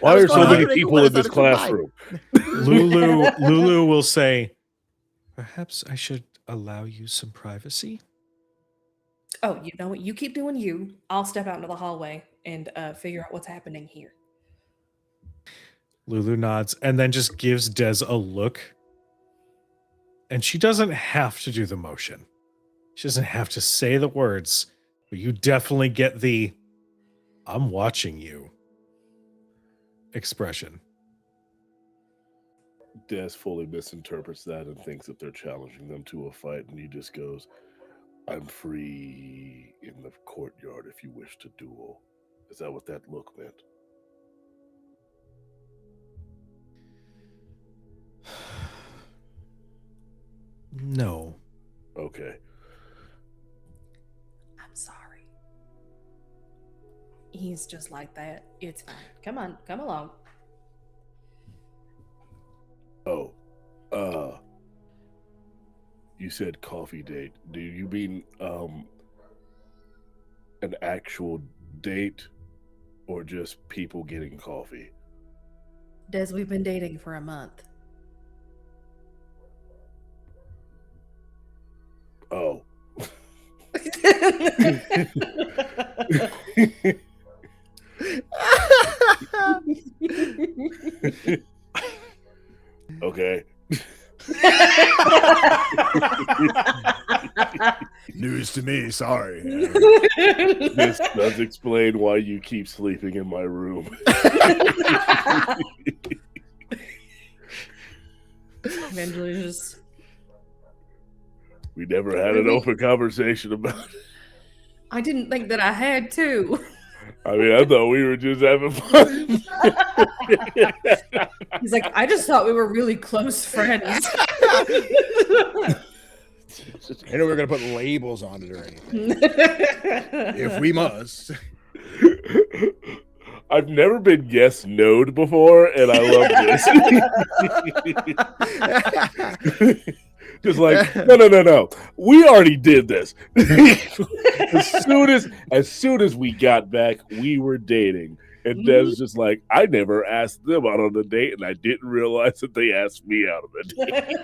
Why I was are so going many hungry, people what in is that this a goodbye? classroom? Lulu will say, perhaps I should allow you some privacy. Oh, you know what? You keep doing you. I'll step out into the hallway and figure out what's happening here. Lulu nods and then just gives Des a look. And she doesn't have to do the motion. She doesn't have to say the words, but you definitely get the "I'm watching you" expression. Des fully misinterprets that and thinks that they're challenging them to a fight, and he just goes, "I'm free in the courtyard if you wish to duel." Is that what that look meant? No. Okay. I'm sorry. He's just like that. It's fine. Come on, come along. Oh, you said coffee date. Do you mean an actual date or just people getting coffee? Des, we've been dating for a month. Oh. Okay. News to me. Sorry. This does explain why you keep sleeping in my room. Eventually, just We never had an open conversation about it. I didn't think that I had to. I mean, I thought we were just having fun. He's like, I just thought we were really close friends. I know we're gonna put labels on it or anything. If we must. I've never been yes no'd before, and I love this. Just like, no. We already did this. as soon as we got back, we were dating. And Des just like, I never asked them out on a date, and I didn't realize that they asked me out on a date.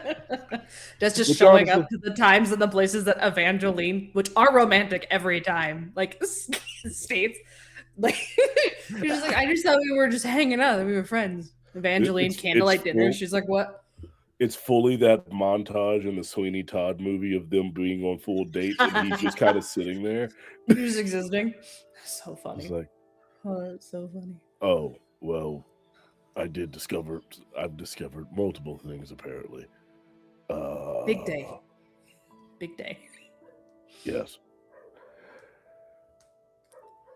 That's just Which showing honestly- up to the times and the places that Evangeline, which are romantic every time, like states. Like she's just like, I just thought we were just hanging out, that we were friends. Evangeline, It's candlelight dinner. full- She's like, what? It's fully that montage in the Sweeney Todd movie of them being on full dates, and he's just kind of sitting there. Just existing. So funny. He's like, Oh, that's so funny. oh, well, I've discovered multiple things, apparently. Big day. Big day. Yes.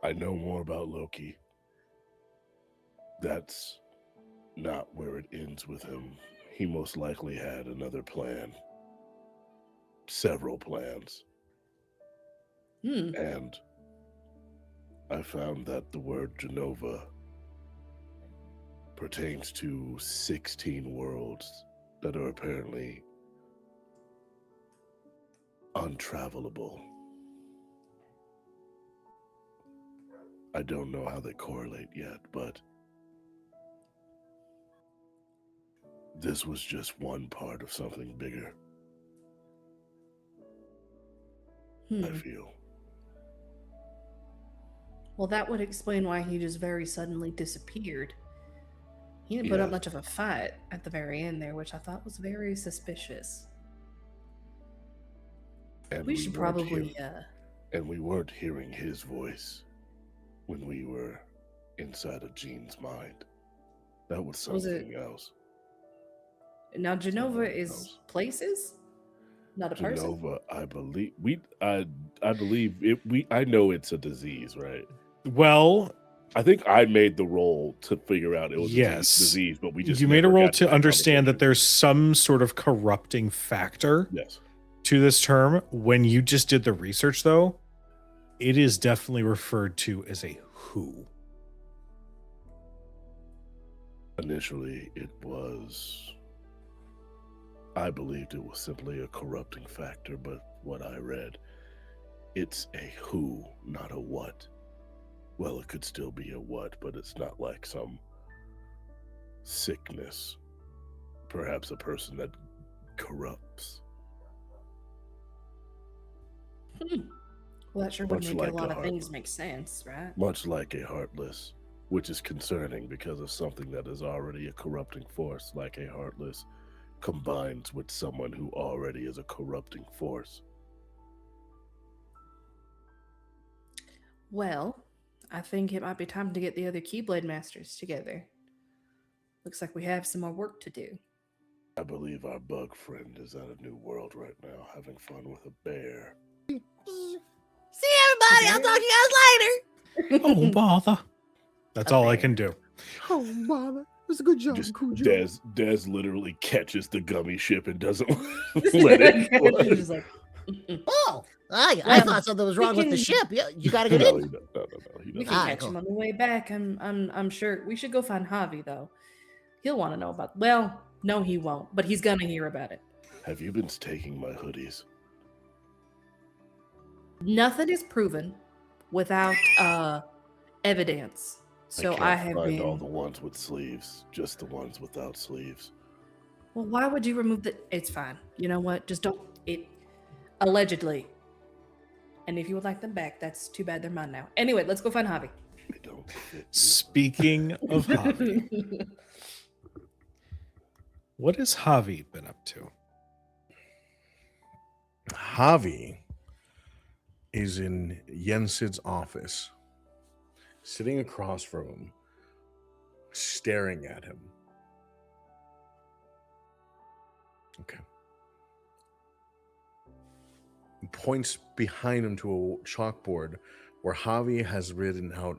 I know more about Loki. That's not where it ends with him. He most likely had another plan. Several plans. And I found that the word Genova pertains to 16 worlds that are apparently untravelable. I don't know how they correlate yet, but this was just one part of something bigger, I feel. Well, that would explain why he just very suddenly disappeared. He didn't put up Yeah. much of a fight at the very end there, which I thought was very suspicious. And We should weren't probably, and we weren't hearing his voice when we were inside of Jean's mind. That was Was it- something else. now Genova Something is else. places, not a person. Genova, I believe I believe it. I know it's a disease, right? Well, I think I made the roll to figure out it was Yes. a disease, but we just you made a never roll got to that understand that conversation. there's some sort of corrupting factor Yes. to this term. When you just did the research, though, it is definitely referred to as a who. Initially, it was. I believed it was simply a corrupting factor, but what I read, it's a who, not a what. Well, it could still be a what, but it's not like some sickness. Perhaps a person that corrupts. Well, that sure would Much make like a lot a of heart. things make sense, right? Much like a heartless which is concerning because of something that is already a corrupting force, like a Heartless, combines with someone who already is a corrupting force. Well, I think it might be time to get the other Keyblade Masters together. Looks like we have some more work to do. I believe our bug friend is at a new world right now, having fun with a bear. See everybody. I'll talk to you guys later. Oh, bother. That's all I can do. Oh, mama. It was a good job, Just Kujo. Des literally catches the gummy ship and doesn't let it fly. Just like, Oh, I Well, thought something was wrong we with the can- ship. Yeah, you gotta get No, in. he doesn't. No, he we doesn't. can Ah, catch cool. him on the way back. I'm sure we should go find Javi though. He'll want to know about. Well, no, he won't. But he's gonna hear about it. Have you been taking my hoodies? Nothing is proven without evidence. So can't I have find been. all the ones with sleeves, just the ones without sleeves. Well, why would you remove the? It's fine. You know what? Just don't. It allegedly. And if you would like them back, that's too bad they're mine now. Anyway, let's go find Javi. They don't fit you. Speaking of Javi, what has Javi been up to? Javi is in Yensid's office, sitting across from him, staring at him. Okay. Points behind him to a chalkboard where Javi has written out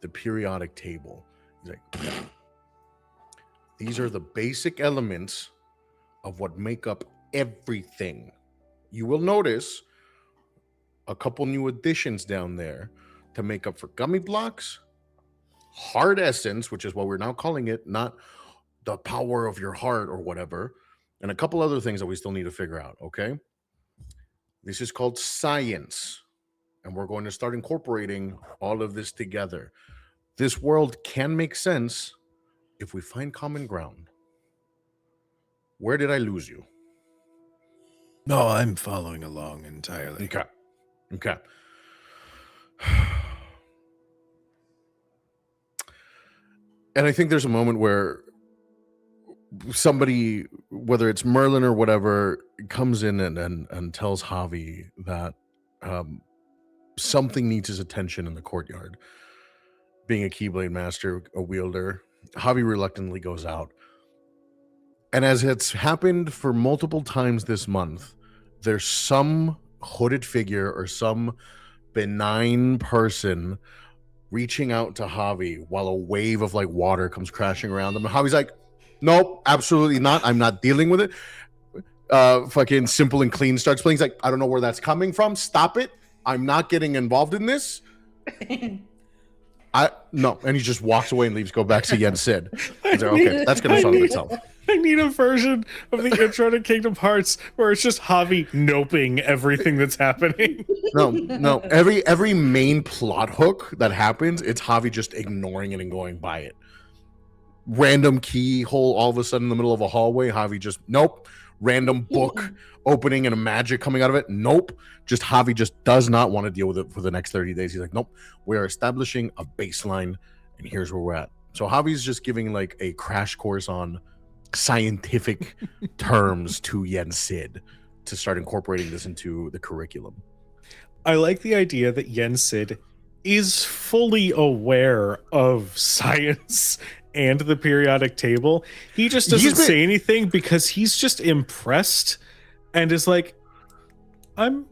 the periodic table. He's like, these are the basic elements of what make up everything. You will notice a couple new additions down there to make up for gummy blocks, hard essence, which is what we're now calling it, not the power of your heart or whatever, and a couple other things that we still need to figure out, okay? This is called science, and we're going to start incorporating all of this together. This world can make sense if we find common ground. Where did I lose you? No, I'm following along entirely. Okay. Okay. And I think there's a moment where somebody, whether it's Merlin or whatever, comes in and tells Javi that something needs his attention in the courtyard. Being a Keyblade master, a wielder, Javi reluctantly goes out. And as it's happened for multiple times this month, there's some hooded figure or some benign person reaching out to Javi while a wave of like water comes crashing around them. And Javi's like, nope, absolutely not. I'm not dealing with it. Fucking Simple and Clean starts playing. He's like, I don't know where that's coming from. Stop it. I'm not getting involved in this. No. And he just walks away and leaves, go back to Yen Sid. He's like, okay, that's going to solve itself. I need a version of the intro to Kingdom Hearts where it's just Javi noping everything that's happening. No. Every main plot hook that happens, it's Javi just ignoring it and going by it. Random keyhole all of a sudden in the middle of a hallway, Javi just, nope. Random book opening and a magic coming out of it, nope. Just Javi just does not want to deal with it for the next 30 days. He's like, nope, we're establishing a baseline and here's where we're at. So Javi's just giving like a crash course on scientific terms to Yen Sid to start incorporating this into the curriculum. I like the idea that Yen Sid is fully aware of science and the periodic table. He just doesn't say anything because he's just impressed and is like, I'm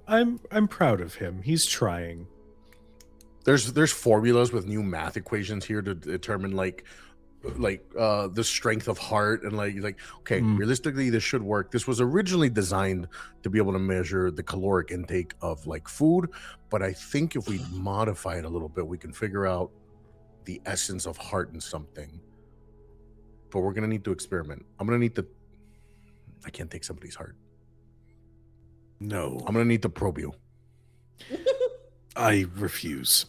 proud of him. He's trying. There's formulas with new math equations here to determine like the strength of heart and like okay, realistically this should work. This was originally designed to be able to measure the caloric intake of like food, but I think if we modify it a little bit, we can figure out the essence of heart in something. But we're gonna need to experiment. I can't take somebody's heart. No, I'm gonna need to probe you. I refuse.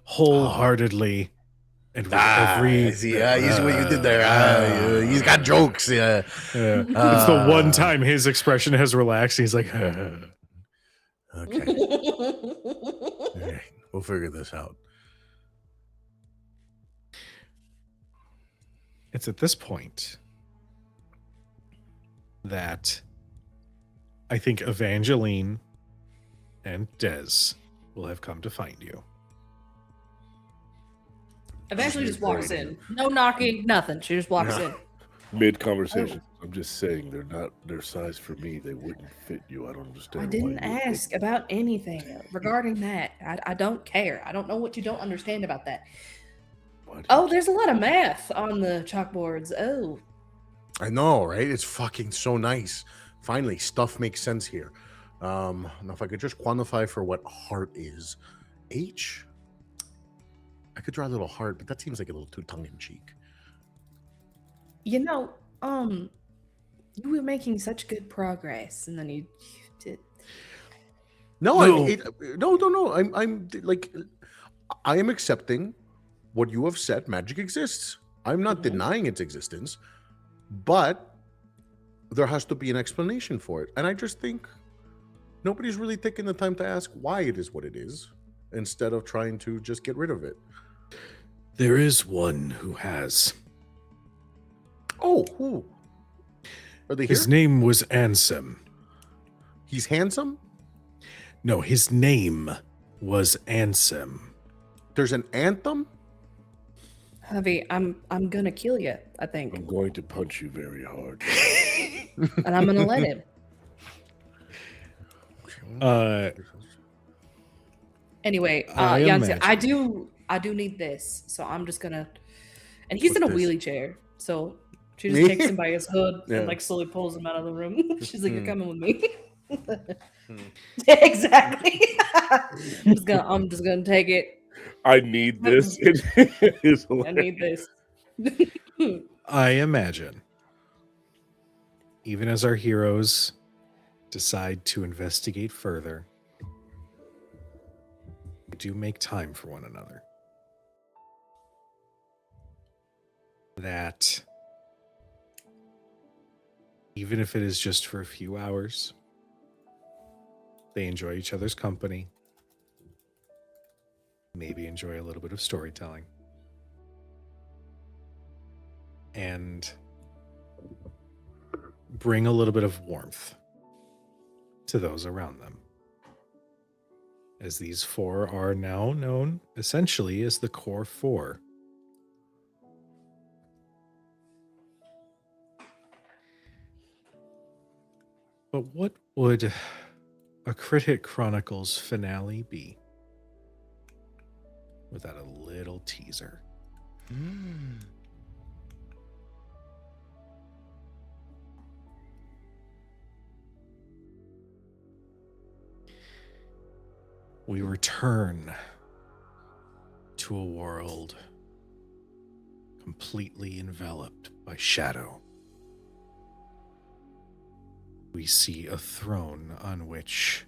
Wholeheartedly. And with every you see what you did there. He's got jokes. Yeah. it's the one time his expression has relaxed. He's like, Okay. All right. We'll figure this out. it's at this point that I think Evangeline and Des will have come to find you. Eventually just walks in. No knocking, nothing. She just walks in. Mid conversation. I'm just saying they're not their size for me. They wouldn't fit you. I don't understand. I didn't ask about anything regarding that. I don't care. I don't know what you don't understand about that. Oh, there's a lot of math on the chalkboards. Oh. I know, right? It's fucking so nice. Finally, stuff makes sense here. Now, if I could just quantify for what heart is. H? I could draw a little heart, but that seems like a little too tongue-in-cheek. You know, you were making such good progress, and then you did. No, No. no. I'm like, I am accepting what you have said. Magic exists. I'm not denying its existence, but there has to be an explanation for it. And I just think nobody's really taking the time to ask why it is what it is, instead of trying to just get rid of it. There is one who has. Oh, who? Are they here? His name was Ansem. He's handsome? No, his name was Ansem. There's an anthem? Heavy, I'm gonna kill you, I think. I'm going to punch you very hard. And I'm gonna let him. Anyway, I Janssen, imagine. I do need this, so I'm just gonna. And he's in a What's this? wheelie chair, so she just Me? takes him by his hood Yeah. and like slowly pulls him out of the room. She's like, "You're coming with me." Yeah, exactly. I'm just gonna take it. I need this. It is I need this. I imagine, even as our heroes decide to investigate further, they do make time for one another. That even if it is just for a few hours, they enjoy each other's company, maybe enjoy a little bit of storytelling, and bring a little bit of warmth to those around them. As these four are now known essentially as the Core Four. But what would a Crit Hit Chronicles finale be without a little teaser? We return to a world completely enveloped by shadow. We see a throne on which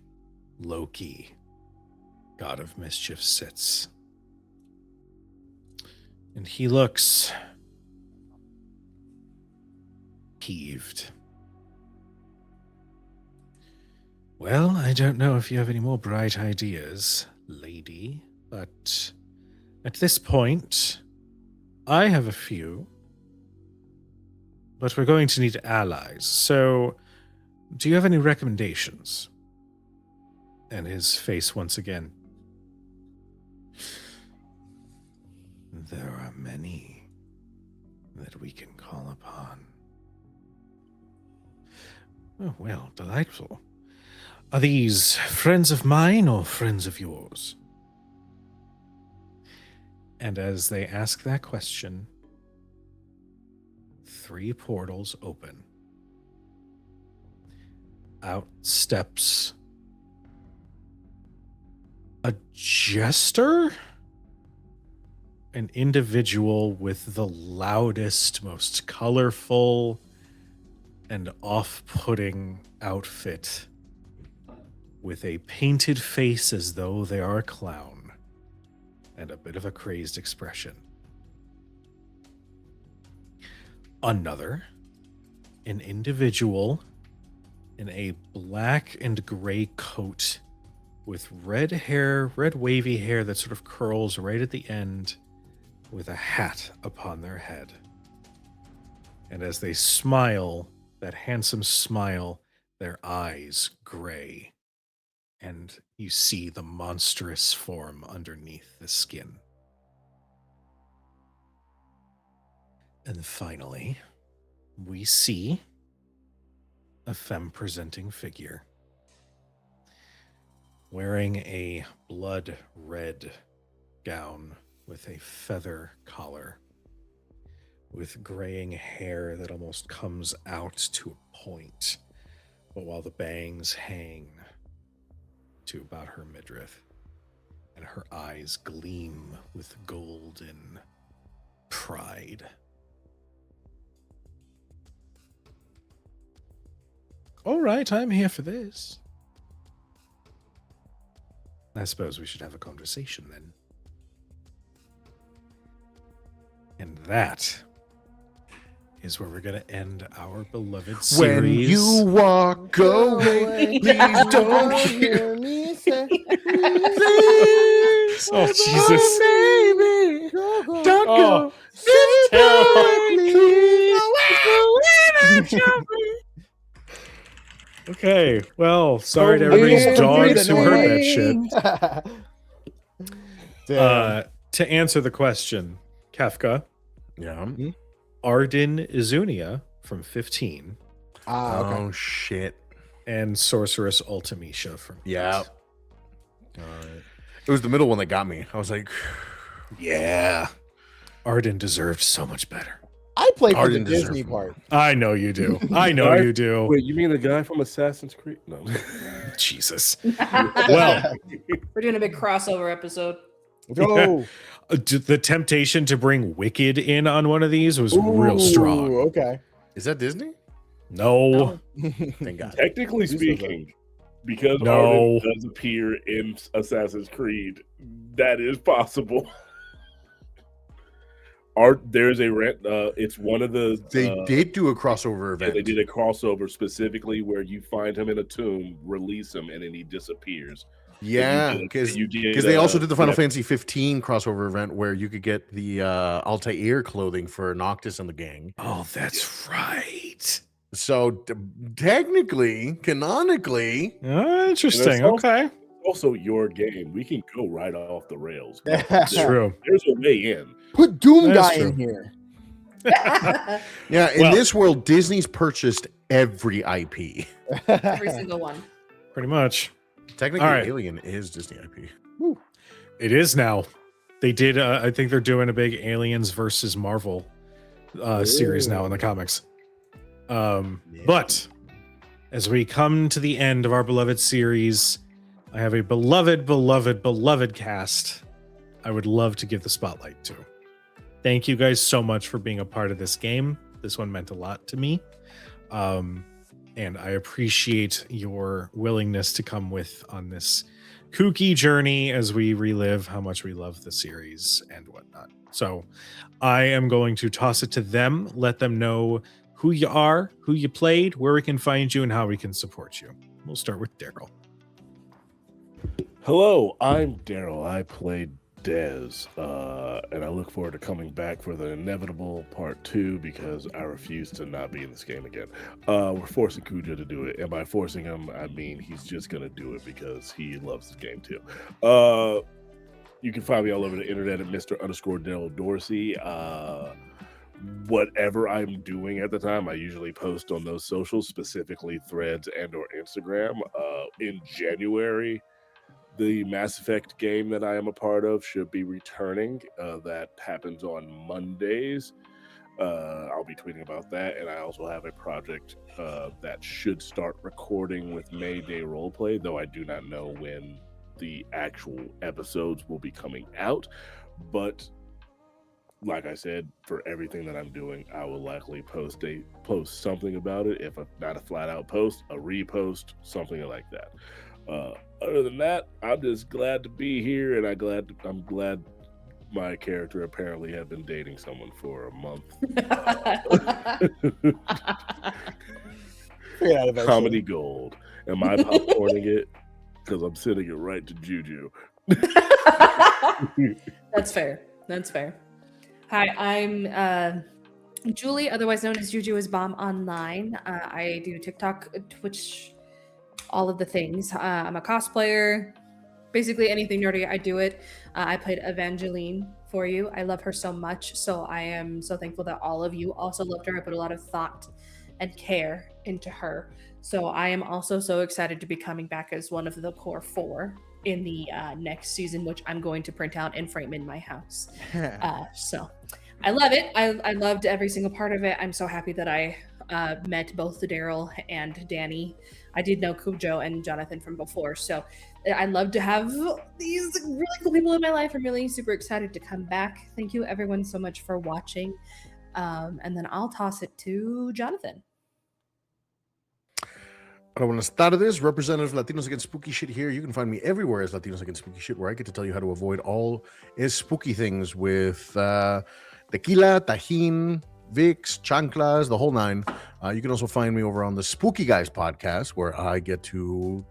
Loki, god of mischief, sits. And he looks peeved. Well, I don't know if you have any more bright ideas, lady, but at this point, I have a few. But we're going to need allies, so do you have any recommendations? And his face once again. There are many that we can call upon. Oh, well, delightful. Are these friends of mine or friends of yours? And as they ask that question, 3 portals open. Out steps a jester? An individual with the loudest, most colorful, and off-putting outfit, with a painted face as though they are a clown, and a bit of a crazed expression. Another, an individual in a black and gray coat with red hair, red wavy hair that sort of curls right at the end, with a hat upon their head. And as they smile, that handsome smile, their eyes gray. And you see the monstrous form underneath the skin. And finally, we see a femme-presenting figure wearing a blood red gown with a feather collar, with graying hair that almost comes out to a point, but while the bangs hang to about her midriff, and her eyes gleam with golden pride. All right, I'm here for this. I suppose we should have a conversation then. And that is where we're going to end our beloved series. When you walk away, please don't hear me say, please. Oh, Jesus. Baby, don't Oh, go. okay, well, sorry to Oh, everybody's yeah, dogs who heard that breathe shit. Damn. To answer the question, Kefka, Yeah. Arden Izunia from 15, Okay. Oh shit. and Sorceress Ultimisha from 8. Yeah. It was the middle one that got me. I was like, Yeah. Arden deserved so much better. I played for the Arden Disney deserved part. I know you do. I know you do. Wait, you mean the guy from Assassin's Creed? No. Jesus. Well, We're doing a big crossover episode. Oh, the temptation to bring Wicked in on one of these was real strong. Okay. is that Disney? No. Thank God. Technically Who says speaking, because No. Arden does appear in Assassin's Creed, that is possible. There's a rent. It's one of the. They did do a crossover Yeah, event. they did a crossover specifically where you find him in a tomb, release him, and then he disappears. Yeah, You because did, they also did the Final yeah. Fantasy 15 crossover event where you could get the Altair clothing for Noctis and the gang. Oh, that's right. So technically, canonically, Interesting. And it's Okay. Also, your game. We can go right off the rails. It's true. There's a way in. Put Doom That's Guy true. in here. yeah, in Well- this world, Disney's purchased every IP. Every single one. Pretty much. Technically, All right. Alien is Disney IP. It is now. They did. I think they're doing a big Aliens versus Marvel series now in the comics. But as we come to the end of our beloved series, I have a beloved cast I would love to give the spotlight to. Thank you guys so much for being a part of this game. This one meant a lot to me. And I appreciate your willingness to come with on this kooky journey as we relive how much we love the series and whatnot. So I am going to toss it to them, let them know who you are, who you played, where we can find you, and how we can support you. We'll start with Darryl. Hello, I'm Darryl. I played Dez, and I look forward to coming back for the inevitable part 2 because I refuse to not be in this game again. We're forcing Kujo to do it, and by forcing him, I mean he's just gonna do it because he loves the game too. You can find me all over the internet at Mr._Darryl Dorsey. Whatever I'm doing at the time, I usually post on those socials, specifically Threads and or Instagram. In January, the Mass Effect game that I am a part of should be returning. That happens on Mondays. I'll be tweeting about that, and I also have a project that should start recording with Mayday Roleplay, though I do not know when the actual episodes will be coming out. But like I said, for everything that I'm doing, I will likely post something about it. If not a flat out post, a repost, something like that. Other than that, I'm just glad to be here, and I'm glad my character apparently had been dating someone for a month. Figure it out eventually. Comedy gold. Am I popcorning it? Because I'm sending it right to Juju. That's fair. That's fair. Hi, I'm Julie, otherwise known as Juju is Bomb online. I do TikTok, Twitch, all of the things. I'm a cosplayer. Basically anything nerdy, I do it. I played Evangeline for you. I love her so much. So I am so thankful that all of you also loved her. I put a lot of thought and care into her. So I am also so excited to be coming back as one of the core 4 in the next season, which I'm going to print out and frame in my house. So I love it. I loved every single part of it. I'm so happy that I met both Darryl and Danny. I did know Kujo and Jonathan from before, so I love to have these really cool people in my life. I'm really super excited to come back. Thank you everyone so much for watching. And then I'll toss it to Jonathan. Hola, buenas tardes. Representative Latinos Against Spooky Shit here. You can find me everywhere as Latinos Against Spooky Shit, where I get to tell you how to avoid all spooky things with tequila, tajin, Vicks, chanclas, the whole 9. You can also find me over on the Spooky Guys podcast, where I get to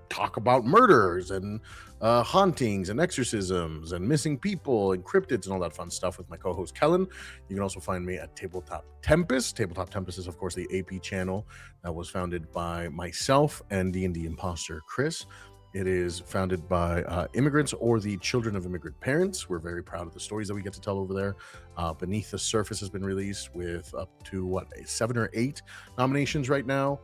talk about murders and hauntings and exorcisms and missing people and cryptids and all that fun stuff with my co-host Kellen. You can also find me at Tabletop Tempest. Tabletop Tempest is, of course, the AP channel that was founded by myself and D&D imposter Chris. It is founded by immigrants or the children of immigrant parents. We're very proud of the stories that we get to tell over there. Beneath the Surface has been released with up to 7 or 8 nominations right now.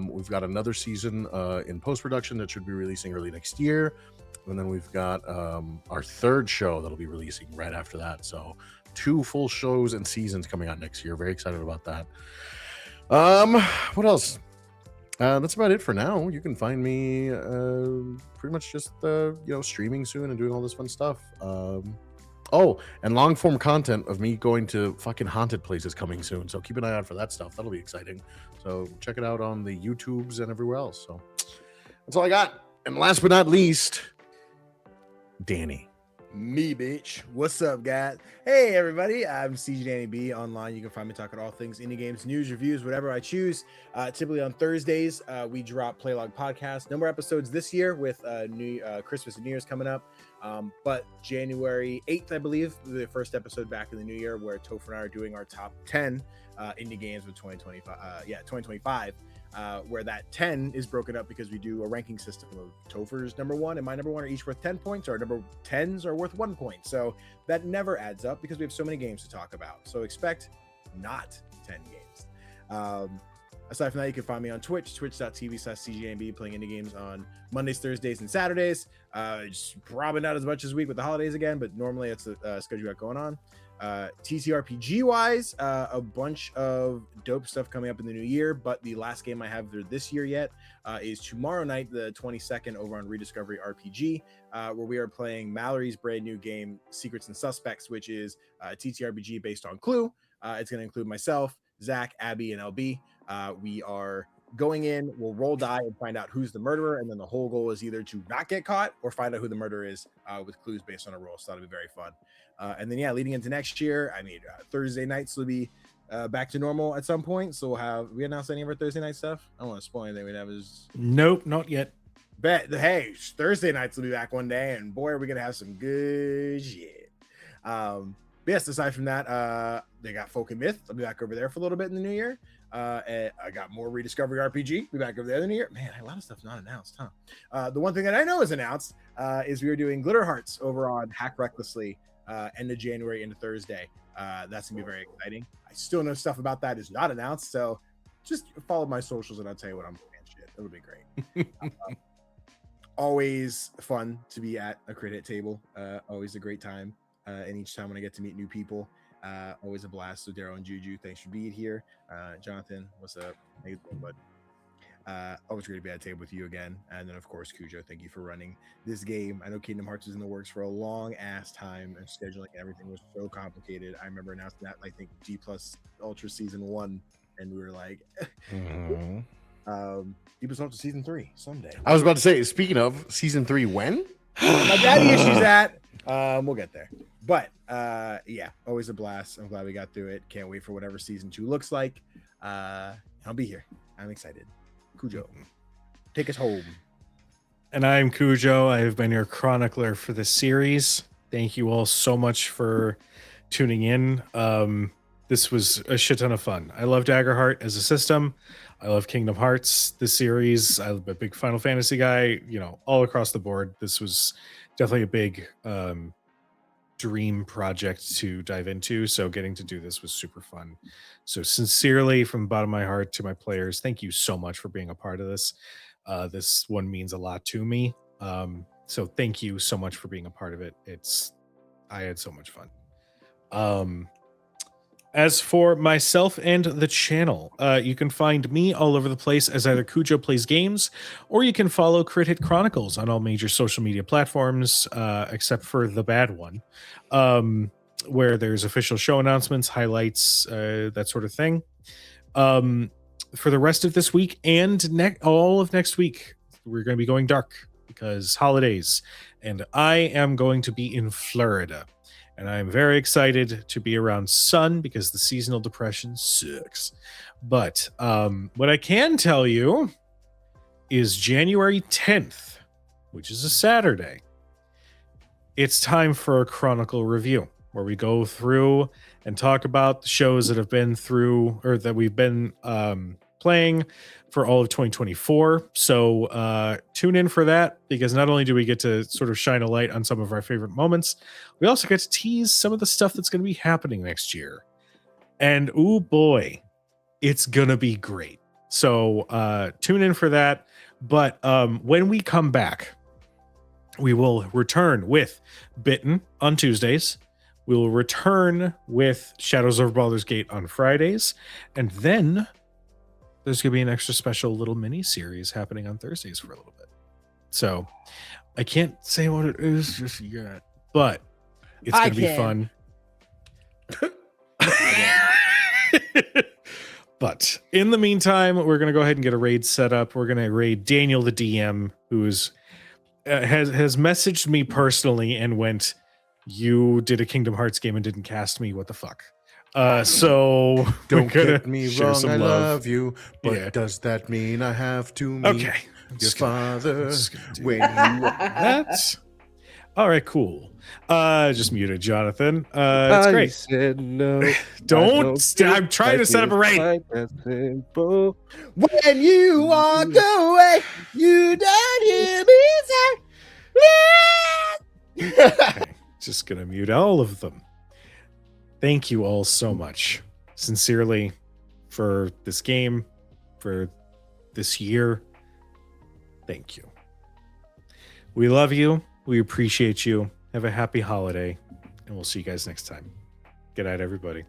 We've got another season in post-production that should be releasing early next year. And then we've got our 3rd show that'll be releasing right after that. So 2 full shows and seasons coming out next year. Very excited about that. What else? That's about it for now. You can find me pretty much just streaming soon and doing all this fun stuff. And long form content of me going to fucking haunted places coming soon. So keep an eye out for that stuff. That'll be exciting. So check it out on the YouTubes and everywhere else. So that's all I got. And last but not least, Danny. Me, bitch. What's up, guys? Hey, everybody. I'm cgdannyb online. You can find me talking all things indie games, news, reviews, whatever I choose. Typically on Thursdays, we drop Playlog podcast. No more episodes this year with Christmas and New Year's coming up. But January 8th, I believe, will be the first episode back in the new year where Topher and I are doing our top 10 indie games with 2025. Where that 10 is broken up because we do a ranking system of Topher's number 1 and my number 1 are each worth 10 points. Our number 10s are worth 1 point. So that never adds up because we have so many games to talk about. So expect not 10 games. Aside from that, you can find me on Twitch, twitch.tv/cgdannyb, playing indie games on Mondays, Thursdays, and Saturdays. Just probably not as much this week with the holidays again, but normally it's a schedule we got going on. TTRPG wise, a bunch of dope stuff coming up in the new year, but the last game I have there this year yet is tomorrow night, the 22nd, over on Rediscovery RPG, where we are playing Mallory's brand new game, Secrets and Suspects, which is a TTRPG based on Clue. It's going to include myself, Zach, Abby, and LB. We are going in, we'll roll die and find out who's the murderer, and then the whole goal is either to not get caught or find out who the murderer is with clues based on a roll. So that'll be very fun. And then, leading into next year, Thursday nights will be back to normal at some point. So we announced any of our Thursday night stuff? I don't want to spoil anything. We'd have Nope, not yet. Hey, Thursday nights will be back one day, and boy, are we gonna have some good shit. But yes, aside from that, they got Folk and Myth. I'll be back over there for a little bit in the new year. And I got more Rediscovery RPG. Be back over there in the new year. Man, a lot of stuff not announced, huh? The one thing that I know is announced is we are doing Glitter Hearts over on Hack Recklessly. End of January into Thursday. That's gonna be very exciting. I still know stuff about that is not announced, so just follow my socials and I'll tell you what I'm playing. Shit, it'll be great. Always fun to be at a crit hit table. Always a great time. And each time when I get to meet new people, always a blast. So Darryl and Juju, thanks for being here. Jonathan, what's up? How you doing, bud? Always great to be at a table with you again. And then, of course, Kujo, thank you for running this game. I know Kingdom Hearts was in the works for a long ass time, and scheduling everything was so complicated. I remember announcing that, I think, G Plus Ultra Season 1, and we were like, G Plus Ultra Season 3 someday. I was about to say, speaking of Season 3, when? My daddy issues that. We'll get there. But always a blast. I'm glad we got through it. Can't wait for whatever Season 2 looks like. I'll be here. I'm excited. Kujo, take us home. And I'm Kujo. I have been your chronicler for the series. Thank you all so much for tuning in. This was a shit ton of fun. I love Daggerheart as a system. I love Kingdom Hearts, this series. I'm a big Final Fantasy guy, all across the board. This was definitely a big dream project to dive into. So getting to do this was super fun. So sincerely, from the bottom of my heart to my players, thank you so much for being a part of this. This one means a lot to me. So thank you so much for being a part of it. I had so much fun. As for myself and the channel, you can find me all over the place as either Kujo Plays Games, or you can follow Crit Hit Chronicles on all major social media platforms, except for the bad one, where there's official show announcements, highlights, that sort of thing. For the rest of this week and all of next week, we're going to be going dark because holidays, and I am going to be in Florida. And I'm very excited to be around sun because the seasonal depression sucks. But what I can tell you is January 10th, which is a Saturday, it's time for a Chronicle review where we go through and talk about the shows that have been through or that we've been playing for all of 2024. So tune in for that, because not only do we get to sort of shine a light on some of our favorite moments, we also get to tease some of the stuff that's going to be happening next year. And oh boy, it's going to be great. So tune in for that. But when we come back, we will return with Bitten on Tuesdays. We will return with Shadows of Baldur's Gate on Fridays. And then there's going to be an extra special little mini series happening on Thursdays for a little bit. So I can't say what it is just yet, but it's going to be fun. But in the meantime, we're going to go ahead and get a raid set up. We're going to raid Daniel, the DM, who's has messaged me personally and went, "You did a Kingdom Hearts game and didn't cast me. What the fuck?" So Don't we're gonna get me share wrong, some I love you, but Yeah. does that mean I have to meet Okay. your father do when you that. All right, cool. Just muted Jonathan. It's I great. said no. I'm trying to set up a raid. When you walk away, you don't hear me say. Okay, just gonna mute all of them. Thank you all so much, sincerely, for this game, for this year. Thank you. We love you. We appreciate you. Have a happy holiday, and we'll see you guys next time. Good night, everybody.